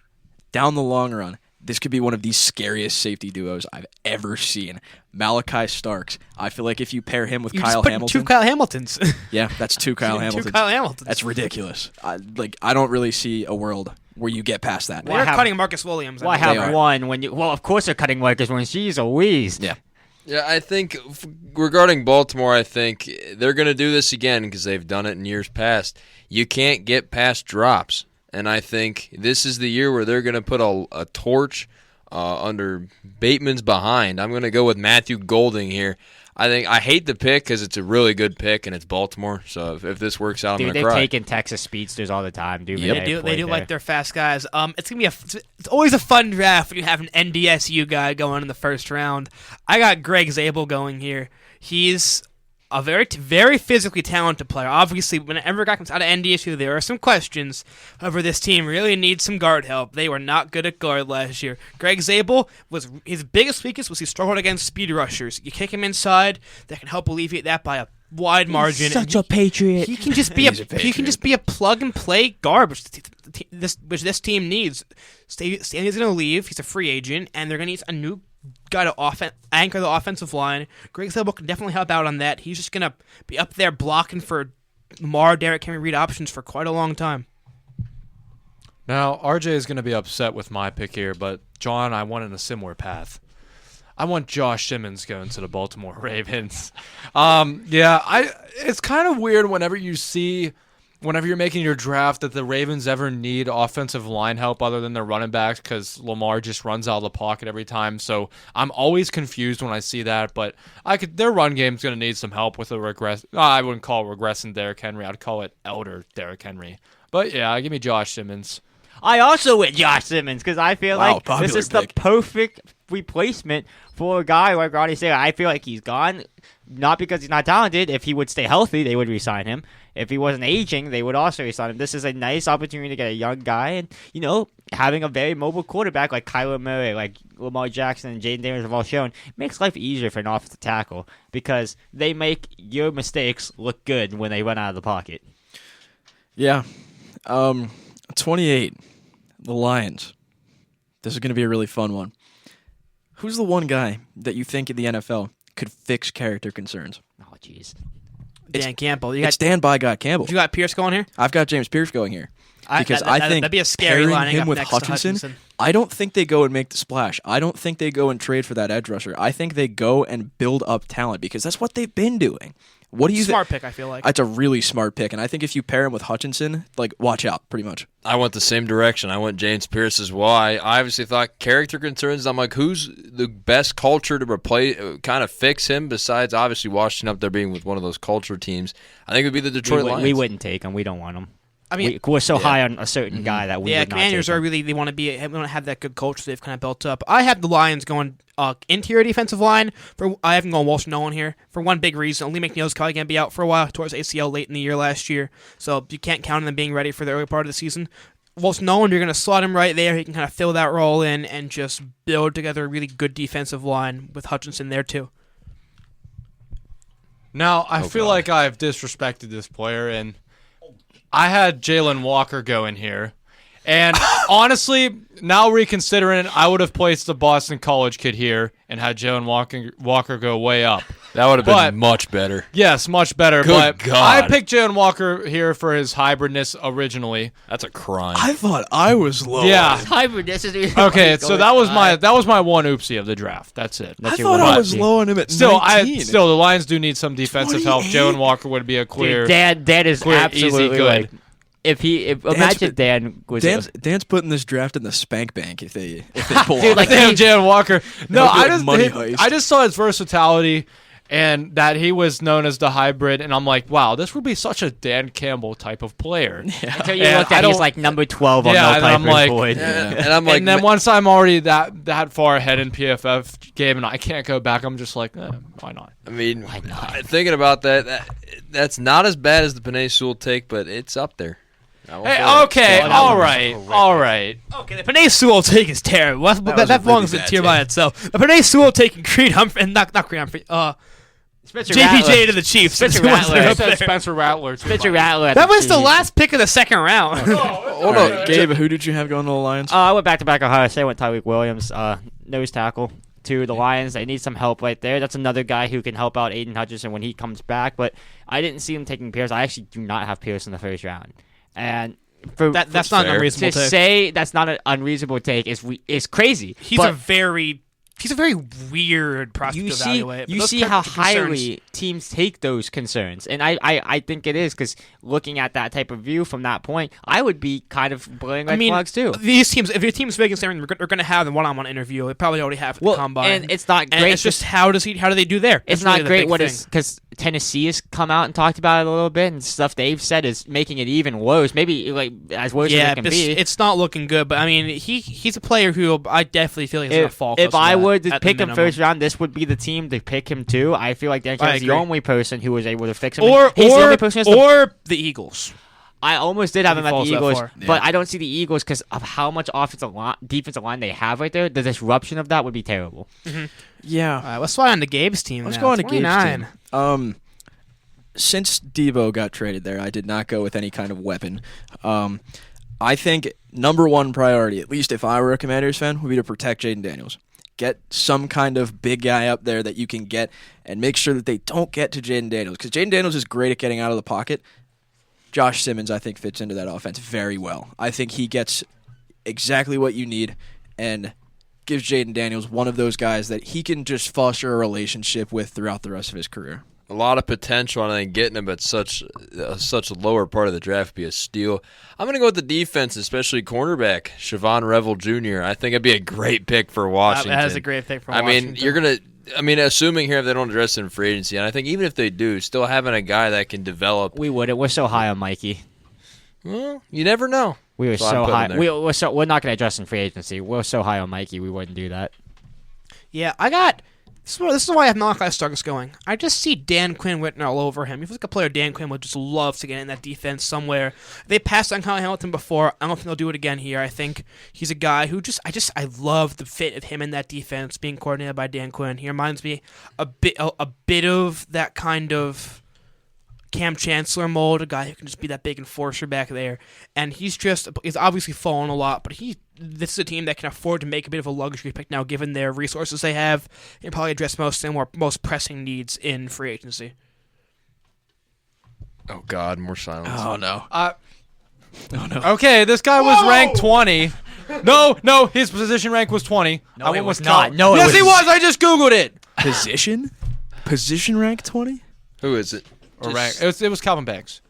down the long run, this could be one of the scariest safety duos I've ever seen. Malachi Starks. I feel like if you pair him with Kyle Hamilton. 2 Kyle Hamiltons. Yeah, that's 2 Kyle Hamiltons. 2 Kyle Hamiltons. That's ridiculous. I don't really see a world where you get past that. They're cutting Marcus Williams. Well, I have one when you. Well, of course they're cutting Marcus Williams. Jeez Louise. Yeah. Yeah, I think regarding Baltimore, I think they're going to do this again because they've done it in years past. You can't get past drops. And I think this is the year where they're going to put a torch under Bateman's behind. I'm going to go with Matthew Golding here. I hate the pick because it's a really good pick and it's Baltimore. So if this works out, I'm going to cry. They're taking Texas speedsters all the time, dude. Yep. They do like their fast guys. It's gonna be it's always a fun draft when you have an NDSU guy going in the first round. I got Greg Zabel going here. He's a very, very physically talented player. Obviously, whenever a guy comes out of NDSU, there are some questions. However, this team really needs some guard help. They were not good at guard last year. Greg Zabel, his biggest weakness was he struggled against speed rushers. You kick him inside, that can help alleviate that by a wide margin. He's such a patriot. He can just be a plug and play guard, which this team needs. Stanley's going to leave. He's a free agent, and they're going to need a new guy to anchor the offensive line. Greg Zabel can definitely help out on that. He's just going to be up there blocking for Lamar, Derrick Henry, Reed options for quite a long time. Now, RJ is going to be upset with my pick here, but John, I went in a similar path. I want Josh Simmons going to the Baltimore Ravens. It's kind of weird whenever you're making your draft that the Ravens ever need offensive line help other than their running backs because Lamar just runs out of the pocket every time. So I'm always confused when I see that. But their run game's going to need some help with a regress. I wouldn't call it regressing Derrick Henry. I'd call it elder Derrick Henry. But yeah, give me Josh Simmons. I also went Josh Simmons because I feel like this is pick. the perfect replacement for a guy like Ronnie said. I feel like he's gone. not because he's not talented. If he would stay healthy, they would re-sign him. If he wasn't aging, they would also re-sign him. This is a nice opportunity to get a young guy, and having a very mobile quarterback like Kyler Murray, like Lamar Jackson and Jaden Daniels have all shown, makes life easier for an offensive tackle because they make your mistakes look good when they run out of the pocket. Yeah. 28, the Lions. This is going to be a really fun one. Who's the one guy that you think in the NFL could fix character concerns? Oh, jeez. Dan Campbell. It's Dan by God Campbell. You got Pierce going here? I've got James Pierce going here. Because I think that'd be a scary pairing lining him up with next to Hutchinson. I don't think they go and make the splash. I don't think they go and trade for that edge rusher. I think they go and build up talent because that's what they've been doing. What do you think? Smart pick, I feel like. It's a really smart pick, and I think if you pair him with Hutchinson, watch out, pretty much. I went the same direction. I went James Pierce as well. I obviously thought character concerns. I'm like, who's the best culture to replace, kind of fix him besides obviously Washington up there being with one of those culture teams? I think it would be the Detroit Lions. We wouldn't take him. We don't want him. I mean, we're so high on a certain guy that we would not Commanders take him. are really they want to have that good culture they've kind of built up. I have the Lions going interior defensive line. I haven't gone Walsh Nolan here for one big reason. Lee McNeil's probably going to be out for a while towards ACL late in the year last year, so you can't count on them being ready for the early part of the season. Walsh Nolan, you're going to slot him right there. He can kind of fill that role in and just build together a really good defensive line with Hutchinson there too. Now, I feel like I've disrespected this player, and I had Jalen Walker go in here. And honestly, now reconsidering it, I would have placed the Boston College kid here and had Jalen Walker go way up. That would have been much better. Yes, much better. Good but God. I picked Jalen Walker here for his hybridness originally. That's a crime. I thought I was low. Yeah. Hybridness is Okay, so that was my one oopsie of the draft. That's it. I thought I was low on him at Still, 19. the Lions do need some defensive help. 28? Jalen Walker would be a clear. Dude, Dan is clear, absolutely easy, good. Imagine Dan was Dan's putting this draft in the spank bank if they pull Dude, off. like, Damn, Jalen Walker. No, That'll be like money heist. I just saw his versatility and that he was known as the hybrid, and I'm like, wow, this would be such a Dan Campbell type of player. until you And looked I at he's don't- like number 12 on Yeah, the and I'm Piper's like- board. And I'm like, And then once I'm already that far ahead in PFF game and I can't go back, I'm just like, why not? I mean, thinking about that's not as bad as the Penei Sewell take, but it's up there. Hey, okay, all right. Okay, the Penei Sewell take is terrible. That belongs in tier by take. itself. The Penei Sewell taking Creed Humphrey, and not Creed Humphrey. Spencer JPJ Rattler. to the Chiefs. Spencer Who was Rattler. there I up said there? Spencer Rattler. too, Spencer by Rattler. That was the last pick of the second round. Hold on, Gabe, who did you have going to the Lions? I went back-to-back Ohio State. I went Tyreek Williams, nose tackle, to the Lions. They need some help right there. That's another guy who can help out Aiden Hutchinson when he comes back. But I didn't see him taking Pierce. I actually do not have Pierce in the first round. And That's not an unreasonable to take. say that's not an unreasonable take is crazy. He's But a very weird prospect you to see, evaluate. But you those see how character concerns- highly teams take those concerns, and I think it is because looking at that type of view from that point, I would be kind of blowing red flags too. These teams, if your team's big and saying they're going to have the one-on-one interview, they probably already have at the combine. and it's not And great. it's just how do they do there? It's That's not really the great big what thing. is because Tennessee has come out and talked about it a little bit, and stuff they've said is making it even worse. Maybe like as worse as it can be. It's not looking good. But I mean, he's a player who I definitely feel like he's going to fall. If close I to were that, to at the pick him minimum. first round, this would be the team to pick him too. I feel like Dan I Campbell's the agree. only person who was able to fix him. or He's the only person who has or the Eagles. I almost did have If him he at the falls that Eagles, far. but I don't see the Eagles because of how much defensive line they have right there. The disruption of that would be terrible. Yeah. All right, let's slide on to Gabe's team. Let's now. go on to Gabe's 29. team. Since Debo got traded there, I did not go with any kind of weapon. I think number one priority, at least if I were a Commanders fan, would be to protect Jaden Daniels. Get some kind of big guy up there that you can get and make sure that they don't get to Jaden Daniels. Because Jaden Daniels is great at getting out of the pocket. Josh Simmons, I think, fits into that offense very well. I think he gets exactly what you need and gives Jaden Daniels one of those guys that he can just foster a relationship with throughout the rest of his career. A lot of potential, and I think getting him at such a lower part of the draft would be a steal. I'm going to go with the defense, especially cornerback, Siobhan Revel Jr. I think it'd be a great pick for Washington. That is a great pick for I Washington. mean, you're going to assuming here if they don't address it in free agency, and I think even if they do, still having a guy that can develop. We wouldn't. We're so high on Mikey. Well, you never know. We were So I'm so putting high. him there. We're not going to address in free agency. We're so high on Mikey. We wouldn't do that. Yeah, I got This is why I have Malachi Starks going. I just see Dan Quinn written all over him. He feels like a player Dan Quinn would just love to get in that defense somewhere. They passed on Kyle Hamilton before. I don't think they'll do it again here. I think he's a guy who I love the fit of him in that defense being coordinated by Dan Quinn. He reminds me a bit of that kind of Cam Chancellor mold, a guy who can just be that big enforcer back there. And he's obviously fallen a lot, but this is a team that can afford to make a bit of a luxury pick now, given their resources they have, and probably address most of their most pressing needs in free agency. Oh, God, more silence. Oh, no. Oh, no. Okay, this guy was ranked 20. No, his position rank was 20. No, it was not. No, yes, he was. I just Googled it. Position rank 20? Who is it? Or rank. It was Calvin Banks.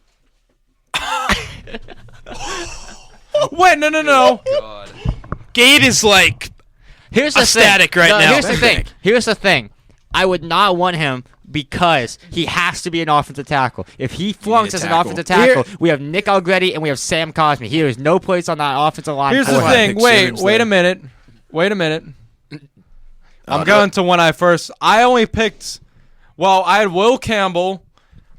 Wait, no. God. Gabe is like Here's the ecstatic thing. right now. Here's the thing. I would not want him because he has to be an offensive tackle. If he flunks as an tackle. offensive tackle, we have Nick Algretti and we have Sam Cosme. He has no place on that offensive line. Here's the I'd thing. pick Wait Simmons a minute. I'm going to when I only picked. Well, I had Will Campbell.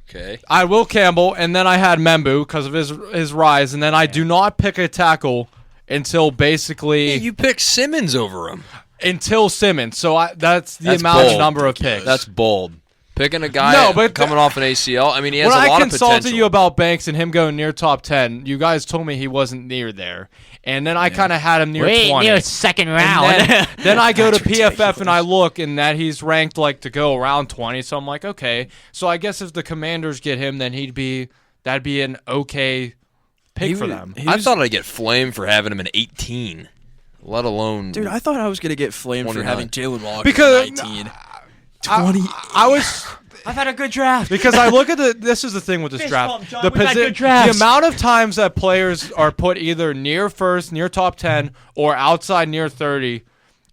Okay. I had Will Campbell, and then I had Membu because of his rise, and then I do not pick a tackle until basically You picked Simmons over him. until Simmons. So that's the That's amount bold. number of picks. That's bold. Picking a guy coming off an ACL. I mean, he has when a lot I of consulted potential. you about Banks and him going near top 10, you guys told me he wasn't near there. And then I kind of had him near 20. Near second And round. then I go to That's PFF ridiculous. and I look, and that he's ranked like to go around 20. So I'm like, okay. So I guess if the Commanders get him, then that'd be an okay pick for them. I thought I'd get flamed for having him in 18, let alone. Dude, I thought I was going to get flamed for 29. having Jalen Walker Because 19. 20. I was I've had a good draft. because I look at this is the thing with this Fist draft. bump, John. The We've had good drafts. the amount of times that players are put either near first, near top 10, or outside near 30.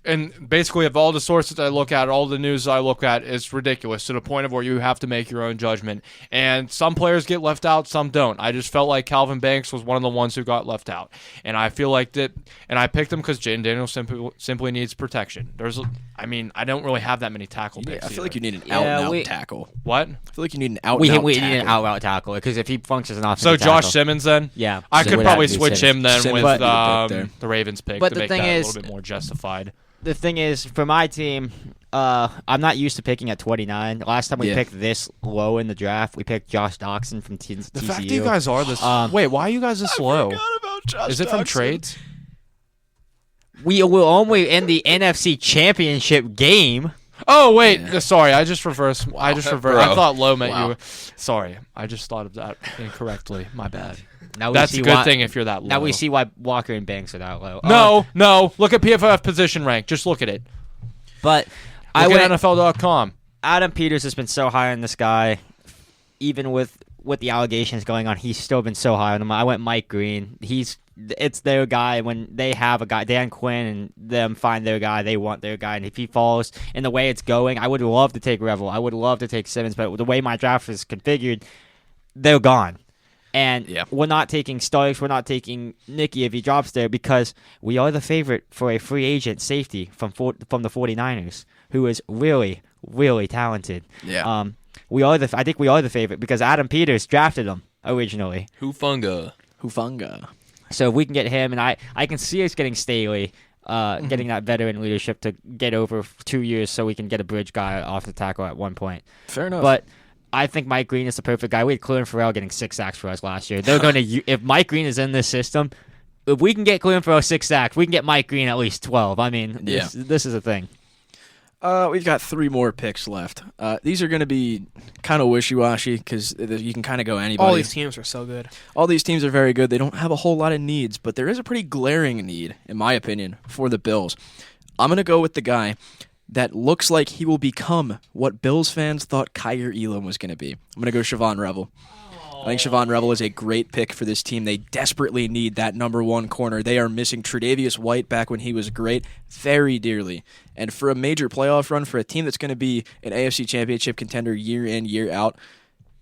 And basically, of all the sources I look at, all the news I look at, is ridiculous to the point of where you have to make your own judgment. And some players get left out, some don't. I just felt like Calvin Banks was one of the ones who got left out. And I feel like that, and I picked him because Jaden Daniels simply needs protection. I don't really have that many tackle picks. I feel like either. you need an out-and-out tackle. What? I feel like you need an we out-and-out need tackle. an out tackle because if he functions as an So offensive tackle. Josh Simmons then? Yeah. I So it could would probably have to be switch Simmons. him then Simmons with would be the pick there. the Ravens pick But to the make thing that a is- little bit more justified. The thing is, for my team, I'm not used to picking at 29. Last time we picked this low in the draft, we picked Josh Doxson from TCU. The fact that you guys are this... wait, why are you guys this low? Is it from trades? We will only in the NFC Championship game. Oh, wait. Sorry, I just reversed. I Bro. thought low meant Wow. you. Sorry, I just thought of that incorrectly. My bad. Now we That's see a good why, thing if you're that low. Now we see why Walker and Banks are that low. No. Look at PFF position rank. Just look at it. But Look at NFL.com. Adam Peters has been so high on this guy, even with the allegations going on. He's still been so high on him. I went Mike Green. It's their guy. When they have a guy, Dan Quinn and them find their guy, they want their guy. And if he falls in the way it's going, I would love to take Revel. I would love to take Simmons. But the way my draft is configured, they're gone. And we're not taking Starks. We're not taking Nicky if he drops there because we are the favorite for a free agent safety from the 49ers, who is really, really talented. Yeah. I think we are the favorite because Adam Peters drafted him originally. Hufunga. So if we can get him, and I can see us getting Staley, getting that veteran leadership to get over 2 years so we can get a bridge guy off the tackle at one point. Fair enough. But I think Mike Green is the perfect guy. We had Cleveland Farrell getting 6 sacks for us last year. They're going to if Mike Green is in this system, if we can get Cleveland Farrell 6 sacks, we can get Mike Green at least 12. I mean, this is a thing. We've got 3 more picks left. These are going to be kind of wishy-washy because you can kind of go anybody. All these teams are so good. All these teams are very good. They don't have a whole lot of needs, but there is a pretty glaring need, in my opinion, for the Bills. I'm going to go with the guy that looks like he will become what Bills fans thought Kyer Elam was going to be. I'm going to go Siobhan Revel. I think Siobhan Revel is a great pick for this team. They desperately need that number 1 corner. They are missing Tre'Davious White back when he was great very dearly. And for a major playoff run for a team that's going to be an AFC Championship contender year in, year out,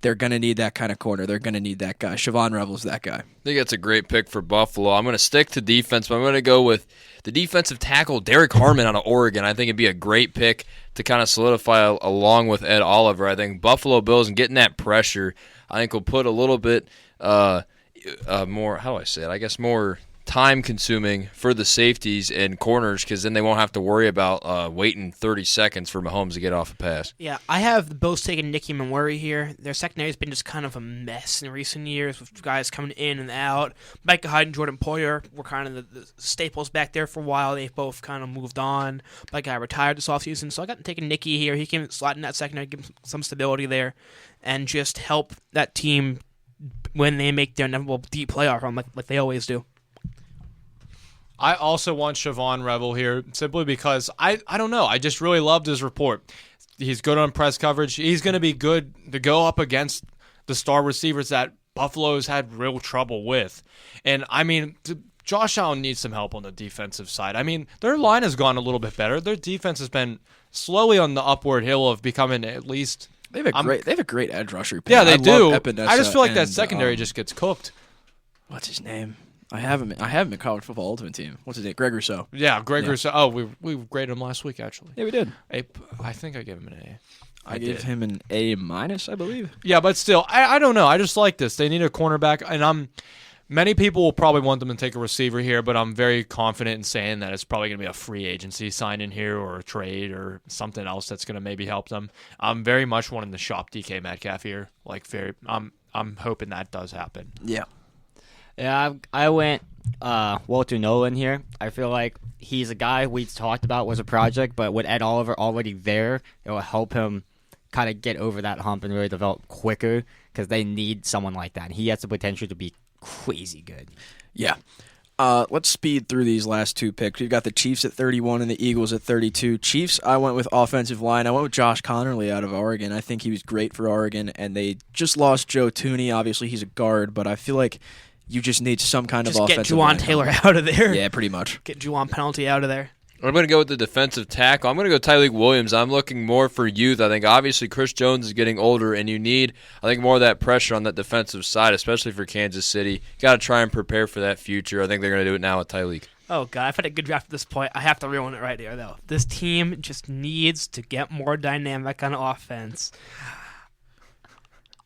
they're going to need that kind of corner. They're going to need that guy. Siobhan Revel's that guy. I think that's a great pick for Buffalo. I'm going to stick to defense, but I'm going to go with the defensive tackle, Derek Harmon out of Oregon. I think it'd be a great pick to kind of solidify along with Ed Oliver. I think Buffalo Bills and getting that pressure, I think will put a little bit more, how do I say it? I guess more time-consuming for the safeties and corners because then they won't have to worry about waiting 30 seconds for Mahomes to get off a pass. Yeah, I have the Bills taking Nicky Manwari here. Their secondary has been just kind of a mess in recent years with guys coming in and out. Micah Hyde and Jordan Poyer were kind of the staples back there for a while. They've both kind of moved on. Micah Hyde retired this offseason, so I got taking Nicky here. He can slot in that secondary, give him some stability there, and just help that team when they make their inevitable deep playoff run like they always do. I also want Siobhan Revel here simply because I don't know. I just really loved his report. He's good on press coverage. He's going to be good to go up against the star receivers that Buffalo's had real trouble with. And, I mean, Josh Allen needs some help on the defensive side. I mean, their line has gone a little bit better. Their defense has been slowly on the upward hill of becoming at least... They have a great edge rusher. Yeah, they do. Epinesa I just feel like that secondary just gets cooked. What's his name? I have him in College Football Ultimate Team. What's his name? Greg Rousseau. Yeah, Greg Rousseau. Oh, we graded him last week, actually. Yeah, we did. I think I gave him an A. I gave him an A-, I believe. Yeah, but still, I don't know. I just like this. They need a cornerback, and many people will probably want them to take a receiver here, but I'm very confident in saying that it's probably going to be a free agency sign in here or a trade or something else that's going to maybe help them. I'm very much wanting to shop DK Metcalf here. I'm hoping that does happen. Yeah. Yeah, I went Walter Nolan here. I feel like he's a guy we talked about was a project, but with Ed Oliver already there, it will help him kind of get over that hump and really develop quicker because they need someone like that. He has the potential to be crazy good. Yeah. Let's speed through these last two picks. We've got the Chiefs at 31 and the Eagles at 32. Chiefs, I went with offensive line. I went with Josh Connerly out of Oregon. I think he was great for Oregon, and they just lost Joe Tooney. Obviously, he's a guard, but I feel like you just need some kind of offensive line. Just get Juwan Taylor out of there. Yeah, pretty much. Get Juwan Penalty out of there. I'm going to go with the defensive tackle. I'm going to go Tyleek Williams. I'm looking more for youth. I think obviously Chris Jones is getting older, and you need, I think, more of that pressure on that defensive side, especially for Kansas City. Got to try and prepare for that future. I think they're going to do it now with Tyleek. Oh, God, I've had a good draft at this point. I have to ruin it right here, though. This team just needs to get more dynamic on offense.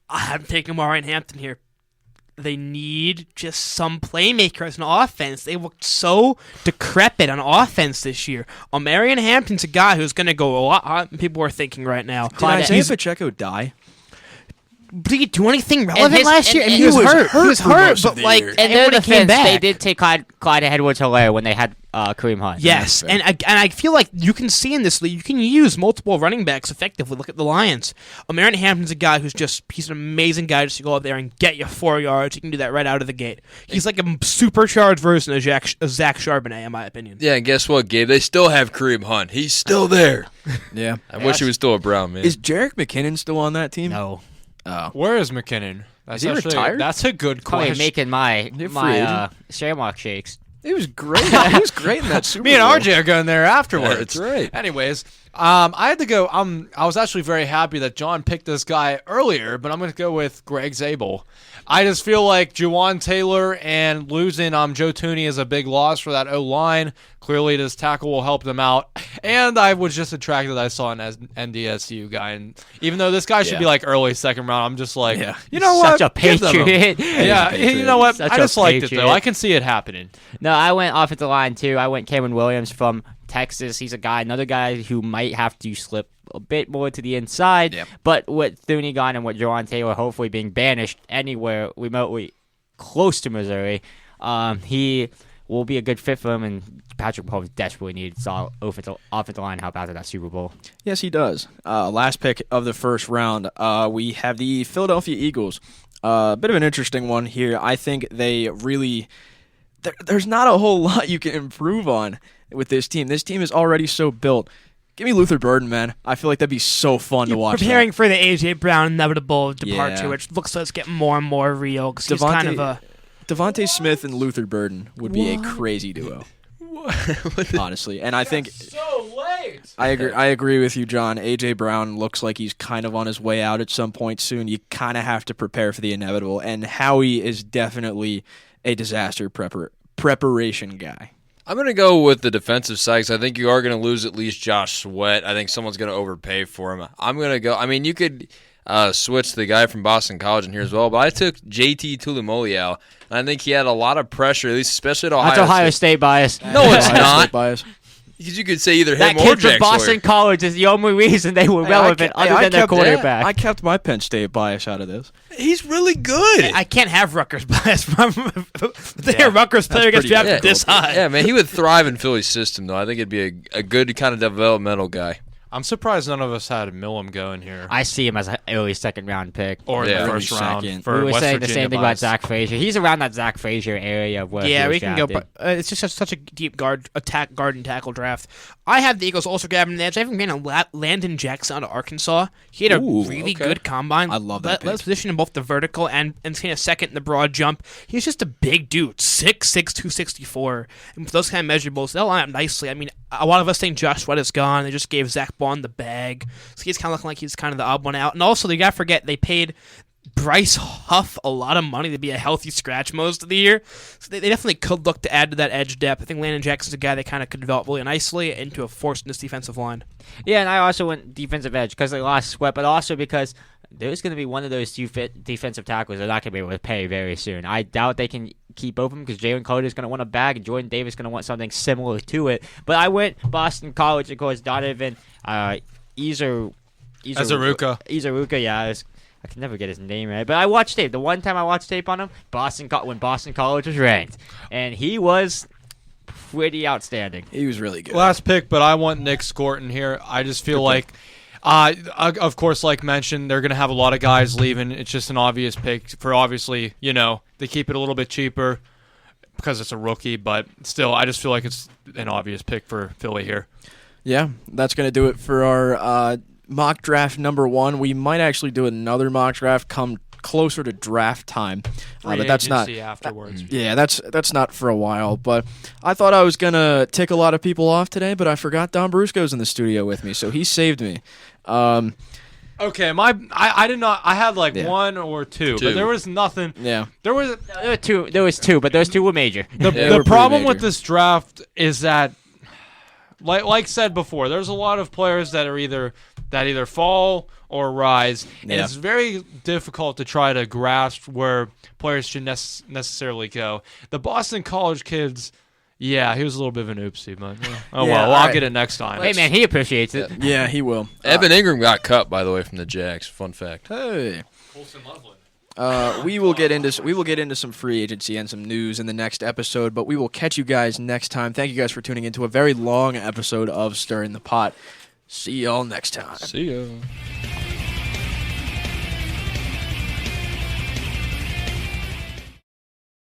I'm taking Marion Hampton here. They need just some playmakers on offense. They looked so decrepit on offense this year. Marion Hampton's a guy who's going to go a lot higher than people are thinking right now. Did Isaiah Pacheco die? Did he do anything relevant last year? And he was hurt. He was hurt, but like, in their defense, they did take Clyde Edwards-Helaire when they had Kareem Hunt. Yes, and I feel like you can see in this league, you can use multiple running backs effectively. Look at the Lions. Marion Hampton's a guy he's an amazing guy just to go out there and get you 4 yards. He can do that right out of the gate. He's like a supercharged version of Zach Charbonnet, in my opinion. Yeah, and guess what, Gabe? They still have Kareem Hunt. He's still there. Yeah. I wish he was still a Brown, man. Is Jerick McKinnon still on that team? No. Oh. Where is McKinnon? Is he retired? That's a good question. Probably making my Shamrock shakes. He was great. He was great in that Super Bowl. Me and RJ are going there afterwards. That's right. Anyways, I had to go. I was actually very happy that John picked this guy earlier, but I'm going to go with Greg Zabel. I just feel like Juwan Taylor and losing Joe Tooney is a big loss for that O-line. Clearly, this tackle will help them out. And I was just attracted that I saw an NDSU guy. And even though this guy should be like early second round, I'm just like, you know what? Such a Patriot. Yeah, you know what? Such I just liked it, though. Patriot. I can see it happening. No, I went offensive line, too. I went Cameron Williams from Texas. He's another guy who might have to slip a bit more to the inside. Yep. But with Thuney gone and with Juwan Taylor hopefully being banished anywhere remotely close to Missouri, he will be a good fit for him, and Patrick Mahomes desperately needs solid offensive line help out of that Super Bowl. Yes, he does. Last pick of the first round, we have the Philadelphia Eagles. A bit of an interesting one here. I think they really... There's not a whole lot you can improve on with this team. This team is already so built. Give me Luther Burden, man. I feel like that'd be so fun to watch. Preparing for the A.J. Brown inevitable departure, which looks like it's getting more and more real. Because he's kind of a... Devontae Smith and Luther Burden would be a crazy duo. Honestly. And I think... so lame. I agree with you, John. A.J. Brown looks like he's kind of on his way out at some point soon. You kind of have to prepare for the inevitable, and Howie is definitely a disaster preparation guy. I'm going to go with the defensive side because I think you are going to lose at least Josh Sweat. I think someone's going to overpay for him. I'm going to go. I mean, you could switch the guy from Boston College in here as well, but I took JT Tulimoliau, and I think he had a lot of pressure, at least especially at Ohio That's Ohio State bias. No, it's Ohio not. State bias. Because you could say either That him or kid from Jack Boston Sawyer. College is the only reason they were relevant other than their quarterback. I kept my Penn State bias out of this. He's really good. I can't have Rutgers bias from the Rutgers player gets pretty drafted this high. Yeah, man, he would thrive in Philly's system, though. I think it'd be a good kind of developmental guy. I'm surprised none of us had Millum going here. I see him as an early second-round pick. Or in Yeah. the first round. Second. For We were West saying the Virginia same thing about bias. Zach Frazier. He's around that Zach Frazier area of where he Yeah, was we can go. drafted. But it's just such a deep guard and tackle draft. I have the Eagles also grabbing the edge. I haven't been a Landon Jackson out of Arkansas. He had a Ooh, really okay. good combine. I love that Led pick. position in both the vertical and kind of second in the broad jump. He's just a big dude, 6'6", 264. And with those kind of measurables, they'll line up nicely. I mean, a lot of us think Josh Sweat is gone. They just gave Zach Bond the bag. So he's kind of looking like he's kind of the odd one out. And also, they got to forget, they paid Bryce Huff a lot of money to be a healthy scratch most of the year. So they definitely could look to add to that edge depth. I think Landon Jackson's a guy that kind of could develop really nicely into a force in this defensive line. Yeah, and I also went defensive edge because they lost Sweat, but also because there's going to be one of those two defensive tackles they're not going to be able to pay very soon. I doubt they can keep both of them because Jalen Carter is going to want a bag and Jordan Davis is going to want something similar to it. But I went Boston College, of course, Donovan Izaruka, yeah. I can never get his name right. But I watched tape. The one time I watched tape on him, when Boston College was ranked. And he was pretty outstanding. He was really good. Last pick, but I want Nick Scorton here. I just feel like, of course, like mentioned, they're going to have a lot of guys leaving. It's just an obvious pick for obviously, they keep it a little bit cheaper because it's a rookie. But still, I just feel like it's an obvious pick for Philly here. Yeah, that's going to do it for our mock draft number 1. We might actually do another mock draft come closer to draft time, but that's not afterwards. Yeah, that's not for a while. But I thought I was gonna tick a lot of people off today, but I forgot Don Brusco's in the studio with me, so he saved me. Okay, I did not. I had like one or two, but there was nothing. Yeah, There was There was two, but those two were major. the problem with this draft is that, like said before, there's a lot of players that either fall or rise, and it's very difficult to try to grasp where players should necessarily go. The Boston College kids, yeah, he was a little bit of an oopsie, but I'll get it next time. Hey, man, he appreciates it. yeah, he will. Evan Ingram got cut, by the way, from the Jags. Fun fact. Hey. We will get into some free agency and some news in the next episode, but we will catch you guys next time. Thank you guys for tuning into a very long episode of Stirring the Pot. See y'all next time. See ya.